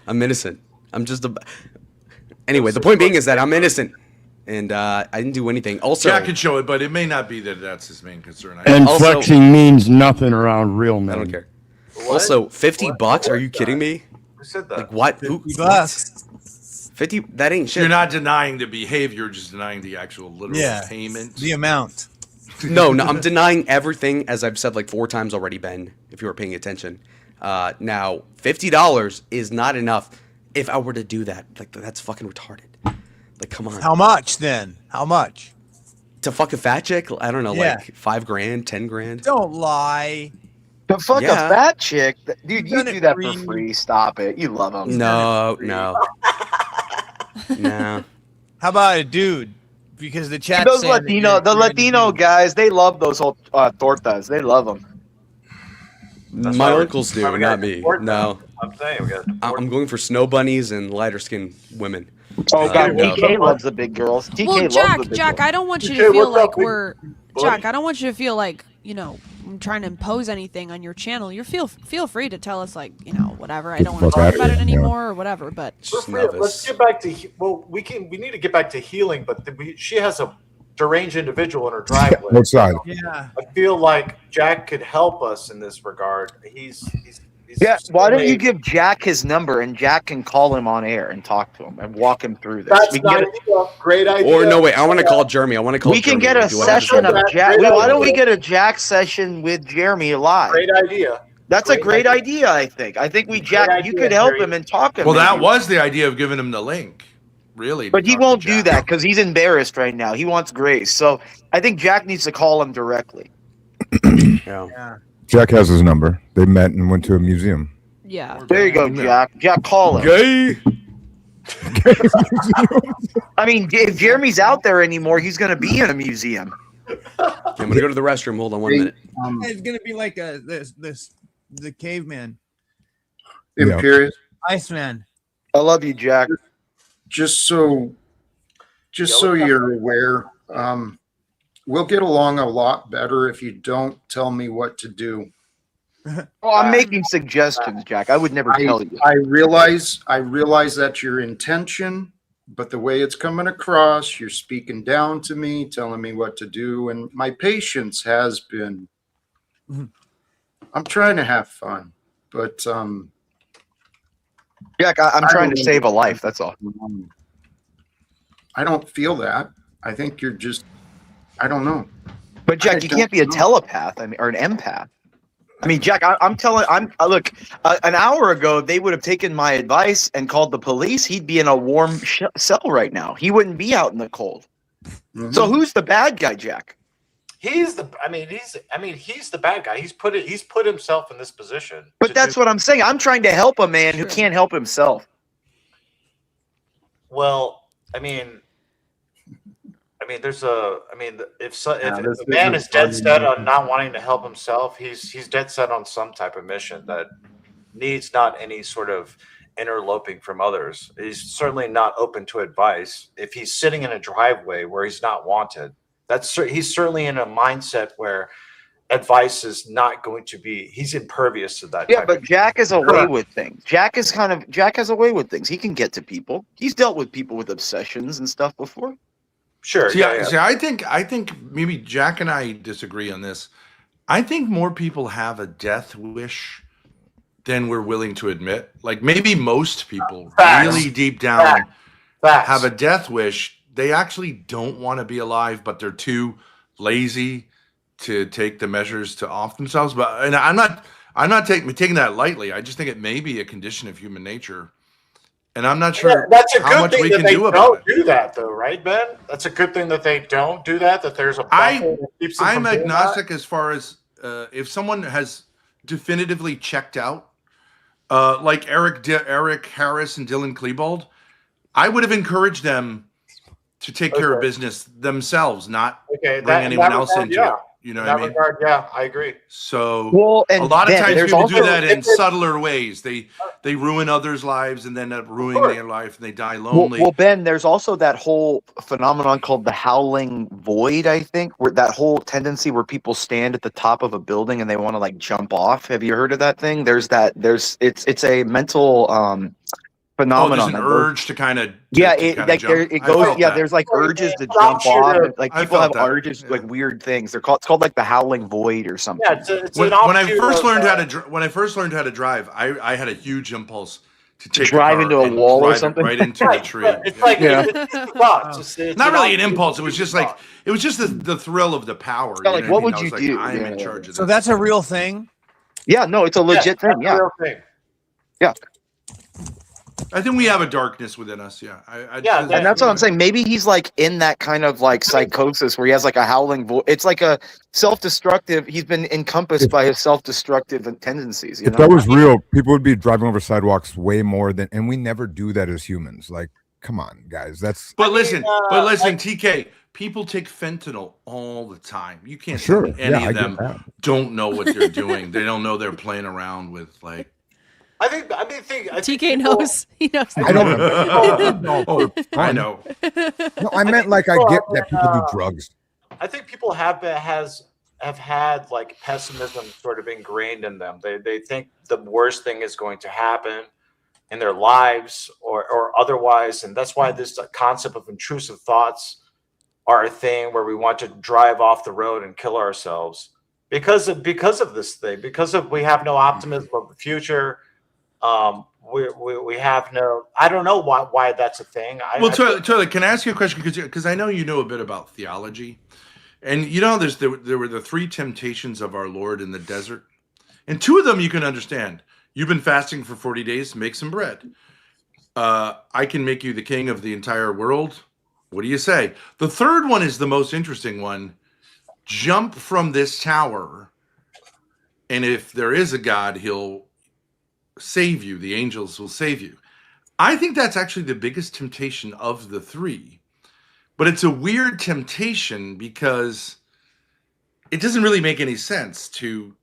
I'm innocent. I'm just a. Anyway, the point being is that I'm innocent, and I didn't do anything. Also, Jack can show it, but it may not be that that's his main concern. And Also- flexing means nothing around real men. I don't care. Also, $50? Are you kidding me? Who said that? Like what? Who? $50. 50? That ain't shit. You're not denying the behavior, you're just denying the actual literal payment. The amount. No, I'm denying everything, as I've said like 4 times already, Ben, if you were paying attention. Now, $50 is not enough if I were to do that. Like, that's fucking retarded. Like, come on. How much then? How much? To fuck a fat chick? I don't know, Yeah. like $5 grand, 10 grand? Don't lie. To fuck Yeah. a fat chick? Dude, you Done do it that for for you. free. Stop it. You love them. No. How about a dude? Because the chat Those Latino guys, they love those whole tortas. They love them. My uncles do, not me. No. I'm saying we got. I'm going for snow bunnies and lighter skinned women. Oh god, no. TK loves the big girls. TK well, loves Jack, the big Jack, girls. I don't want you TK, to feel what's up, like big we're buddy? Jack. I don't want you to feel like I'm trying to impose anything on your channel. You feel free to tell us like whatever. I don't want to Fuck talk outta about it here, yeah. anymore or whatever. But Let's get back to we need to get back to healing, but she has a deranged individual in her driveway. What side? Yeah. I feel like Jack could help us in this regard. He's Yeah, why don't you give Jack his number and Jack can call him on air and talk to him and walk him through this? That's We can not get a great idea. Or no, wait, I want to call Jeremy. I want to call we can Jeremy. get a Do I have to session do of that? Jack. Great Why don't we idea. get a Jack session with Jeremy live? Great idea. That's a great idea. I think we Jack. Great You idea, could help Jerry. him and talk him. Well, that maybe. was the idea of giving him the link. Really. But he won't do that because he's embarrassed right now. He wants grace. So I think Jack needs to call him directly. Yeah. Jack has his number. They met and went to a museum. yeah, There you go, Jack. Jack, call him. Gay. I mean, if Jeremy's out there anymore, he's going to be in a museum. I'm going to go to the restroom. Hold on 1 minute. It's gonna be like the caveman, Imperious. Iceman. I love you, Jack. Just so you're aware, we'll get along a lot better if you don't tell me what to do. Oh, I'm making suggestions, Jack. I would never tell you. I realize that's your intention, but the way it's coming across, you're speaking down to me, telling me what to do, and my patience has been. I'm trying to have fun, but Jack, I'm trying to save a life. That's all. I don't feel that. I think you're just. I don't know. But Jack, you can't be a telepath. I mean, or an empath. I mean, Jack, look. An hour ago, they would have taken my advice and called the police. He'd be in a warm cell right now. He wouldn't be out in the cold. Mm-hmm. So who's the bad guy, Jack? he's the bad guy. He's put himself in this position. But that's what I'm saying. I'm trying to help a man who can't help himself. Well, if a man is dead set on not wanting to help himself, he's dead set on some type of mission that needs not any sort of interloping from others. He's certainly not open to advice. If he's sitting in a driveway where he's not wanted, he's certainly in a mindset where advice is not going to be. He's impervious to that. Yeah, but Jack is away with things. Jack has a way with things. He can get to people. He's dealt with people with obsessions and stuff before. Sure. See, I think maybe Jack and I disagree on this. I think more people have a death wish than we're willing to admit. Like maybe most people really deep down have a death wish. They actually don't want to be alive, but they're too lazy to take the measures to off themselves. But and I'm not taking that lightly. I just think it may be a condition of human nature. And I'm not sure that's a how good much thing we that can they do about don't it. do that, though, right, Ben? That's a good thing that they don't do that. That there's a buffer that keeps them I'm from doing agnostic as far as if someone has definitively checked out, like Eric Harris and Dylan Klebold, I would have encouraged them to take care of business themselves, not bring anyone else into it. You know what I mean? Yeah, I agree. So a lot of times there's people do also- that in subtler ways. They ruin others' lives and then end up ruining their life and they die lonely. Well, Ben, there's also that whole phenomenon called the howling void, I think, where that whole tendency where people stand at the top of a building and they want to like jump off. Have you heard of that thing? It's a mental phenomenon. There's an urge to kind of there's like urges to jump off. And, like people have urges, like weird things. It's called like the howling void or something. Yeah, it's when I first learned how to drive, I had a huge impulse to take drive the car into a and wall or drive it something? right into a tree. It's like it's Not really an impulse. It was just like the thrill of the power. Yeah, like, what would you I was do? Like, I'm in charge of this. So that's a real thing. Yeah, no, it's a legit thing. that's Yeah, a real thing. yeah. I think we have a darkness within us. Yeah, And that's what I'm saying. Maybe he's like in that kind of like psychosis where he has like a howling voice. It's like a self-destructive. He's been encompassed by his self-destructive tendencies. If that was real, people would be driving over sidewalks way more than, and we never do that as humans. Like, come on, guys. That's. But listen, TK. People take fentanyl all the time. You can't tell me any of them don't know what they're doing. They don't know they're playing around with like. I think TK knows. He knows. I don't. I know. No, I meant like I get that people do drugs. I think people have had like pessimism sort of ingrained in them. They think the worst thing is going to happen in their lives or otherwise, and that's why this concept of intrusive thoughts are a thing where we want to drive off the road and kill ourselves because of this thing. Because we have no optimism of the future. We have no. I don't know why that's a thing. Charlie, can I ask you a question? Because I know you know a bit about theology, and you know there were the three temptations of our Lord in the desert, and two of them you can understand. You've been fasting for 40 days. Make some bread. I can make you the king of the entire world. What do you say? The third one is the most interesting one. Jump from this tower, and if there is a God, he'll save you. The angels will save you. I think that's actually the biggest temptation of the three, but it's a weird temptation because it doesn't really make any sense to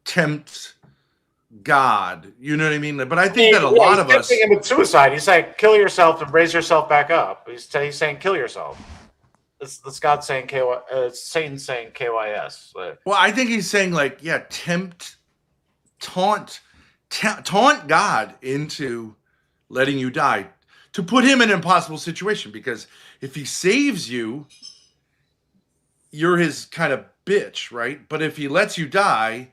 tempt God. You know what I mean? But I think that a lot of us. He's tempting him with suicide. He's saying, kill yourself and raise yourself back up. He's saying, kill yourself. It's God saying it's Satan saying KYS. Well, I think he's saying like, yeah, taunt God into letting you die, to put him in an impossible situation, because if he saves you, you're his kind of bitch, right? But if he lets you die,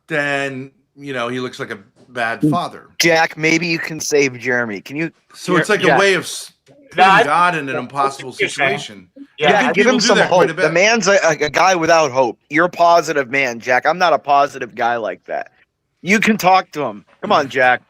then he looks like a bad father. Jack, maybe you can save Jeremy. Can you? So it's like a way of putting God in an impossible situation. Yeah, give him some hope. The man's a guy without hope. You're a positive man, Jack. I'm not a positive guy like that. You can talk to him. Come on, Jack.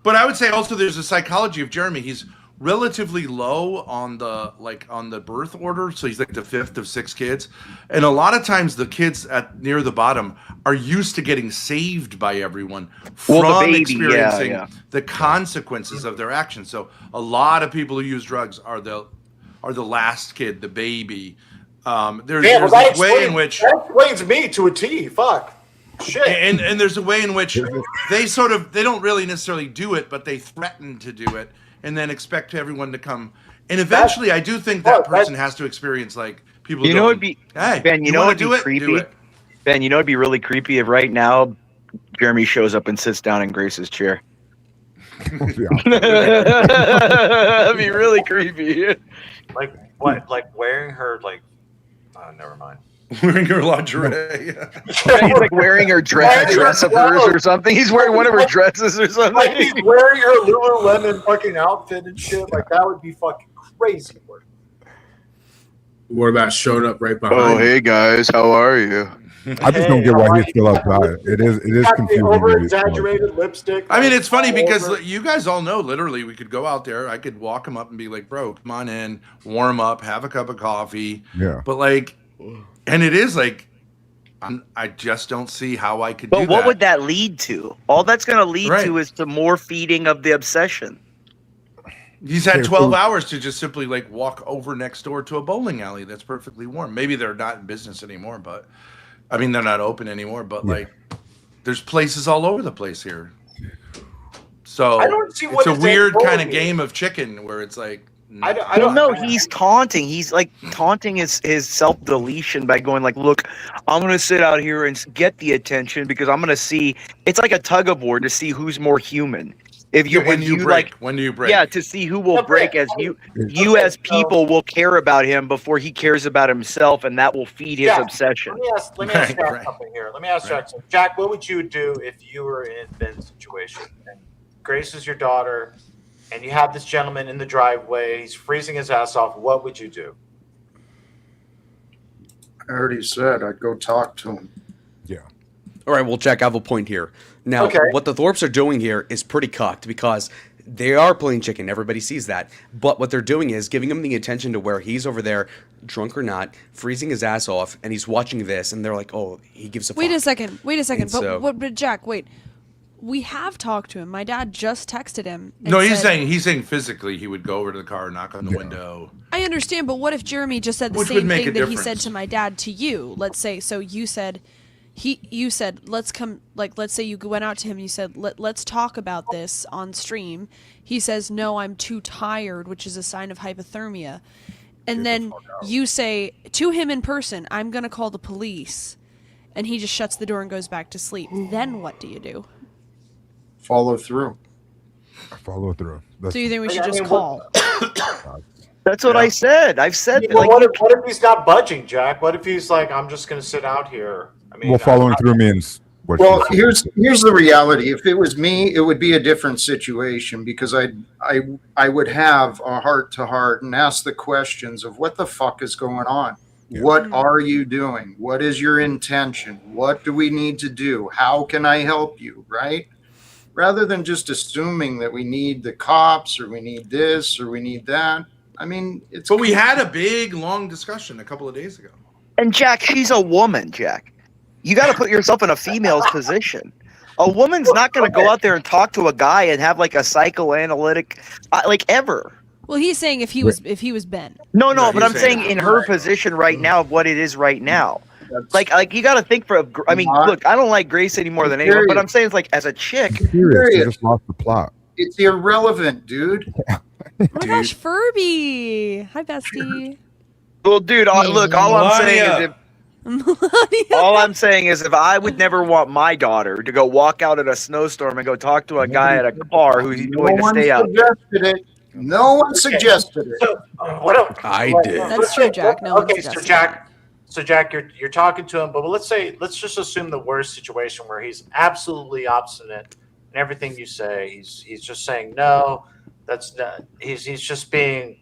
But I would say also there's a psychology of Jeremy. He's relatively low on the birth order, so he's like the fifth of six kids, and a lot of times the kids at near the bottom are used to getting saved by everyone Well, the from baby, experiencing yeah. the consequences of their actions. So a lot of people who use drugs are the last kid, the baby. There's this way in which that explains me to a T. Fuck. Shit. and there's a way in which they don't really necessarily do it, but they threaten to do it and then expect everyone to come. And eventually, I do think that person has to experience like people. You know, going, it'd be hey, Ben. You know, want it'd to be do it? creepy. Do it. Ben, you know, it'd be really creepy if right now Jeremy shows up and sits down in Grace's chair. That'd be really creepy. Like what? Like wearing her like? Never mind. Wearing her lingerie. He's like wearing her dress of hers or something. He's wearing one of her dresses or something. Like he's wearing her Lululemon fucking outfit and shit. Like that would be fucking crazy work. What about showing up right behind? Oh, hey guys, how are you? I just don't get why he's still outside. It is confusing. Over exaggerated lipstick. I mean, it's funny because you guys all know, literally, we could go out there. I could walk him up and be like, bro, come on in, warm up, have a cup of coffee. Yeah. But like, and it is like, I just don't see how I could do But what that. would that lead to? All that's going to lead Right. to is to more feeding of the obsession. He's had 12 hours to just simply like walk over next door to a bowling alley that's perfectly warm. Maybe they're not in business anymore, but I mean, they're not open anymore, but like there's places all over the place here. So I don't see it's what a his weird end kind of goal game of chicken where it's like, I don't know. He's taunting. He's like taunting his self-deletion by going like, look, I'm going to sit out here and get the attention because I'm going to see. It's like a tug of war to see who's more human. If you, when you break, when do you break? Yeah, to see who will break as you as people will care about him before he cares about himself, and that will feed his obsession. Let me ask Jack something here. Let me ask Jack something. Jack, what would you do if you were in Ben's situation? And Grace is your daughter, and you have this gentleman in the driveway. He's freezing his ass off. What would you do? I already said I'd go talk to him. Yeah. All right, well, Jack, I have a point here. Now, what the Thorpes are doing here is pretty cucked because they are playing chicken. Everybody sees that. But what they're doing is giving him the attention to where he's over there, drunk or not, freezing his ass off, and he's watching this, and they're like, oh, he gives a fuck. Wait a second. And so- But Jack, wait. We have talked to him. My dad just texted him. and No, he's said- saying physically he would go over to the car, knock on the window. I understand, but what if Jeremy just said the Which would same make thing a that he said difference. to my dad to you? Let's say, so you said, you said, let's come, like, let's say you went out to him, you said, let's talk about this on stream. He says, no, I'm too tired, which is a sign of hypothermia. And then you say to him in person, I'm going to call the police. And he just shuts the door and goes back to sleep. Then what do you do? Follow through. Follow through. So you think we should just call? That's what I said. I've said Yeah, but what if he's not budging, Jack? What if he's like, I'm just going to sit out here? I mean, Well, following through means what? Well, here's the reality. If it was me, it would be a different situation because I would have a heart to heart and ask the questions of what the fuck is going on. Yeah. What are you doing? What is your intention? What do we need to do? How can I help you? Right? Rather than just assuming that we need the cops or we need this or we need that. I mean, it's. But we had a big, long discussion a couple of days ago. And Jack, she's a woman, Jack. You got to put yourself in a female's position. A woman's not going to go out there and talk to a guy and have like a psychoanalytic, like ever. Well, he's saying if he was Ben. No, No, but he's I'm saying saying- in her position right now of what it is right now. Like you got to think for. I mean, look, I don't like Grace any more than anyone, but I'm saying it's like as a chick. Serious. They just lost the plot. It's irrelevant, dude. Oh my gosh, Furby! Hi, bestie. Well, dude, look, all I'm saying is if. All I'm saying is if I would never want my daughter to go walk out in a snowstorm and go talk to a guy at a car who's going to stay out. No one suggested it. I did. That's true, Jack. No one Okay, so suggested Jack, let's talking to him, but let's just assume the worst situation where he's absolutely obstinate in everything you say. He's just saying no. That's not. He's just being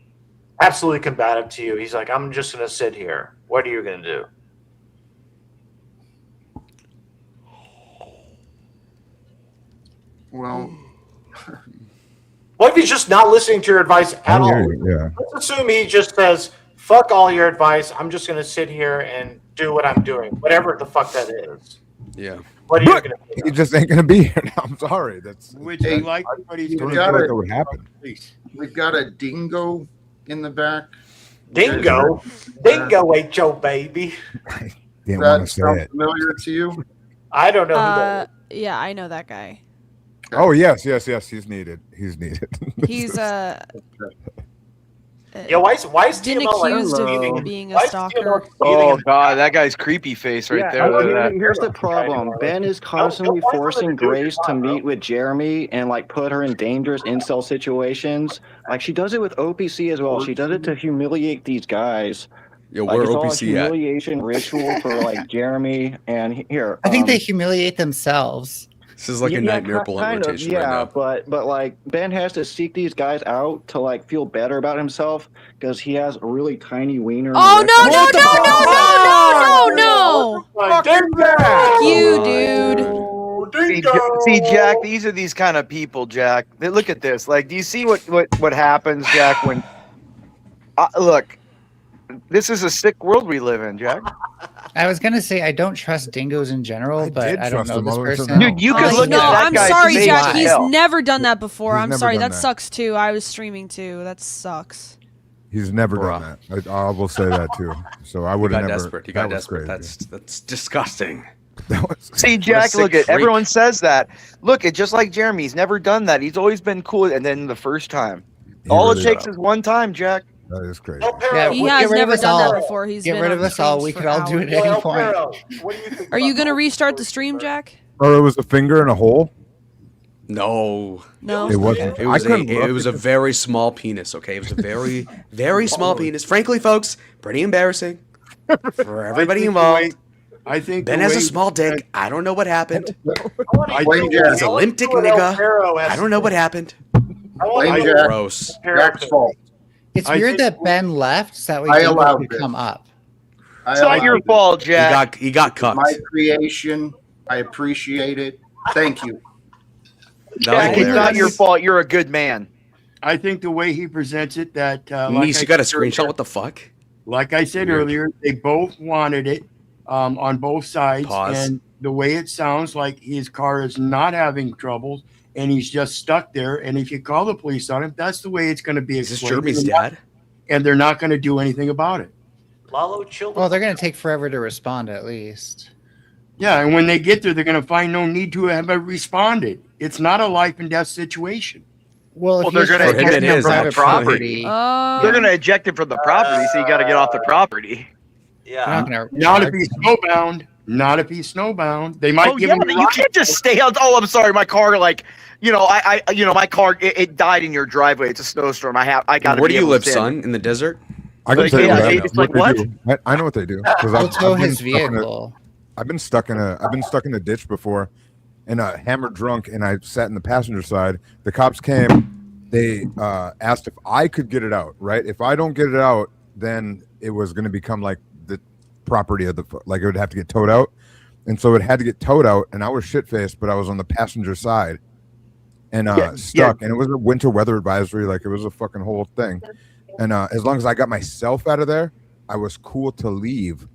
absolutely combative to you. He's like, I'm just going to sit here. What are you going to do? Well, What if he's just not listening to your advice at all? Yeah. Let's assume he just says, fuck all your advice. I'm just going to sit here and do what I'm doing, whatever the fuck that is. Yeah. What are you going to do? He just ain't gonna be here now. I'm sorry. That's Which I like what he's You've going got to that a, would happen. we've got a dingo in the back. Dingo? Dingo ate your baby. Didn't That want to say sound it. familiar to you? I don't know who that is. Yeah, I know that guy. Oh yes. He's needed. He's needed. He's Yeah, why is been TML like accused eating- of being why a is stalker. TML Oh God, that guy's creepy face right there. Look at that. Here's the problem. Ben is constantly Don't- don't forcing do it, Grace to meet with Jeremy and like put her in dangerous incel situations. Like she does it with OPC as well. She does it to humiliate these guys. Yo, Like, where it's all a OPC at? humiliation ritual for like Jeremy and here. I think they humiliate themselves. This is like a nightmare implementation right now. but like Ben has to seek these guys out to like feel better about himself because he has a really tiny wiener. Oh no! Fuck you, dude. See, Jack, these are these kind of people, Jack. Look at this. Like, do you see what happens, Jack? When look, this is a sick world we live in, Jack. I was gonna say I don't trust dingoes in general, but I don't know this person. Dude, you can look at that I'm guy's sorry, face Jack. and He's tell. never done that before. He's I'm never sorry. done That that. sucks too. I was streaming too. That sucks. He's never done that. I will say that too. So I would He have got never. desperate. He that got was desperate. crazy. That's disgusting. See, Jack, sick look at freak. everyone says that. Look at just like Jeremy. He's never done that. He's always been cool. And then the first time, all it takes is one time, Jack. That is crazy. Yeah, He get has rid of never us done that all. before. He's Get been rid on of us all. streams We for could all do it hours. at any point. Are you gonna restart the stream, Jack? Or it was a finger in a hole. No. No. It wasn't. It was I couldn't it was a very small penis. Okay, it was a very very small penis. Frankly, folks, pretty embarrassing for everybody involved. I think Ben the has a way- small dick. I don't know what happened. I Blame think Jack. He's a limp dick nigga. I don't know what happened. Blame Jack. Gross. Jack's fault. It's I weird think- that Ben left, so that way I dingo allowed could it. come up. It's not your fault, Jack. He got cucked. My creation. I appreciate it. Thank you. Jack, it's not your fault. You're a good man. I think the way he presents it, that Niece, you got a screenshot? What the fuck? Like I said earlier, they both wanted it on both sides, Pause. and the way it sounds like his car is not having troubles, and he's just stuck there. And if you call the police on him, that's the way it's going to be. Is this explained. Jeremy's They're not- dad? And they're not going to do anything about it. Lalo, chill. Well, they're gonna take forever to respond at least. Yeah, and when they get there, they're going to find no need to have responded. It's not a life and death situation. Well, Well, if they're he's going to protecting eject him from the private property. They're going to eject him from the property, so you got to get off the property. They're not gonna Not if charge he's snowbound. Not if he's snowbound. They might Oh give yeah, him. but you can't just stay out. Oh, I'm sorry, my car. Like, my car. It died in your driveway. It's a snowstorm. I got to. Where do you live, son? In the desert? I can Like, tell you yeah, what, it's what like, they what? do. I know what they do because They'll tow been his stuck in a- vehicle. I've been stuck in a ditch before, and hammered drunk, and I sat in the passenger side. The cops came. They asked if I could get it out. Right? If I don't get it out, then it was going to become like the property of like it would have to get towed out, and so it had to get towed out. And I was shit faced, but I was on the passenger side, and stuck. And it was a winter weather advisory. Like it was a fucking whole thing. And as long as I got myself out of there, I was cool to leave.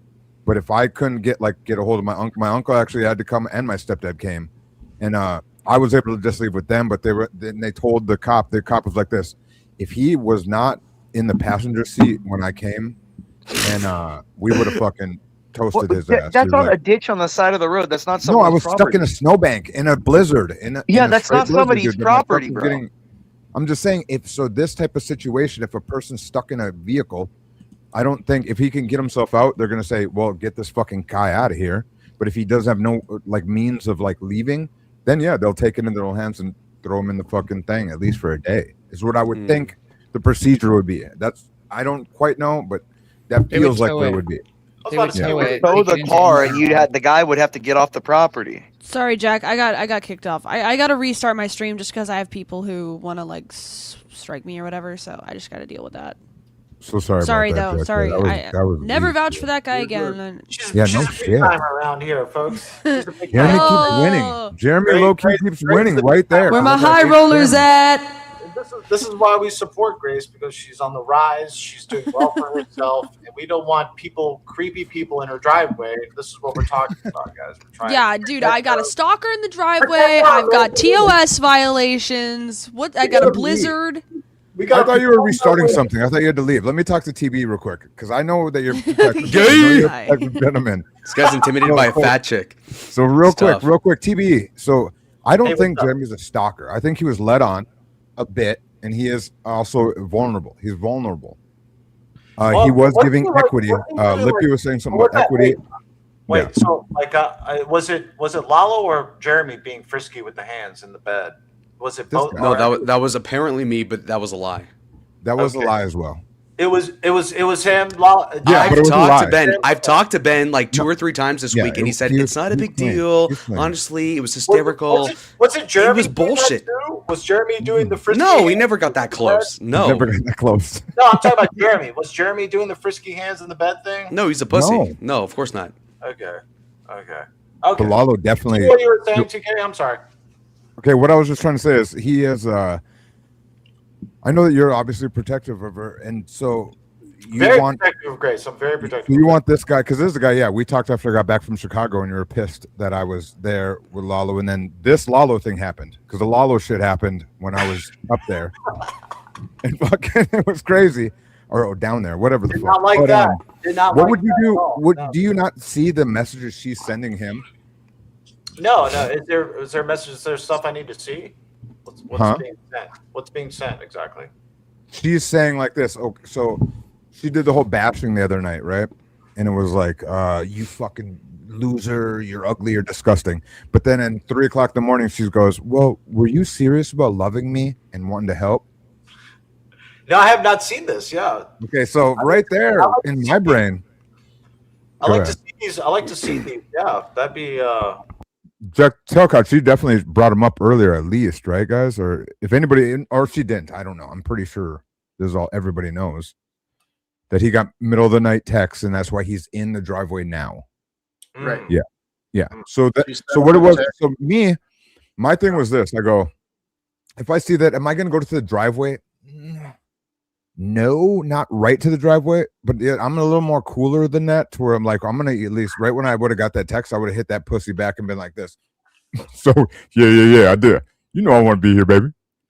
But if I couldn't get a hold of my uncle actually had to come, and my stepdad came, and I was able to just leave with them. But they told the cop. The cop was like this: if he was not in the passenger seat when I came, and we would have fucking toasted his ass. That's He was on like, a ditch on the side of the road. That's not no, someone's I was property. stuck in a snowbank in a blizzard. Yeah, in a that's straight not blizzard, somebody's dude. My property, fucking bro. I'm just saying, this type of situation, if a person's stuck in a vehicle, I don't think if he can get himself out, they're gonna say, "Well, get this fucking guy out of here." But if he does have no means of leaving, then yeah, they'll take it in their own hands and throw him in the fucking thing at least for a day. Is what I would think the procedure would be. I don't quite know, but that They would feels like tow what it it. would be. They would tow it. Tow take it the into car, and insurance. the guy would have to get off the property. Sorry, Jack. I got kicked off. I got to restart my stream just because I have people who want to strike me or whatever. So I just got to deal with that. So sorry. Sorry about that, though. Jack. Sorry. That was Never easy. vouch for that guy again. Yeah, no She's a shit. big time around here, folks. She's a big Jeremy time. keeps winning. Jeremy low key keeps winning right there. Where my Look at high that. rollers at? Is this this is why we support Grace, because she's on the rise. She's doing well for herself, and we don't want creepy people in her driveway. This is what we're talking about, guys. We're trying. Yeah, dude, I got a stalker in the driveway. I've got TOS violations. What? I got a blizzard. I thought you were restarting something. I thought you had to leave. Let me talk to TB real quick, because I know that you're a gentleman. This guy's intimidated by a fat chick. So real quick, TB. So I don't think Jeremy's a stalker. I think he was led on a bit, and he is also vulnerable. He's vulnerable. He was giving equity. Lippy was saying something about equity. Wait, so like, was it Lalo or Jeremy being frisky with the hands in the bed? Was it both? No, that was apparently me, but that was a lie. That was a lie as well. It was him. Lalo, Yeah, but it was a lie. I've talked to Ben like 2 or 3 times this week, and he said it's not a big deal. Honestly, it was hysterical. Was it Jeremy? It was bullshit. Was Jeremy doing the frisky? No, he never got that close. No, never got that close. No, I'm talking about Jeremy. Was Jeremy doing the frisky hands in the bed thing? No, he's a pussy. No, of course not. Okay. But Lalo definitely. What you were saying, TK? I'm sorry. Okay, what I was just trying to say is he is. I know that you're obviously protective of her, and so you want protective of Grace. I'm very protective. You want this guy, because this is the guy. Yeah, we talked after I got back from Chicago, and you were pissed that I was there with Lalo, and then this Lalo thing happened, because the Lalo shit happened when I was up there, and fucking it was crazy, or down there, whatever the fuck. Not like that. Did not. What like would you that do? at all. Would No. do you not see the messages she's sending him? No. Is there messages? Is there stuff I need to see? What's being sent? What's being sent exactly? She's saying like this. Okay, so she did the whole bashing the other night, right? And it was like, you fucking loser, you're ugly, you're disgusting. But then at 3 o'clock in the morning, she goes, well, were you serious about loving me and wanting to help? No, I have not seen this. Yeah. Okay, so right there in my brain. I like to see these. I like to see these. Yeah, that'd be. Jack Talcott, she definitely brought him up earlier, at least, right, guys? Or if anybody, or if she didn't, I don't know. I'm pretty sure this is all everybody knows that he got middle of the night texts, and that's why he's in the driveway now. Right. Yeah. So what it was. So my thing was this. I go, if I see that, am I going to go to the driveway? No, not right to the driveway, but I'm a little more cooler than that, to where I'm like, I'm gonna at least right when I would have got that text, I would have hit that pussy back and been like this. So yeah, I did. You know I want to be here, baby.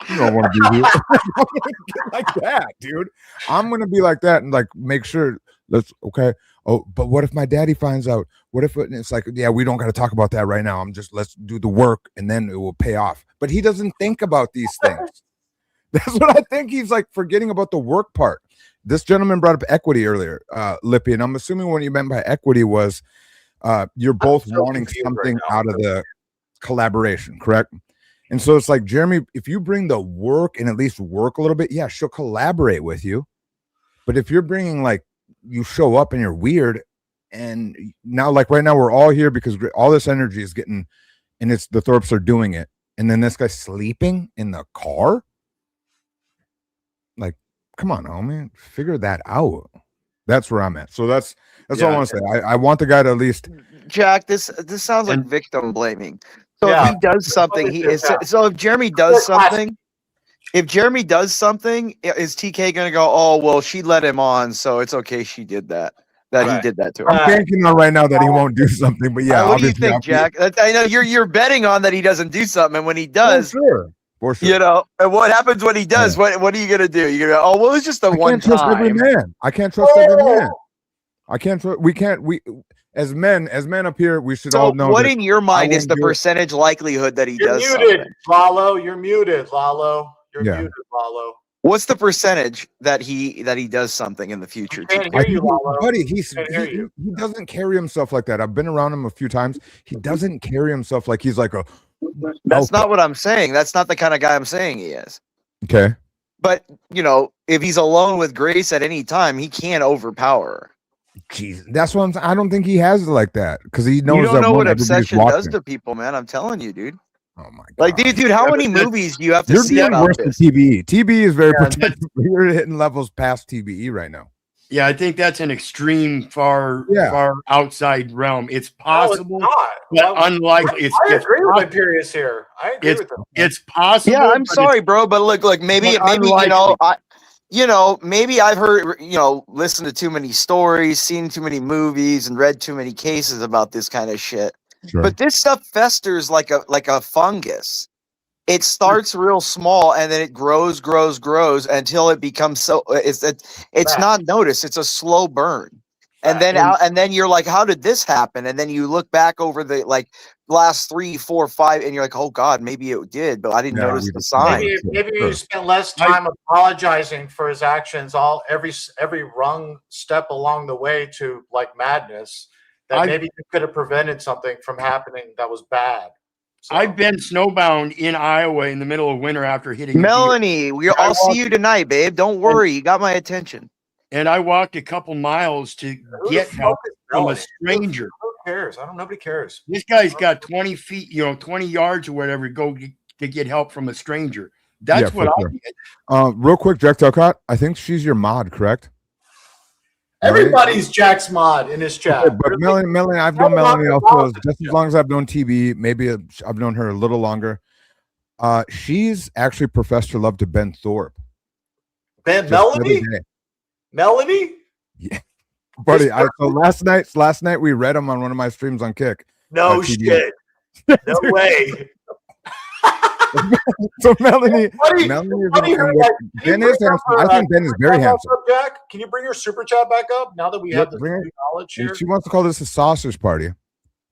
You know I want to be here. Like that, dude. I'm gonna be like that and like make sure. Okay. Oh, but what if my daddy finds out? What if it's like, yeah, we don't got to talk about that right now. Let's do the work and then it will pay off. But he doesn't think about these things. That's what I think. He's like forgetting about the work part. This gentleman brought up equity earlier, Lippy, and I'm assuming what you meant by equity was you're both wanting something out of the collaboration, correct? And so it's like, Jeremy, if you bring the work and at least work a little bit, yeah, she'll collaborate with you. But if you're bringing like, you show up and you're weird, and now like right now we're all here because all this energy is getting, and it's the Thorpes are doing it, and then this guy's sleeping in the car. Like, come on, homie, figure that out. That's where I'm at. So that's all I want to say. I want the guy to at least. Jack, this sounds like victim blaming. So if he does something, so if Jeremy does something, is TK gonna go, oh well, she let him on, so it's okay she did that. He did that to her. I'm banking on right now that he won't do something, but yeah. What do you think, Jack? I know you're betting on that he doesn't do something, and when he does, For sure. you know, and what happens when he does? What are you gonna do? You're gonna, oh well, it's just a one can't trust every time. man. I can't trust every man. I can't trust. We as men up here, we should all know. What that in your mind I is the won't do it. percentage likelihood that he You're does muted, something? Lalo. You're muted, Lalo. You're Yeah. muted, Lalo. What's the percentage that he does something in the future? Can't I hear you, think Lalo. buddy, Can't hear you. he doesn't carry himself like that. I've been around him a few times. He doesn't carry himself like he's like a. That's not what I'm saying. That's not the kind of guy I'm saying he is. Okay. But you know, if he's alone with Grace at any time, he can't overpower her. Jeez, that's what I don't think he has it like that because he knows You don't that know what everybody's obsession does watching. to people, man. I'm telling you, dude. Oh my god! Like, dude, how many movies do you have to You're see being about worse than this? TBE. TBE is very protective. You're hitting levels past TBE right now. Yeah, I think that's an extreme far outside realm. It's No, it's possible, not. but unlikely. I agree with Imperious here. I agree with him. It's possible. Yeah, I'm but sorry, bro, but look, maybe but maybe I've heard, listened to too many stories, seen too many movies, and read too many cases about this kind of shit. Sure. But this stuff festers like a fungus. It starts real small and then it grows until it becomes so it's not noticed. It's a slow burn. And then you're like, how did this happen? And then you look back over the last 3, 4, 5, and you're like, oh God, maybe it did, but I didn't notice the sign. Maybe he spent less time apologizing for his actions every rung step along the way to madness. Maybe he could have prevented something from happening that was bad. So. I've been snowbound in Iowa in the middle of winter after hitting Melanie. I'll see you tonight, babe. Don't worry, you got my attention. And I walked a couple miles to get help from a stranger. Who cares? Nobody cares. This guy's got 20 feet, 20 yards or whatever to get help from a stranger. That's what I did. Real quick, Jack Talcott, I think she's your mod, correct? Everybody's Jack's mod in his chat. Okay, but Melanie, I've known Melanie also just as long as I've known TV. Maybe I've known her a little longer. She's actually professed her love to Ben Thorpe. Melanie? Melanie? Yeah, buddy. So last night we read him on one of my streams on Kick. No shit. No way. So Melanie is Ben is handsome. I think Ben is very handsome. Jack, can you bring your super chat back up now that we have the knowledge here? She wants to call this a sausage party,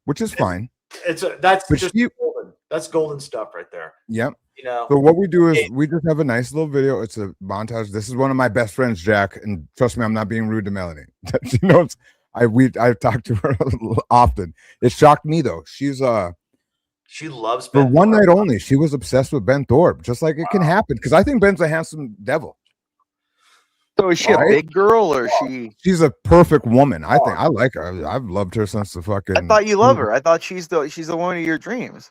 which is fine. That's golden stuff right there. Yep. So what we do is we just have a nice little video. It's a montage. This is one of my best friends, Jack, and trust me, I'm not being rude to Melanie. She knows I've talked to her often. It shocked me though. She loves Ben. For one Thorpe. night only, she was obsessed with Ben Thorpe. Just like it can happen, because I think Ben's a handsome devil. So is she a big girl or she? She's a perfect woman. I think I like her. I've loved her since the fucking. I thought you love her. I thought she's the one of your dreams.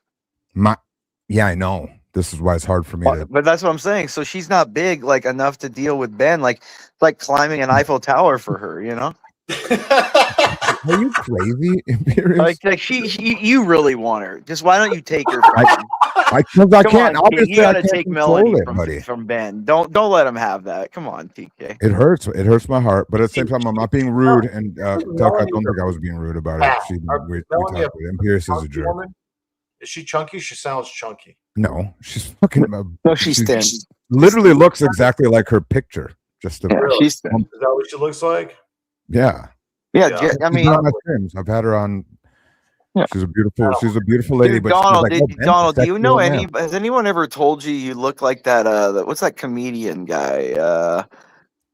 Yeah, I know. This is why it's hard for me to. But that's what I'm saying. So she's not big enough to deal with Ben, like climbing an Eiffel Tower for her, Are you crazy? You really want her. Just why don't you take her? I can't. Obviously, you gotta I can't take Melanie buddy. from Ben. Don't let him have that. Come on, TK. It hurts. It hurts my heart. But at the same time, I'm not being rude. And Talcott, I don't think I was being rude about it. We talked about it. Pierce is a jerk. Woman? Is she chunky? She sounds chunky. No, she's fucking. No, she's thin. Literally looks exactly like her picture. Just she's thin. Is that what she looks like? Yeah. Yeah. I mean, I've had her on. Yeah. She's a beautiful lady. Dude, but Donald, do you know has anyone ever told you look like that? What's that comedian guy?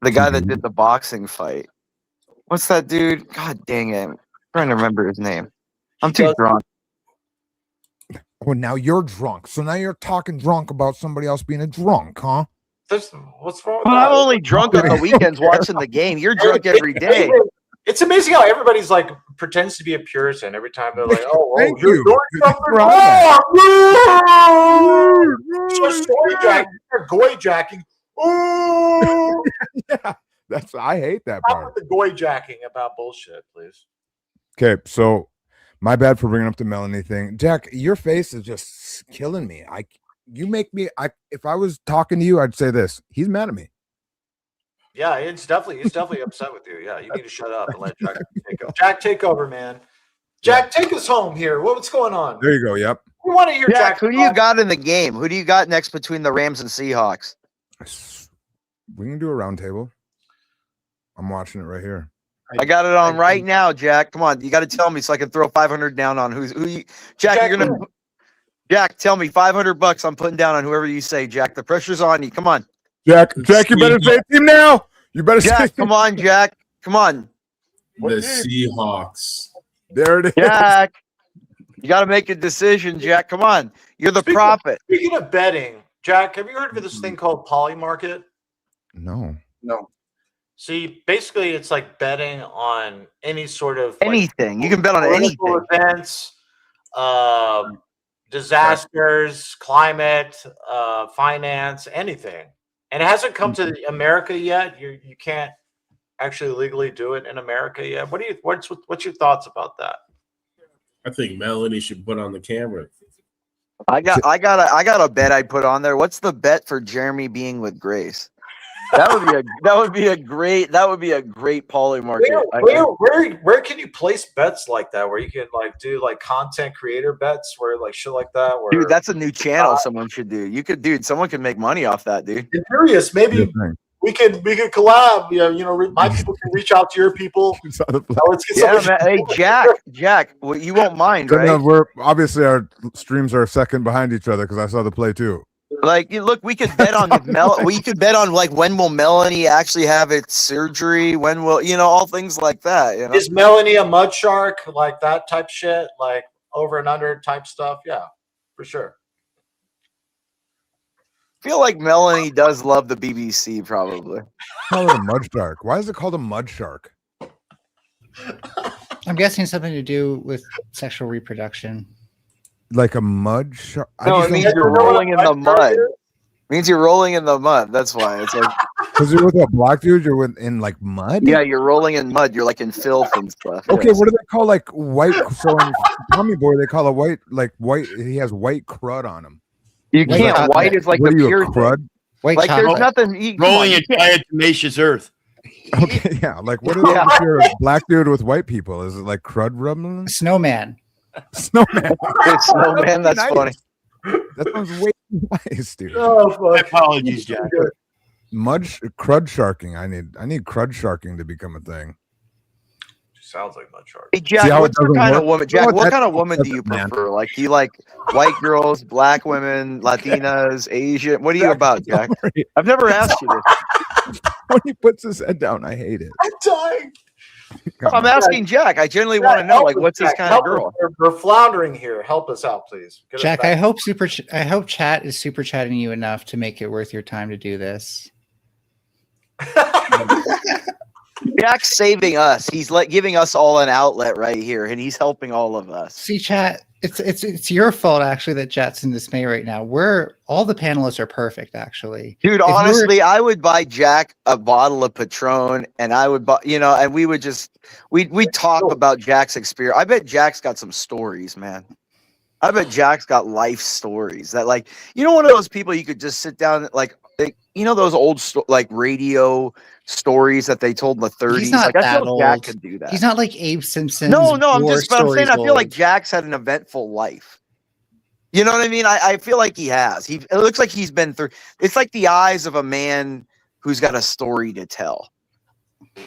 The guy that did the boxing fight. What's that dude? God dang it! I'm trying to remember his name. I'm too drunk. Oh, now you're drunk. So now you're talking drunk about somebody else being a drunk, huh? What's wrong with Well, that? I'm only drunk on the weekends watching the game. You're drunk every day. It's amazing how everybody's pretends to be a Puritan every time they're like, Thank you're you. doing something Right. wrong. You're goy jacking. Yeah, I hate that Stop part. with the goy jacking about bullshit, please. Okay, so my bad for bringing up the Melanie thing. Jack, your face is just killing me. You make me. If I was talking to you, I'd say this. He's mad at me. Yeah, he's definitely upset with you. Yeah, you need to shut up and let Jack take over. Jack, take over, man. Jack, take us home here. What's going on? There you go. Yep. We want to hear Jack. Who do you got in the game? Who do you got next between the Rams and Seahawks? We can do a round table. I'm watching it right here. I got it on right now, Jack. Come on, you got to tell me so I can throw 500 down on who you. Jack, you're gonna. Jack, tell me $500. I'm putting down on whoever you say. Jack, the pressure's on you. Come on. Jack, you better say team now. You better Jack, say. come on, Jack. Come on. The Seahawks. There it is. Jack, you got to make a decision, Jack. Come on. You're the prophet. Speaking of betting, Jack, have you heard of this thing called poly market? No. See, basically, it's like betting on any sort of anything. You can bet on anything. Events, disasters, climate, finance, anything. And it hasn't come to America yet. You can't actually legally do it in America yet? What's your thoughts about that? I think Melanie should put on the camera. I got a bet I'd put on there. What's the bet for Jeremy being with Grace? That would be a great poly market. Where can you place bets like that? Where you can like do like content creator bets, where like shit like that? Where, Dude, that's a new channel someone should do. Someone could make money off that, dude. I'm curious, maybe we could collab. My people can reach out to your people. Let's get man. Hey, Jack, well, you won't mind, So right? no, we're obviously our streams are second behind each other because I saw the play too. Like, look, we could bet on we could bet on like when will Melanie actually have its surgery? When will all things like that? Is Melanie a mud shark? Like that type shit, like over and under type stuff? Yeah, for sure. I feel like Melanie does love the BBC, probably. Call it a mud shark. Why is it called a mud shark? I'm guessing something to do with sexual reproduction. Like a mud shark? No, it means you're rolling in the mud. It means you're rolling in the mud. That's why it's like. Because you're with a black dude, you're in like mud. Yeah, you're rolling in mud. You're like in filth and stuff. Okay, yes. what do they call like white? So in Tommy Boy, they call a white white. He has white crud on him. You can't. White is like what the are you, pure a crud? thing. Like there's nothing. Rolling in diatomaceous earth. Okay, yeah. Like what is it if you're a black dude with white people? Is it like crud rubbing? Snowman. Snowman. Snowman. That's nice. funny. That sounds way too nice, dude. Oh, apologies, Jack. Crud sharking. I need crud sharking to become a thing. Sounds like mud shark. Hey, Jack, what kind of woman? Jack, what kind of woman do you prefer? Like, do you like white girls, black women, Latinas, Asian? What are you about, Jack? I've never asked you this. When he puts his head down, I hate it. I'm dying. I'm asking Jack. I genuinely want to know, like, what's this kind of girl? We're floundering here. Help us out, please. Jack, I hope chat is super chatting you enough to make it worth your time to do this. Jack's saving us. He's giving us all an outlet right here, and he's helping all of us. See, chat, it's your fault actually that chat's in dismay right now. All the panelists are perfect, actually. Dude, honestly, I would buy Jack a bottle of Patron, and I would buy, and we would just we talk about Jack's experience. I bet Jack's got some stories, man. I bet Jack's got life stories that, like, one of those people you could just sit down, like those old radio stories that they told in the 30s. He's not like, I that feel old. Jack could do that. He's not like Abe Simpson. No, I'm saying I feel like Jack's had an eventful life. You know what I mean? I feel like he has. It looks like he's been through. It's like the eyes of a man who's got a story to tell.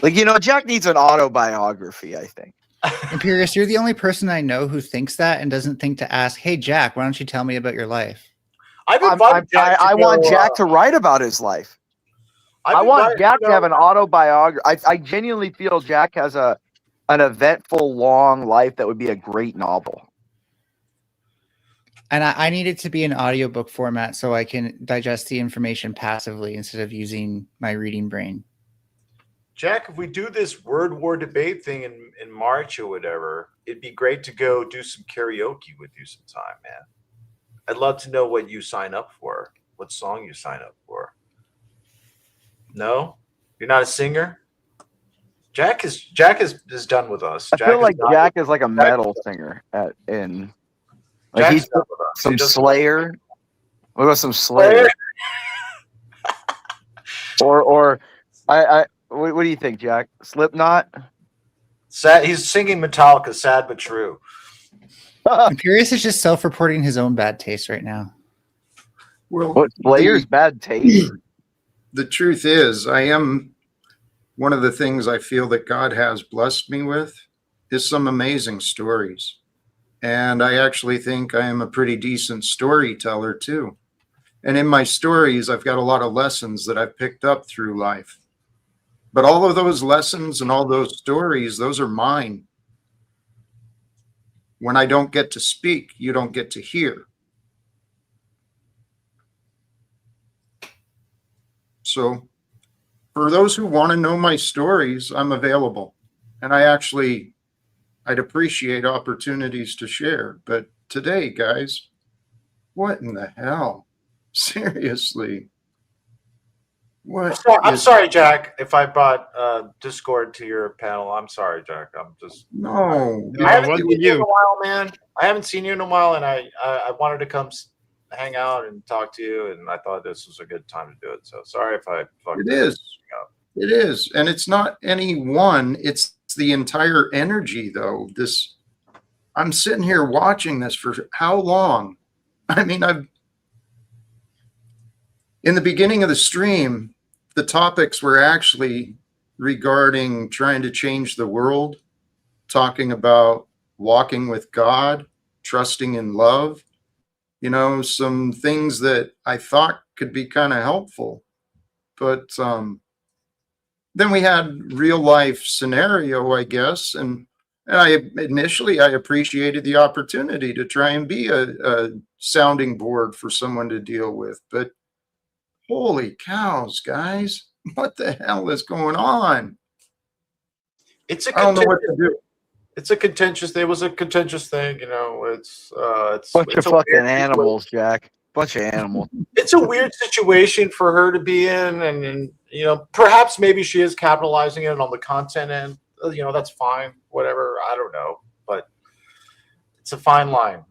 Like, Jack needs an autobiography, I think. Imperious, you're the only person I know who thinks that and doesn't think to ask, hey, Jack, why don't you tell me about your life? I want Jack to write about his life. I want Jack to have an autobiography. I genuinely feel Jack has an eventful, long life that would be a great novel. And I need it to be an audiobook format so I can digest the information passively instead of using my reading brain. Jack, if we do this word war debate thing in March or whatever, it'd be great to go do some karaoke with you sometime, man. I'd love to know what you sign up for, what song you sign up for. No? You're not a singer? Jack is done with us. I feel like Jack is like a metal singer like he's some Slayer. What about some Slayer? or what do you think, Jack? Slipknot? Sad. He's singing Metallica, Sad But True. Imperious is just self-reporting his own bad taste right now. Well, what Slayer's bad taste? The truth is, one of the things I feel that God has blessed me with is some amazing stories. And I actually think I am a pretty decent storyteller too. And in my stories, I've got a lot of lessons that I've picked up through life. But all of those lessons and all those stories, those are mine. When I don't get to speak, you don't get to hear. So for those who want to know my stories, I'm available. And I'd appreciate opportunities to share. But today, guys, what in the hell? Seriously. What I'm is sorry, Jack, if I brought discord to your panel. I'm sorry, Jack. I'm just no? I haven't wasn't seen you in you. a while, man. I haven't seen you in a while, and I wanted to come hang out and talk to you, and I thought this was a good time to do it. So sorry if I fucked It is. up. It is, and it's not any one. It's the entire energy, though. I'm sitting here watching this for how long? I mean, in the beginning of the stream, the topics were actually regarding trying to change the world, talking about walking with God, trusting in love, some things that I thought could be kind of helpful. But then we had real life scenario, I guess, and I appreciated the opportunity to try and be a sounding board for someone to deal with. But holy cows, guys, what the hell is going on? I don't know what to do. It's a contentious. It was a contentious thing, It's bunch of a fucking weird animals, Jack. Bunch of animals. It's a weird situation for her to be in, and perhaps maybe she is capitalizing it on the content end. That's fine. Whatever. I don't know, but it's a fine line.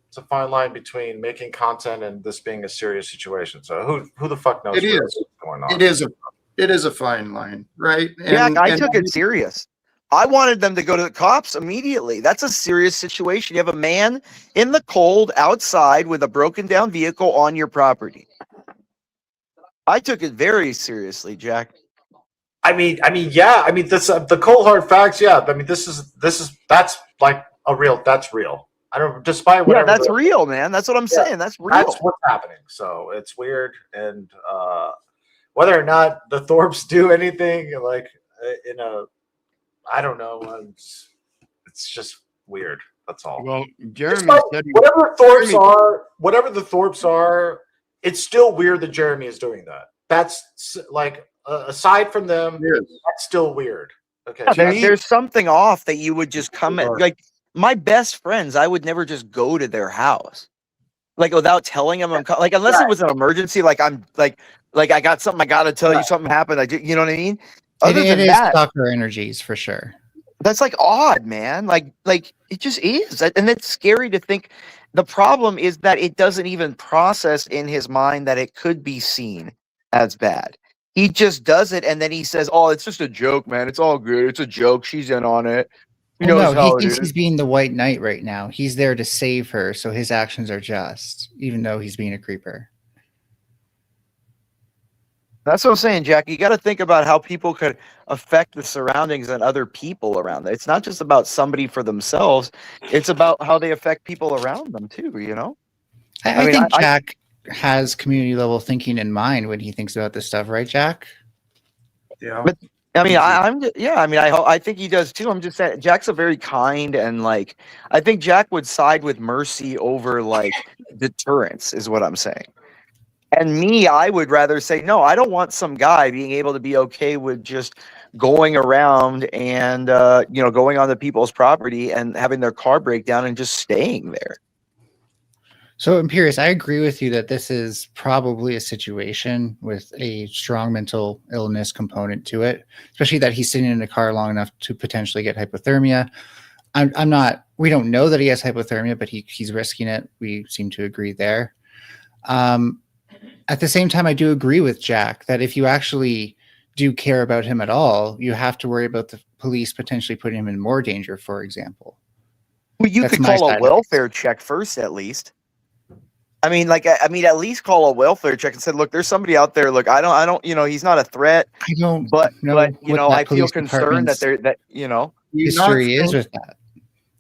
It's a fine line between making content and this being a serious situation. So who the fuck knows what's going on? It is a fine line, right? Jack, I took it serious. I wanted them to go to the cops immediately. That's a serious situation. You have a man in the cold outside with a broken down vehicle on your property. I took it very seriously, Jack. Yeah. This the cold hard facts. Yeah. That's like that's real. I don't, despite whatever. Yeah, that's real, man. That's what I'm saying. That's real. That's what's happening. So it's weird, and whether or not the Thorpes do anything, like I don't know. It's just weird. That's all. Well, Jeremy said whatever the Thorpes are, it's still weird that Jeremy is doing that. That's like aside from them, that's still weird. Okay, yeah, there's something off that you would just come at. Like my best friends, I would never just go to their house, like without telling them I'm like unless it was an emergency. Like I'm like I got something. I got to tell you something happened. You know what I mean? It is stalker energies for sure. That's like odd, man. Like it just is, and it's scary to think. The problem is that it doesn't even process in his mind that it could be seen as bad. He just does it, and then he says, "Oh, it's just a joke, man. It's all good. It's a joke. She's in on it." He thinks he's being the white knight right now. He's there to save her, so his actions are just, even though he's being a creeper. That's what I'm saying, Jack. You got to think about how people could affect the surroundings and other people around them. It's not just about somebody for themselves. It's about how they affect people around them too, I think Jack has community level thinking in mind when he thinks about this stuff, right, Jack? Yeah. But I think he does too. I'm just saying Jack's a very kind and I think Jack would side with mercy over deterrence is what I'm saying. And me, I would rather say, no, I don't want some guy being able to be okay with just going around and, going on the people's property and having their car break down and just staying there. So, Imperious, I agree with you that this is probably a situation with a strong mental illness component to it, especially that he's sitting in a car long enough to potentially get hypothermia. We don't know that he has hypothermia, but he's risking it. We seem to agree there. At the same time, I do agree with Jack that if you actually do care about him at all, you have to worry about the police potentially putting him in more danger, for example. Well, you could call a welfare check first, at least. I mean, at least call a welfare check and said, look, there's somebody out there. Look, I don't, he's not a threat. I don't but know I feel concerned that history is with that.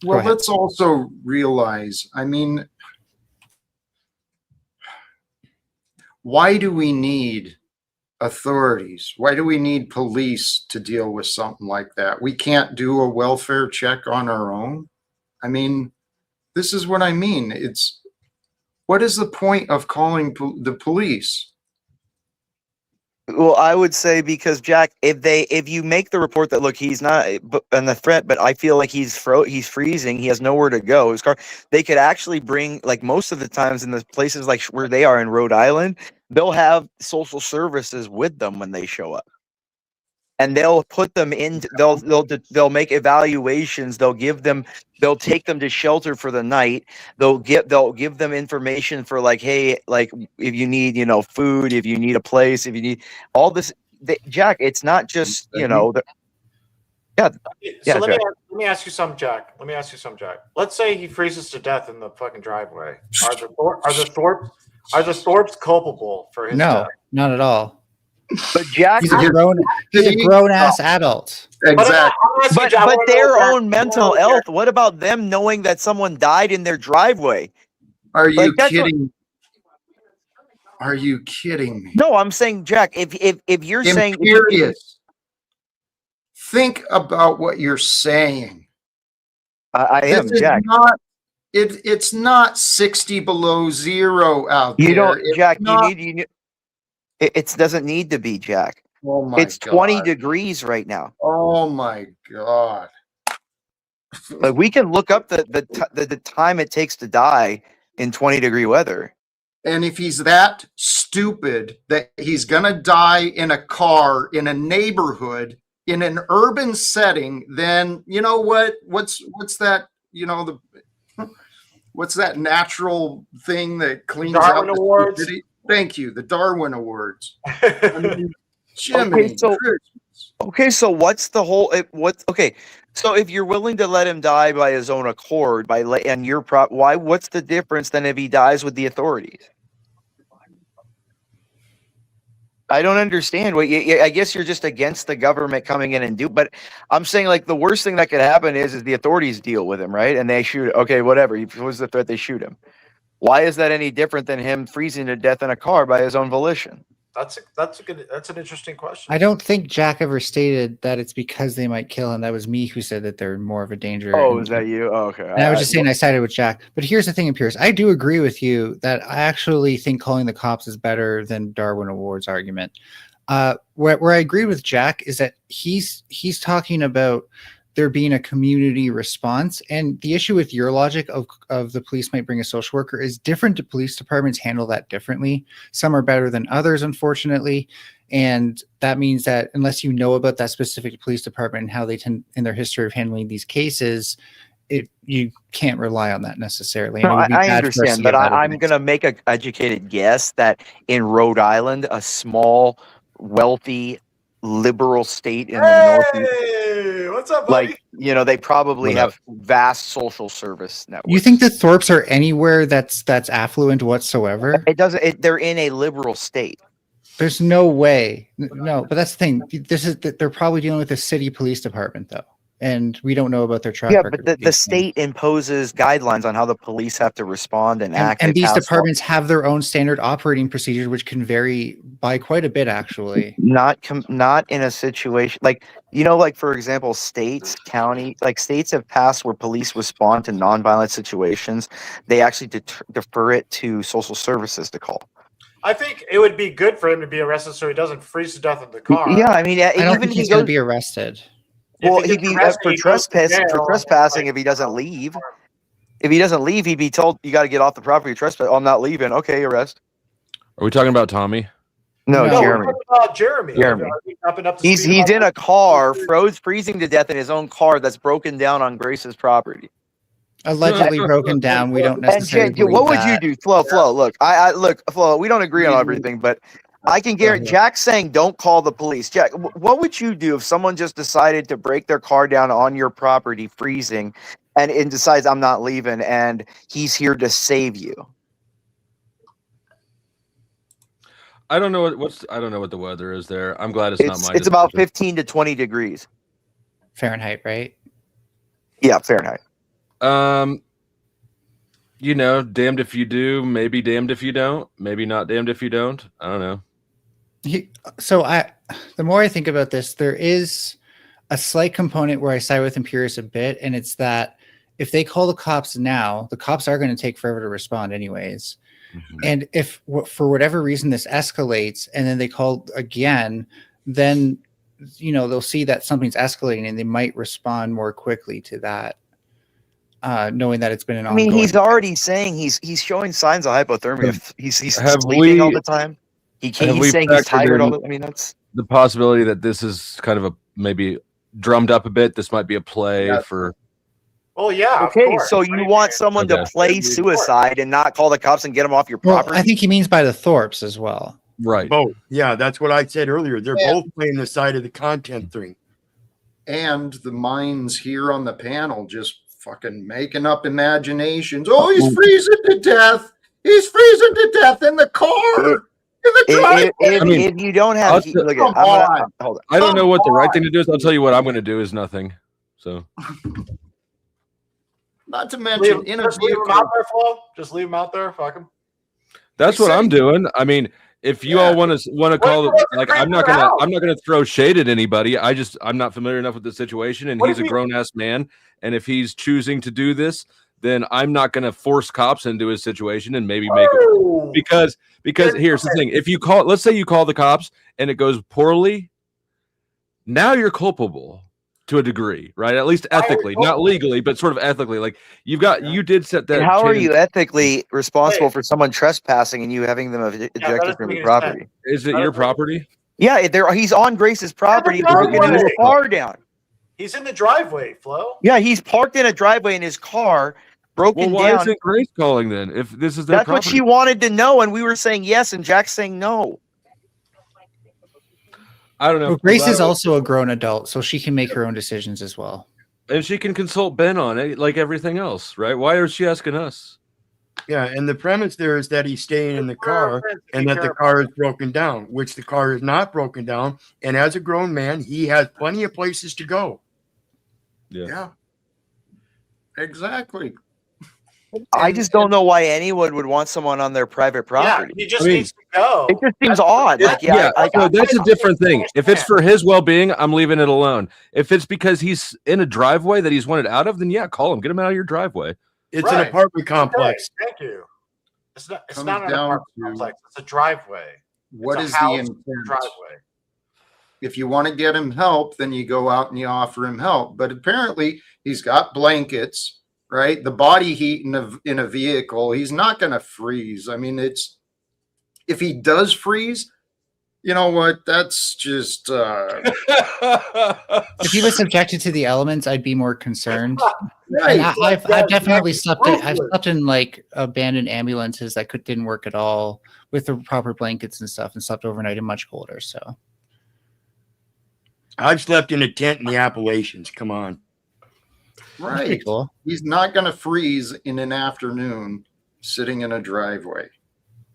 Well, let's also realize, why do we need authorities? Why do we need police to deal with something like that? We can't do a welfare check on our own. This is what I mean. What is the point of calling the police? Well, I would say because Jack, if you make the report that look, he's not in the threat, but I feel like he's freezing, he has nowhere to go. His car, they could actually bring most of the times in the places where they are in Rhode Island, they'll have social services with them when they show up. And they'll put them in. They'll make evaluations. They'll take them to shelter for the night. They'll give them information for like, hey, like if you need, food, if you need a place, if you need all this. Jack, it's not just yeah. So let Jack. me ask you something, Jack. Let's say he freezes to death in the fucking driveway. Are the Thorpes culpable for his No, death? not at all. But Jack, he's a grown ass adult. Exactly. But their own mental health. What about them knowing that someone died in their driveway? Are you kidding? Are you kidding me? No, I'm saying, Jack, if you're saying think about what you're saying. I am, Jack. It's not 60 below zero out there. You don't, Jack. Not, you need. It doesn't need to be, Jack. Oh my it's 20 degrees right now. Oh my God. Like we can look up the time it takes to die in 20-degree weather. And if he's that stupid that he's gonna die in a car in a neighborhood in an urban setting, then you know what? What's that? What's that natural thing that cleans Darwin out Awards? City? Thank you, the Darwin Awards. I mean, Jiminy okay, so what's the whole? Okay, so if you're willing to let him die by his own accord, why? What's the difference than if he dies with the authorities? I don't understand. I guess you're just against the government coming in and but I'm saying like the worst thing that could happen is the authorities deal with him, right? And they shoot. Okay, whatever. If it was the threat, they shoot him. Why is that any different than him freezing to death in a car by his own volition? That's an interesting question. I don't think Jack ever stated that it's because they might kill him. That was me who said that they're more of a danger. Oh, is that you? Oh, okay. And I was just saying I sided with Jack. But here's the thing, Pierce. I do agree with you that I actually think calling the cops is better than Darwin Awards argument. Where I agree with Jack is that he's talking about there being a community response. And the issue with your logic of the police might bring a social worker is different. Police departments handle that differently. Some are better than others, unfortunately. And that means that unless you know about that specific police department and how they tend in their history of handling these cases, you can't rely on that necessarily. No, I understand, but I'm going to make an educated guess that in Rhode Island, a small, wealthy, liberal state in the Northeast, what's up, buddy? They probably have vast social service networks. You think the Thorpes are anywhere that's affluent whatsoever? It doesn't. They're in a liberal state. There's no way. No, but that's the thing. They're probably dealing with a city police department though, and we don't know about their track record. Yeah, but the state imposes guidelines on how the police have to respond and act. And these departments have their own standard operating procedures, which can vary by quite a bit, actually. Not in a situation like for example, states have passed where police respond to nonviolent situations. They actually defer it to social services to call. I think it would be good for him to be arrested so he doesn't freeze to death in the car. Yeah, I mean, I don't think he's going to be arrested. Well, he'd be for trespassing if he doesn't leave. If he doesn't leave, he'd be told, you got to get off the property. Trespass. I'm not leaving. Okay, arrest. Are we talking about Tommy? No, Jeremy. Jeremy. He's in a car, freezing to death in his own car that's broken down on Grace's property. Allegedly broken down. We don't necessarily. And what would you do, Flo? Look, look, Flo. We don't agree on everything, but I can guarantee. Jack's saying don't call the police. Jack, what would you do if someone just decided to break their car down on your property, freezing, and decides I'm not leaving, and he's here to save you? I don't know I don't know what the weather is there. I'm glad it's not mine. It's about 15 to 20 degrees Fahrenheit, right? Yeah, Fahrenheit. Damned if you do, maybe damned if you don't, maybe not damned if you don't. I don't know. The more I think about this, there is a slight component where I side with Imperius a bit, and it's that if they call the cops now, the cops are going to take forever to respond anyways. Mm-hmm. And if for whatever reason this escalates and then they call again, then they'll see that something's escalating and they might respond more quickly to that. Knowing that it's been an ongoing. He's already saying he's showing signs of hypothermia. He's sleeping all the time. He's we saying he's factored tired. in I mean, that's the possibility that this is kind of a maybe drummed up a bit. This might be a play for. Well, yeah. Of okay. course. So you want someone to Okay. play suicide and not call the cops and get them off your Well, property? I think he means by the Thorpes as well. Right. Both. Yeah, that's what I said earlier. They're Yeah. both playing the side of the content thing. And the minds here on the panel just fucking making up imaginations. Oh, he's freezing to death. He's freezing to death in the car. If you don't have, look at, hold on. I don't know what the right thing to do is. I'll tell you what I'm going to do is nothing. So. Not to mention, just leave him out there, Flo. Just leave him out there. Fuck him. That's what I'm doing. I mean, if you all want to call it, like, I'm not gonna throw shade at anybody. I'm not familiar enough with the situation, and he's a grown ass man. And if he's choosing to do this, then I'm not gonna force cops into his situation and maybe make it because here's the thing: if you call, let's say you call the cops and it goes poorly, now you're culpable to a degree, right? At least ethically, not legally, but sort of ethically. Like you did set that. And how are you ethically responsible for someone trespassing and you having them ejected from your property? Is it your property? Yeah, he's on Grace's property, broken his car down. He's in the driveway, Flo. Yeah, he's parked in a driveway in his car, broken Well, why down. isn't Grace calling then? If this is their That's what property? she wanted to know, and we were saying yes, and Jack's saying no. I don't know. Well, Grace is also a grown adult, so she can make her own decisions as well. And she can consult Ben on it, like everything else, right? Why is she asking us? Yeah, and the premise there is that he's staying in the car and that the car is broken down, which the car is not broken down. And as a grown man, he has plenty of places to go. Yeah. Exactly. I just don't know why anyone would want someone on their private property. He just needs to go. It just seems odd. So that's a different thing. If it's for his well-being, I'm leaving it alone. If it's because he's in a driveway that he's wanted out of, then yeah, call him, get him out of your driveway. It's an apartment complex. Okay, thank you. It's not Comes an down apartment to complex. It's a driveway. What It's is a the house intent? driveway? If you want to get him help, then you go out and you offer him help. But apparently he's got blankets, right? The body heat in a vehicle, he's not going to freeze. I mean, if he does freeze, you know what? That's just If he was subjected to the elements, I'd be more concerned. Right. And I've definitely slept in. I've slept in like abandoned ambulances that didn't work at all with the proper blankets and stuff, and slept overnight in much colder. So I've slept in a tent in the Appalachians. Come on. right. pretty cool. He's not going to freeze in an afternoon sitting in a driveway.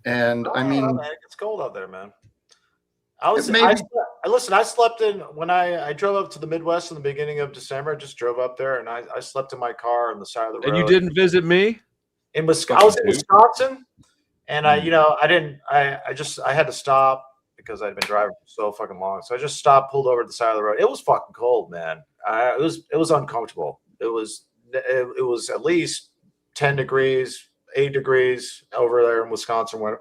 And I mean, man, it's cold out there, man. I slept in when I drove up to the Midwest in the beginning of December. I just drove up there and I slept in my car on the side of the road. And you didn't visit me? I was in Wisconsin, and I had to stop because I'd been driving for so fucking long. So I just stopped, pulled over to the side of the road. It was fucking cold, man. It was uncomfortable. It was at least 10 degrees, 8 degrees over there in Wisconsin when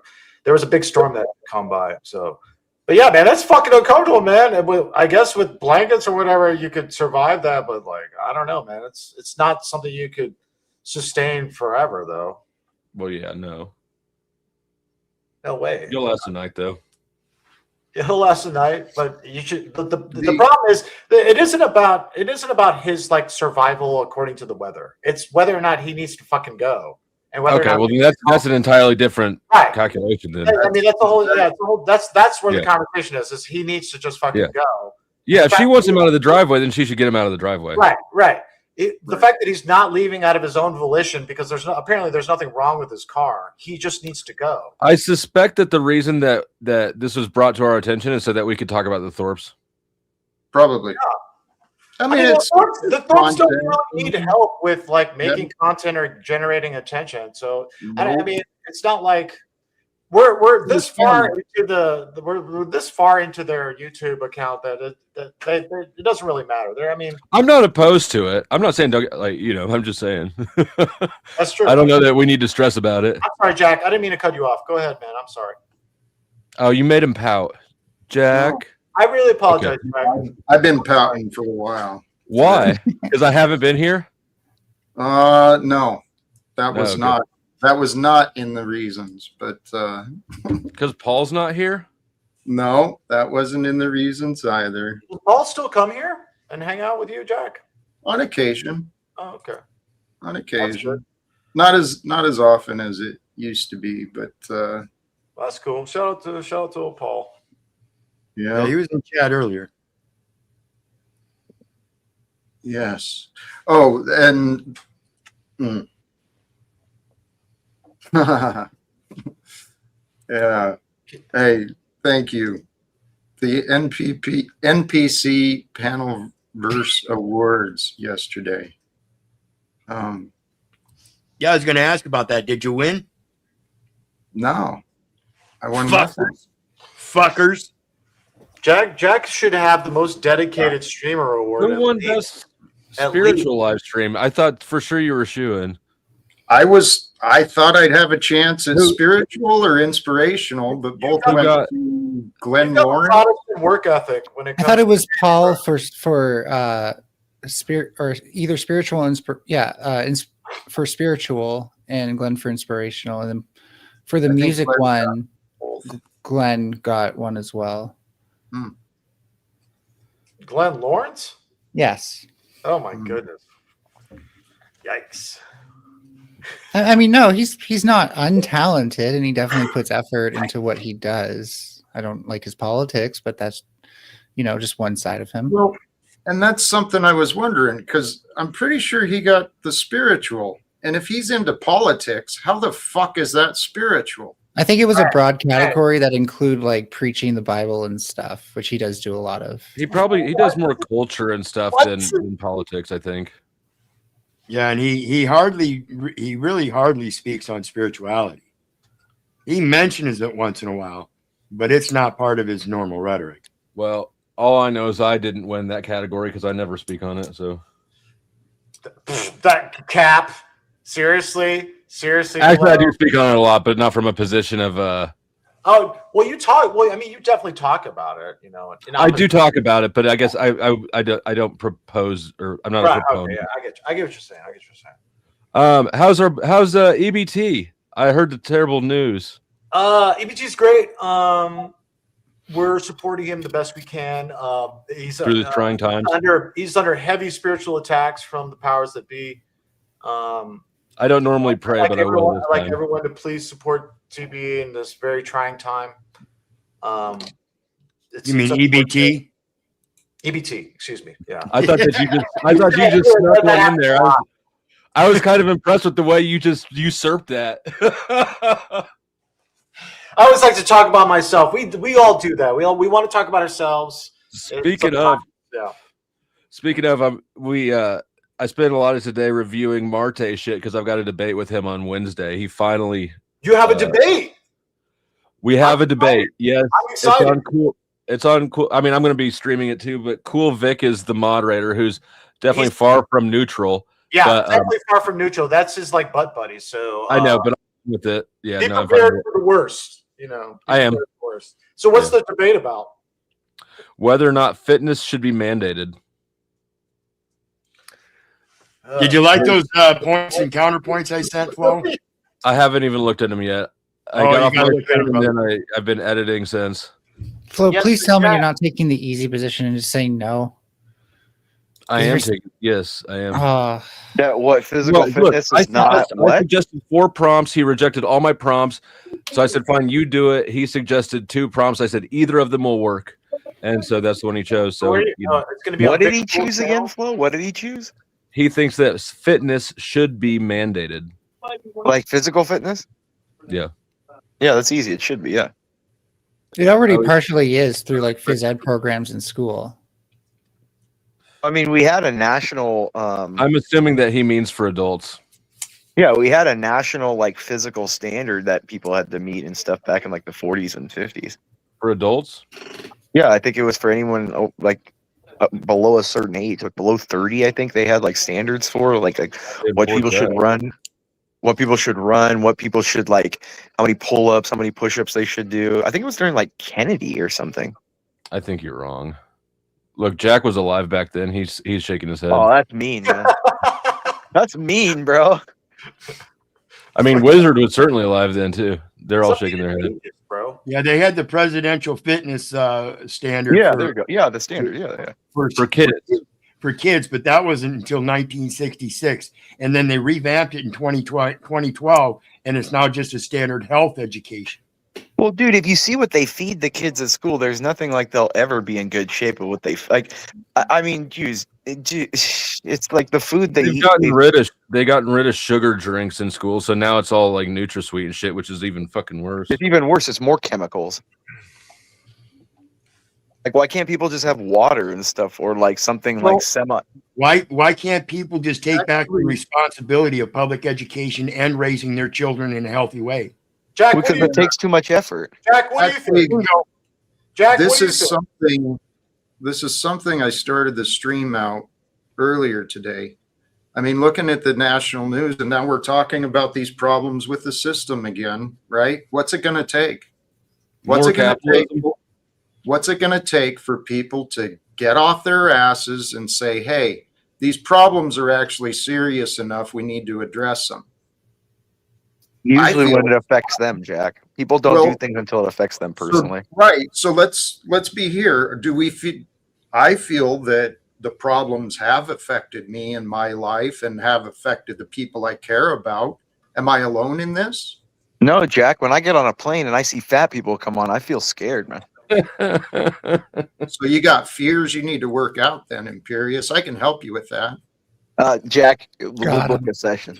there was a big storm that come by. So, but yeah, man, that's fucking uncomfortable, man. I guess with blankets or whatever, you could survive that, but like, I don't know, man. It's not something you could sustain forever, though. Well, yeah, no. No way. You'll last a night, though. It'll last a night, but you should. The problem is that it isn't about his like survival according to the weather. It's whether or not he needs to fucking go. And whether Okay, or not well, that's an entirely different Right. calculation then. I mean, that's the whole. Yeah, that's where the conversation is. Is he needs to just fucking go? Yeah, if The she fact wants that- him out of the driveway, then she should get him out of the driveway. Right. The fact that he's not leaving out of his own volition because apparently there's nothing wrong with his car. He just needs to go. I suspect that the reason that this was brought to our attention is so that we could talk about the Thorpes. Probably. I mean, the Thorpes don't really need help with like making content or generating attention. So I mean, it's not like we're this far into we're this far into their YouTube account that it doesn't really matter. I'm not opposed to it. I'm not saying I'm just saying. That's true. I don't know that we need to stress about it. I'm sorry, Jack. I didn't mean to cut you off. Go ahead, man. I'm sorry. Oh, you made him pout, Jack. I really apologize, Jack. I've been pouting for a while. Why? Because I haven't been here. No, that was okay. not. That was not in the reasons, but because Paul's not here. No, that wasn't in the reasons either. Does Paul still come here and hang out with you, Jack? On occasion. Oh, okay. On occasion. Not as often as it used to be, but That's cool. Shout out to old Paul. yeah. Yeah, he was in chat earlier. Yes. Oh, and yeah. Hey, thank you. The NPC Panel Verse Awards yesterday. Yeah, I was going to ask about that. Did you win? No, I won Fuckers. nothing. Fuckers. Jack should have the most dedicated streamer award. Who won best spiritual live stream? I thought for sure you were shooing. I thought I'd have a chance at spiritual or inspirational, but both went to Glenn Lawrence. Protestant work ethic when it I comes thought it was Paul for spirit or either spiritual and for spiritual and Glenn for inspirational, and then for the music one, Glenn got one as well. Glenn Lawrence? Yes. Oh my goodness. Yikes. I mean, no, he's not untalented, and he definitely puts effort into what he does. I don't like his politics, but that's just one side of him. Well, and that's something I was wondering, because I'm pretty sure he got the spiritual. And if he's into politics, how the fuck is that spiritual? I think it was a broad category that include like preaching the Bible and stuff, which he does do a lot of. He does more culture and stuff than politics, I think. Yeah, and he really hardly speaks on spirituality. He mentions it once in a while, but it's not part of his normal rhetoric. Well, all I know is I didn't win that category because I never speak on it. So that cap. Seriously. Actually, I do speak on it a lot, but not from a position of Oh, well, you talk. Well, I mean, you definitely talk about it. I do talk about it, but I guess I don't propose, or I'm not a proponent. Okay, yeah, I get what you're saying. How's EBT? I heard the terrible news. EBT's great. We're supporting him the best we can. He's Through the trying times. He's under heavy spiritual attacks from the powers that be. I don't normally pray, but I will. I'd like everyone to please support TB in this very trying time. You mean EBT? EBT, excuse me. Yeah. I thought you just snuck one in there. I was kind of impressed with the way you just usurped that. I always like to talk about myself. We all do that. We want to talk about ourselves. Speaking of, I spent a lot of today reviewing Marte shit because I've got a debate with him on Wednesday. He finally. You have a debate. We have a debate. Yes, I'm excited. It's on cool. It's on cool. I mean, I'm going to be streaming it too, but Cool Vic is the moderator, who's definitely far from neutral. Yeah, but, definitely far from neutral. That's his like butt buddy. So I know, but I'm with it. Yeah, be no, prepared for the worst. I am. Worst. So what's the debate about? Whether or not fitness should be mandated. Did you like those points and counterpoints I sent, Flo? I haven't even looked at them yet. I got off my phone and then I've been editing since. Flo, please tell me you're not taking the easy position and just saying no. I am taking. Yes, I am. Yeah, what physical fitness is not? I suggested 4 prompts. He rejected all my prompts. So I said, "Fine, you do it." He suggested 2 prompts. I said, "Either of them will work," and so that's the one he chose. So, it's going to be. What did he choose again, Flo? What did he choose? He thinks that fitness should be mandated. Like physical fitness? Yeah. Yeah, that's easy. It should be. Yeah. It already partially is through like phys ed programs in school. I mean, we had a national. I'm assuming that he means for adults. Yeah, we had a national like physical standard that people had to meet and stuff back in like the 40s and 50s. For adults? Yeah, I think it was for anyone like below a certain age, like below 30. I think they had like standards for like what people should run, what people should like, how many pull-ups, how many push-ups they should do. I think it was during like Kennedy or something. I think you're wrong. Look, Jack was alive back then. He's shaking his head. Oh, that's mean, man. That's mean, bro. I mean, Wizard was certainly alive then too. They're all shaking their head. bro. Yeah, they had the presidential fitness standard. Yeah, for, there you go. Yeah, the standard. Yeah. For kids. For kids, but that wasn't until 1966. And then they revamped it in 2012, and it's now just a standard health education. Well, dude, if you see what they feed the kids at school, there's nothing like they'll ever be in good shape of what they like. I mean, it's like the food they eat. They gotten rid of sugar drinks in school, so now it's all like NutraSweet and shit, which is even fucking worse. It's even worse. It's more chemicals. Like, why can't people just have water and stuff, or like something like semi? Why can't people just take back the responsibility of public education and raising their children in a healthy way? Jack, because it takes too much effort. Jack, what do you think? Jack, this is something I started the stream out earlier today. I mean, looking at the national news, and now we're talking about these problems with the system again, right? What's it going to take? What's it going to take for people to get off their asses and say, hey, these problems are actually serious enough, we need to address them? Usually when it affects them, Jack. People don't do things until it affects them personally. Right. So let's be here. Do we feel? I feel that the problems have affected me in my life and have affected the people I care about. Am I alone in this? No, Jack. When I get on a plane and I see fat people come on, I feel scared, man. So you got fears you need to work out then, Imperious. I can help you with that. Jack, we'll book a session.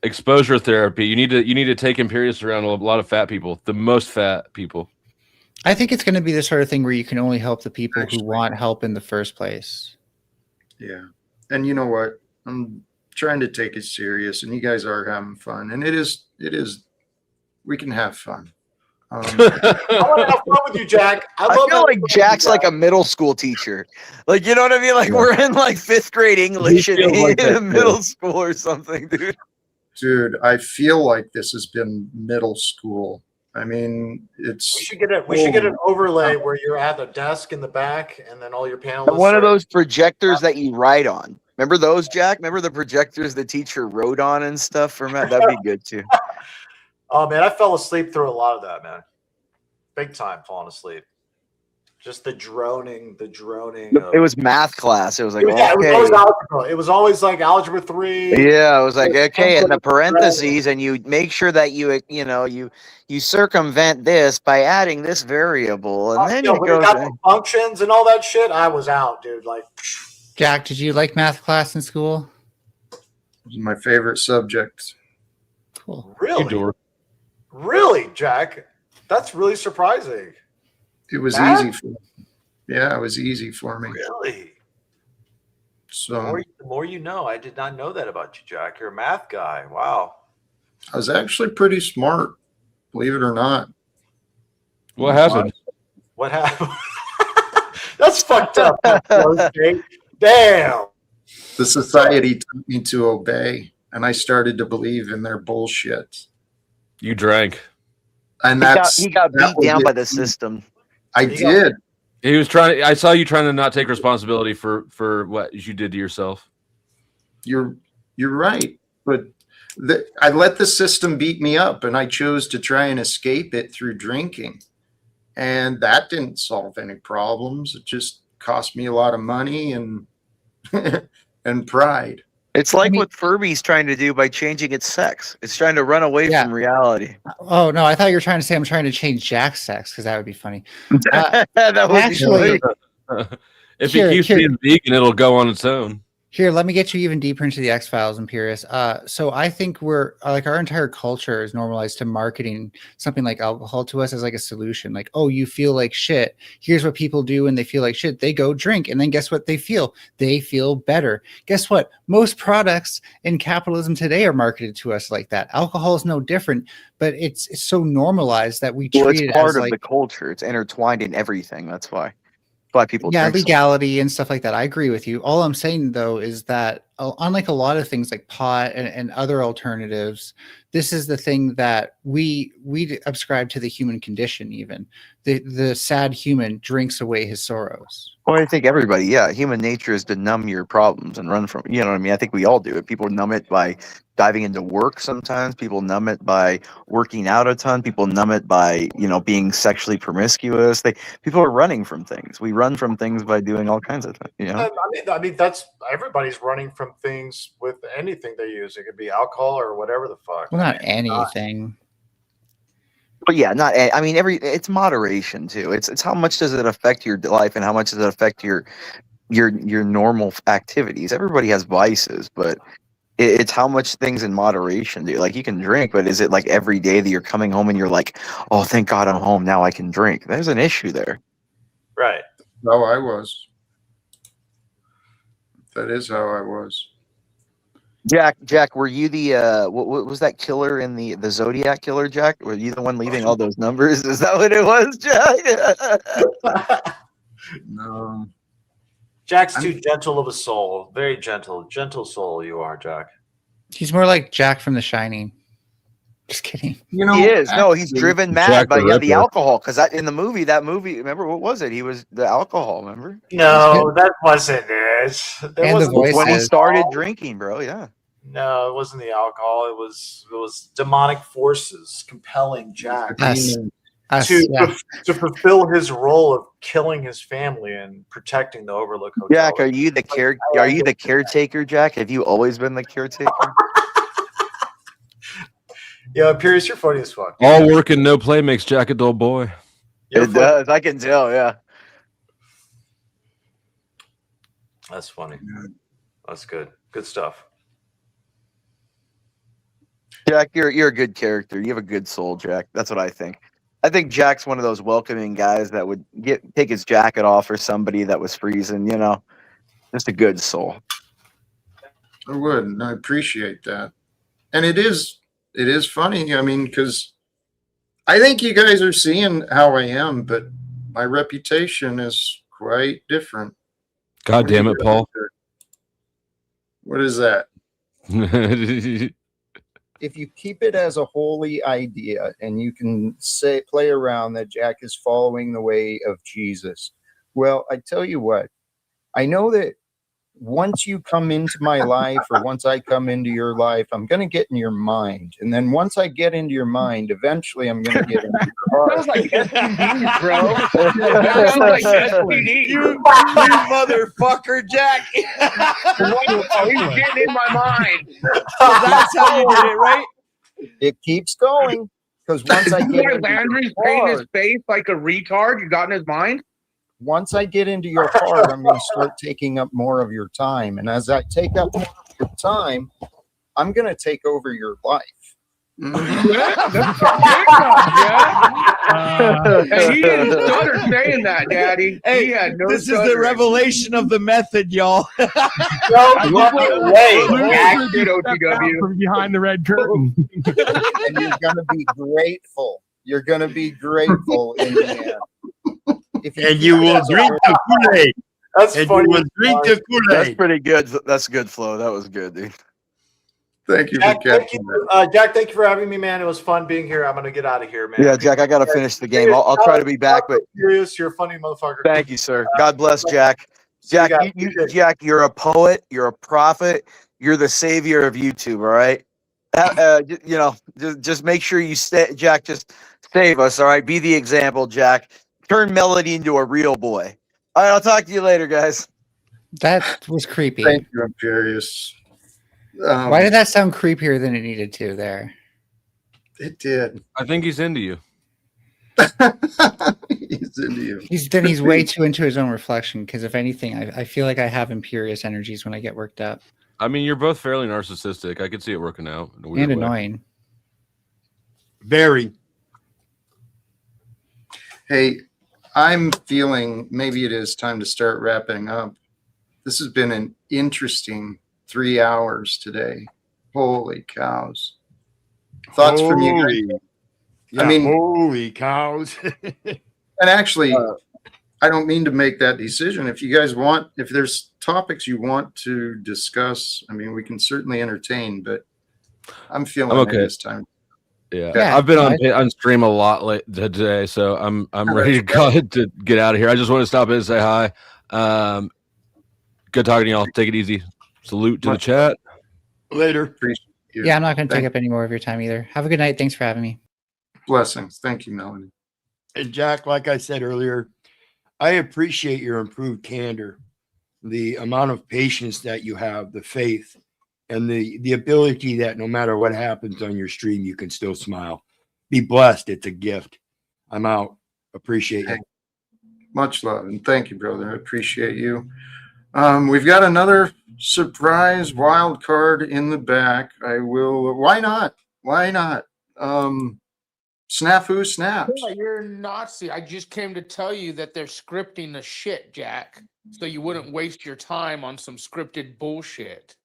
Exposure therapy. You need to take Imperious around a lot of fat people, the most fat people. I think it's going to be the sort of thing where you can only help the people who want help in the first place. Yeah. And you know what? I'm trying to take it serious, and you guys are having fun. And it is, we can have fun. I want to have fun with you, Jack. I feel like Jack's like a middle school teacher. Like, you know what I mean? Like, we're in like 5th grade English in middle school or something, dude. Dude, I feel like this has been middle school. I mean, it's. We should get an overlay where you're at the desk in the back, and then all your panelists. One of those projectors that you write on. Remember those, Jack? Remember the projectors the teacher wrote on and stuff? That'd be good too. Oh man, I fell asleep through a lot of that, man. Big time falling asleep. Just the droning. It was math class. It was like, it was always algebra. It was always like algebra 3. Yeah, it was like, okay, in the parentheses, and you make sure that you circumvent this by adding this variable, and then you go got the functions and all that shit. I was out, dude. Like, Jack, did you like math class in school? It was my favorite subject. Cool. Really, Jack? That's really surprising. It was easy for me. Yeah, it was easy for me. Really? So The more you know. I did not know that about you, Jack. You're a math guy. Wow. I was actually pretty smart, believe it or not. What happened? What happened? That's fucked up. Damn. The society taught me to obey, and I started to believe in their bullshit. You drank. And he got beat down by the system. I did. He was trying. I saw you trying to not take responsibility for what you did to yourself. You're right, but I let the system beat me up, and I chose to try and escape it through drinking, and that didn't solve any problems. It just cost me a lot of money and and pride. It's like what Furby's trying to do by changing its sex. It's trying to run away from reality. Oh no, I thought you were trying to say I'm trying to change Jack's sex, because that would be funny. That would actually, if it keeps being vegan, it'll go on its own. Here, let me get you even deeper into the X-Files, Imperious. So I think we're like, our entire culture is normalized to marketing something like alcohol to us as like a solution. Like, oh, you feel like shit. Here's what people do when they feel like shit. They go drink, and then guess what they feel? They feel better. Guess what? Most products in capitalism today are marketed to us like that. Alcohol is no different, but it's so normalized that we treat it part as of like the culture. It's intertwined in everything. That's why. Why people drink legality and stuff like that. I agree with you. All I'm saying though is that unlike a lot of things like pot and other alternatives, this is the thing that we ascribe to the human condition even. the sad human drinks away his sorrows. Well, I think everybody, human nature is to numb your problems and run from, you know what I mean? I think we all do it. People numb it by diving into work sometimes. People numb it by working out a ton. People numb it by, being sexually promiscuous. People are running from things. We run from things by doing all kinds of things, I mean, that's everybody's running from things with anything they use. It could be alcohol or whatever the fuck. Well, not anything. But yeah, it's moderation too. It's how much does it affect your life and how much does it affect your normal activities. Everybody has vices, but it's how much things in moderation do. Like, you can drink, but is it like every day that you're coming home and you're like, oh, thank God I'm home, now I can drink? There's an issue there. Right. How I was. That is how I was. Jack, were you the what was that killer in the Zodiac killer, Jack? Were you the one leaving all those numbers? Is that what it was, Jack? No. Jack's too gentle of a soul. Very gentle soul you are, Jack. He's more like Jack from The Shining. Just kidding. He is. No, he's driven mad Jack by the the Ripper. alcohol. Because in the movie, remember what was it? He was the alcohol. Remember? No, that wasn't it. That And the wasn't voice When he says- started drinking, bro. Yeah. No, it wasn't the alcohol. It was demonic forces compelling Jack Us, to fulfill his role of killing his family and protecting the Overlook Hotel. Jack, are you the caretaker, Jack? Have you always been the caretaker? Yeah, Pierce, you're funny as fuck. All work and no play makes Jack a dull boy. It does. I can tell. Yeah. That's funny. That's good. Good stuff. Jack, you're a good character. You have a good soul, Jack. That's what I think. I think Jack's one of those welcoming guys that would take his jacket off for somebody that was freezing, just a good soul. I would, and I appreciate that. And it is funny. I mean, because I think you guys are seeing how I am, but my reputation is quite different. God damn it, Paul. What is that? If you keep it as a holy idea and you can play around that Jack is following the way of Jesus, well, I tell you what, I know that once you come into my life or once I come into your life, I'm going to get in your mind. And then once I get into your mind, eventually I'm going to get into your heart. Sounds like STD, bro. Sounds like STD. You motherfucker, Jack. Oh, he's getting in my mind. That's how you did it, right? It keeps going because once I get into Landry's your painting his heart, face like a retard. You got in his mind? once I get into your heart, I'm going to start taking up more of your time. And as I take up more of your time, I'm going to take over your life. And he didn't stutter saying that, Daddy. Hey, he had no this is the stuttering. revelation of the method, y'all. No fucking way. Jack did OTW. From behind the red curtain. And you're going to be grateful. You're going to be grateful in the end. And you will drink the Kool-Aid. That's and funny. you will drink the Kool-Aid. That's pretty good. That's good, Flo. That was good, dude. Thank you Jack, for catching that. Jack, thank you for having me, man. It was fun being here. I'm gonna get out of here, man. Yeah, Jack, I got to finish the game. I'll try to be back, but Serious, you're a funny motherfucker. thank you, sir. God bless Jack. Jack, Jack, you're a poet. You're a prophet. You're the savior of YouTube. All right. Just make sure you stay, Jack. Just save us. All right. Be the example, Jack. Turn Melody into a real boy. All right. I'll talk to you later, guys. That was creepy. Thank you. I'm curious. Why did that sound creepier than it needed to there? It did. I think he's into you. He's into you. He's way too into his own reflection, because if anything, I feel like I have imperious energies when I get worked up. I mean, you're both fairly narcissistic. I could see it working out. In a weird And way. annoying. Very. Hey, I'm feeling maybe it is time to start wrapping up. This has been an interesting 3 hours today. Holy cows. Thoughts from you guys? Yeah, I mean, holy cows. and actually, I don't mean to make that decision. If you guys want, if there's topics you want to discuss, I mean, we can certainly entertain, but I'm feeling I'm okay. it is time. Yeah, I've been on stream a lot late today, so I'm ready to get out of here. I just want to stop in and say hi. Good talking to y'all. Take it easy. Salute to the chat. Later. Yeah, I'm not going to take up any more of your time either. Have a good night. Thanks for having me. Blessings. Thank you, Melanie. And Jack, like I said earlier, I appreciate your improved candor, the amount of patience that you have, the faith, and the ability that no matter what happens on your stream, you can still smile. Be blessed. It's a gift. I'm out. Appreciate you. Much love and thank you, brother. I appreciate you. We've got another surprise wild card in the back. Why not? Snafu snaps. Yeah, you're a Nazi. I just came to tell you that they're scripting the shit, Jack, so you wouldn't waste your time on some scripted bullshit.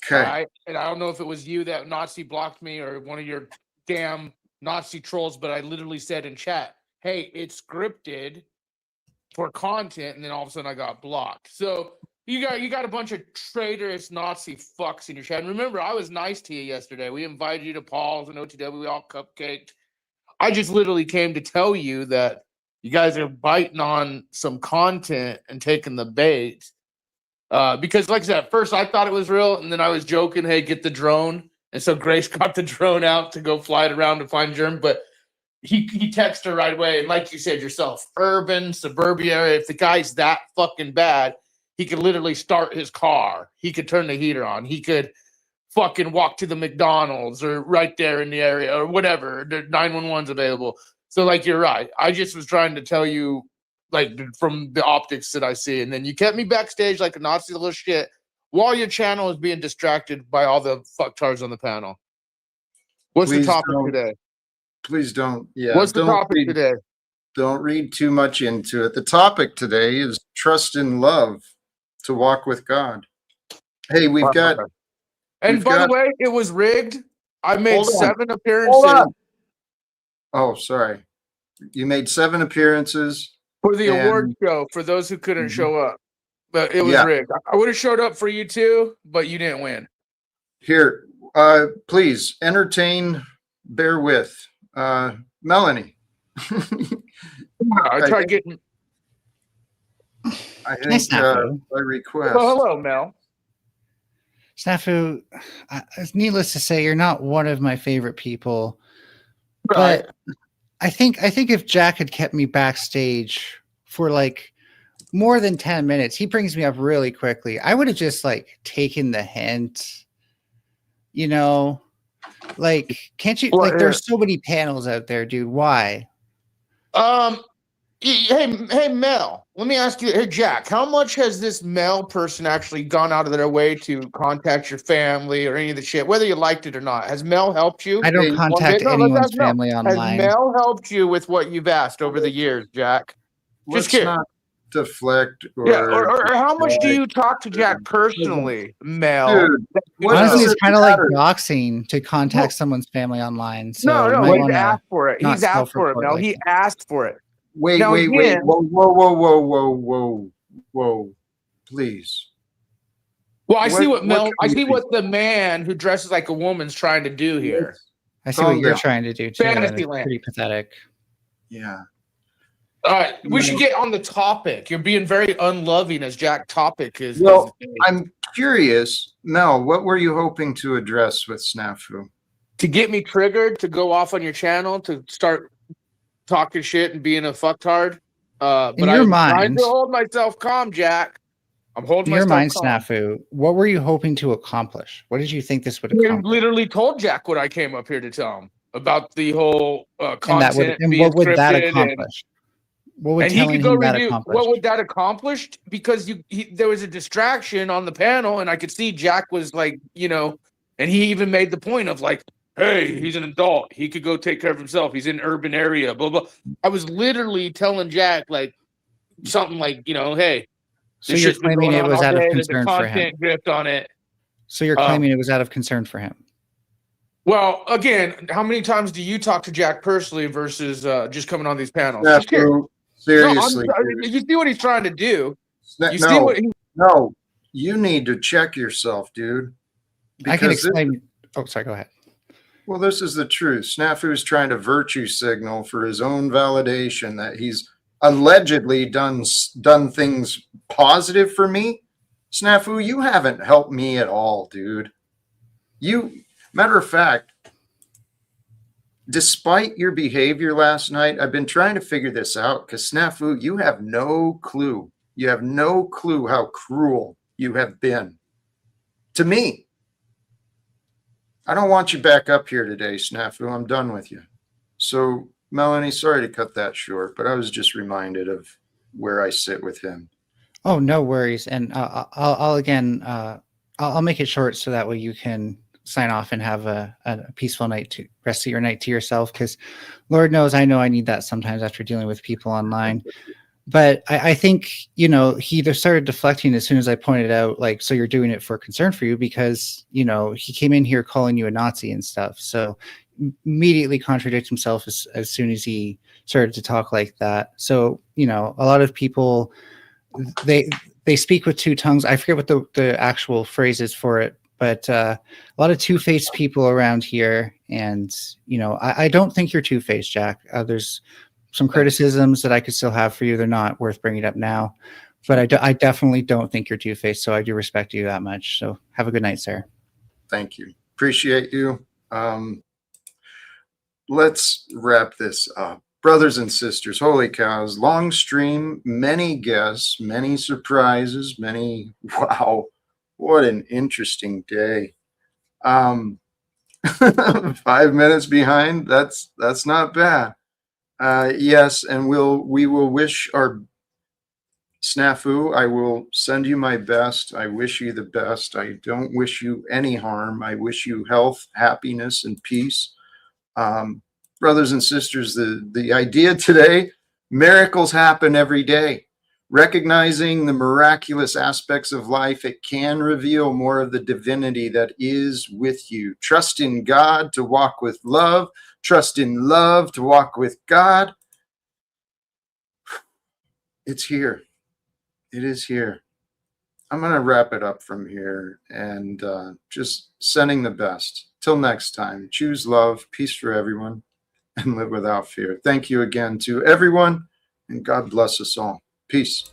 Okay. Right? And I don't know if it was you that Nazi blocked me or one of your damn Nazi trolls, but I literally said in chat, hey, it's scripted for content, and then all of a sudden I got blocked. So you got a bunch of traitorous Nazi fucks in your chat. And remember, I was nice to you yesterday. We invited you to Paul's and OTW. We all cupcaked. I just literally came to tell you that you guys are biting on some content and taking the bait. Because like I said, at first I thought it was real, and then I was joking, hey, get the drone. And so Grace got the drone out to go fly it around to find Germ, but he texted her right away. And like you said yourself, urban, suburbia area, if the guy's that fucking bad, he could literally start his car. He could turn the heater on. He could fucking walk to the McDonald's or right there in the area or whatever. The 911's available. So like, you're right. I just was trying to tell you, like, from the optics that I see. And then you kept me backstage like a Nazi little shit while your channel is being distracted by all the fucktards on the panel. What's the topic today? Please don't. Yeah. What's the topic today? Don't read too much into it. The topic today is trust and love to walk with God. Hey, we've got. And by the way, it was rigged. I made 7 appearances. Hold on. Oh, sorry. You made 7 appearances for the award show for those who couldn't show up. But it was rigged. I would have showed up for you too, but you didn't win. Here, please entertain. Bear with Melanie. I tried getting. I think by request. Well, hello, Mel. Snafu, needless to say, you're not one of my favorite people. But I think if Jack had kept me backstage for like more than 10 minutes, he brings me up really quickly. I would have just like taken the hint. You know, like, can't you? Like, there's so many panels out there, dude. Why? Hey, Mel, let me ask you, hey, Jack, how much has this Mel person actually gone out of their way to contact your family or any of the shit, whether you liked it or not? Has Mel helped you? I don't contact anyone's family online. Has Mel helped you with what you've asked over the years, Jack? Just not deflect. Or how much do you talk to Jack personally, Mel? Dude, honestly, it's kind of like doxing to contact someone's family online. So no, he's asked for it. He's asked for it, Mel. He asked for it. Wait, whoa, please. Well, I see what the man who dresses like a woman's trying to do here. I see what you're trying to do too. Fantasyland. Pretty pathetic. Yeah. All right, we should get on the topic. You're being very unloving as Jack topic is. Well, I'm curious, Mel, what were you hoping to address with Snafu? To get me triggered to go off on your channel to start talking shit and being a fucktard. But I'm trying to hold myself calm, Jack. I'm holding myself calm. In your mind, Snafu, what were you hoping to accomplish? What did you think this would accomplish? You literally told Jack what I came up here to tell him about the whole content. And what would that accomplish? What would telling him that accomplish? What would that accomplish? Because there was a distraction on the panel, and I could see Jack was like, you know, and he even made the point of like, hey, he's an adult. He could go take care of himself. He's in an urban area, blah, blah. I was literally telling Jack like something like, you know, hey. So you're claiming it was out of concern for him. Gripped on it. So you're claiming it was out of concern for him. Well, again, how many times do you talk to Jack personally versus just coming on these panels? Seriously. You see what he's trying to do. No, you need to check yourself, dude. I can explain. Oh, sorry, go ahead. Well, this is the truth. Snafu's trying to virtue signal for his own validation that he's allegedly done things positive for me. Snafu, you haven't helped me at all, dude. Matter of fact, despite your behavior last night, I've been trying to figure this out because Snafu, you have no clue. You have no clue how cruel you have been to me. I don't want you back up here today, Snafu. I'm done with you. So, Melanie, sorry to cut that short, but I was just reminded of where I sit with him. Oh, no worries. And I'll make it short so that way you can sign off and have a peaceful night to rest of your night to yourself. Because Lord knows, I know I need that sometimes after dealing with people online. But I think, he just started deflecting as soon as I pointed out, like, so you're doing it for concern for you because, he came in here calling you a Nazi and stuff. So immediately contradict himself as soon as he started to talk like that. So, a lot of people, they speak with two tongues. I forget what the actual phrase is for it, but a lot of two-faced people around here. And, I don't think you're two-faced, Jack. There's some criticisms that I could still have for you. They're not worth bringing up now, but I definitely don't think you're two-faced. So I do respect you that much. So have a good night, sir. Thank you. Appreciate you. Let's wrap this up. Brothers and sisters, holy cows, long stream, many guests, many surprises, wow, what an interesting day. 5 minutes behind, that's not bad. Yes, and we will wish our Snafu, I will send you my best. I wish you the best. I don't wish you any harm. I wish you health, happiness, and peace. Brothers and sisters, the idea today, miracles happen every day. Recognizing the miraculous aspects of life, it can reveal more of the divinity that is with you. Trust in God to walk with love. Trust in love to walk with God. It's here. It is here. I'm going to wrap it up from here and just sending the best. Till next time, choose love, peace for everyone, and live without fear. Thank you again to everyone, and God bless us all. Peace.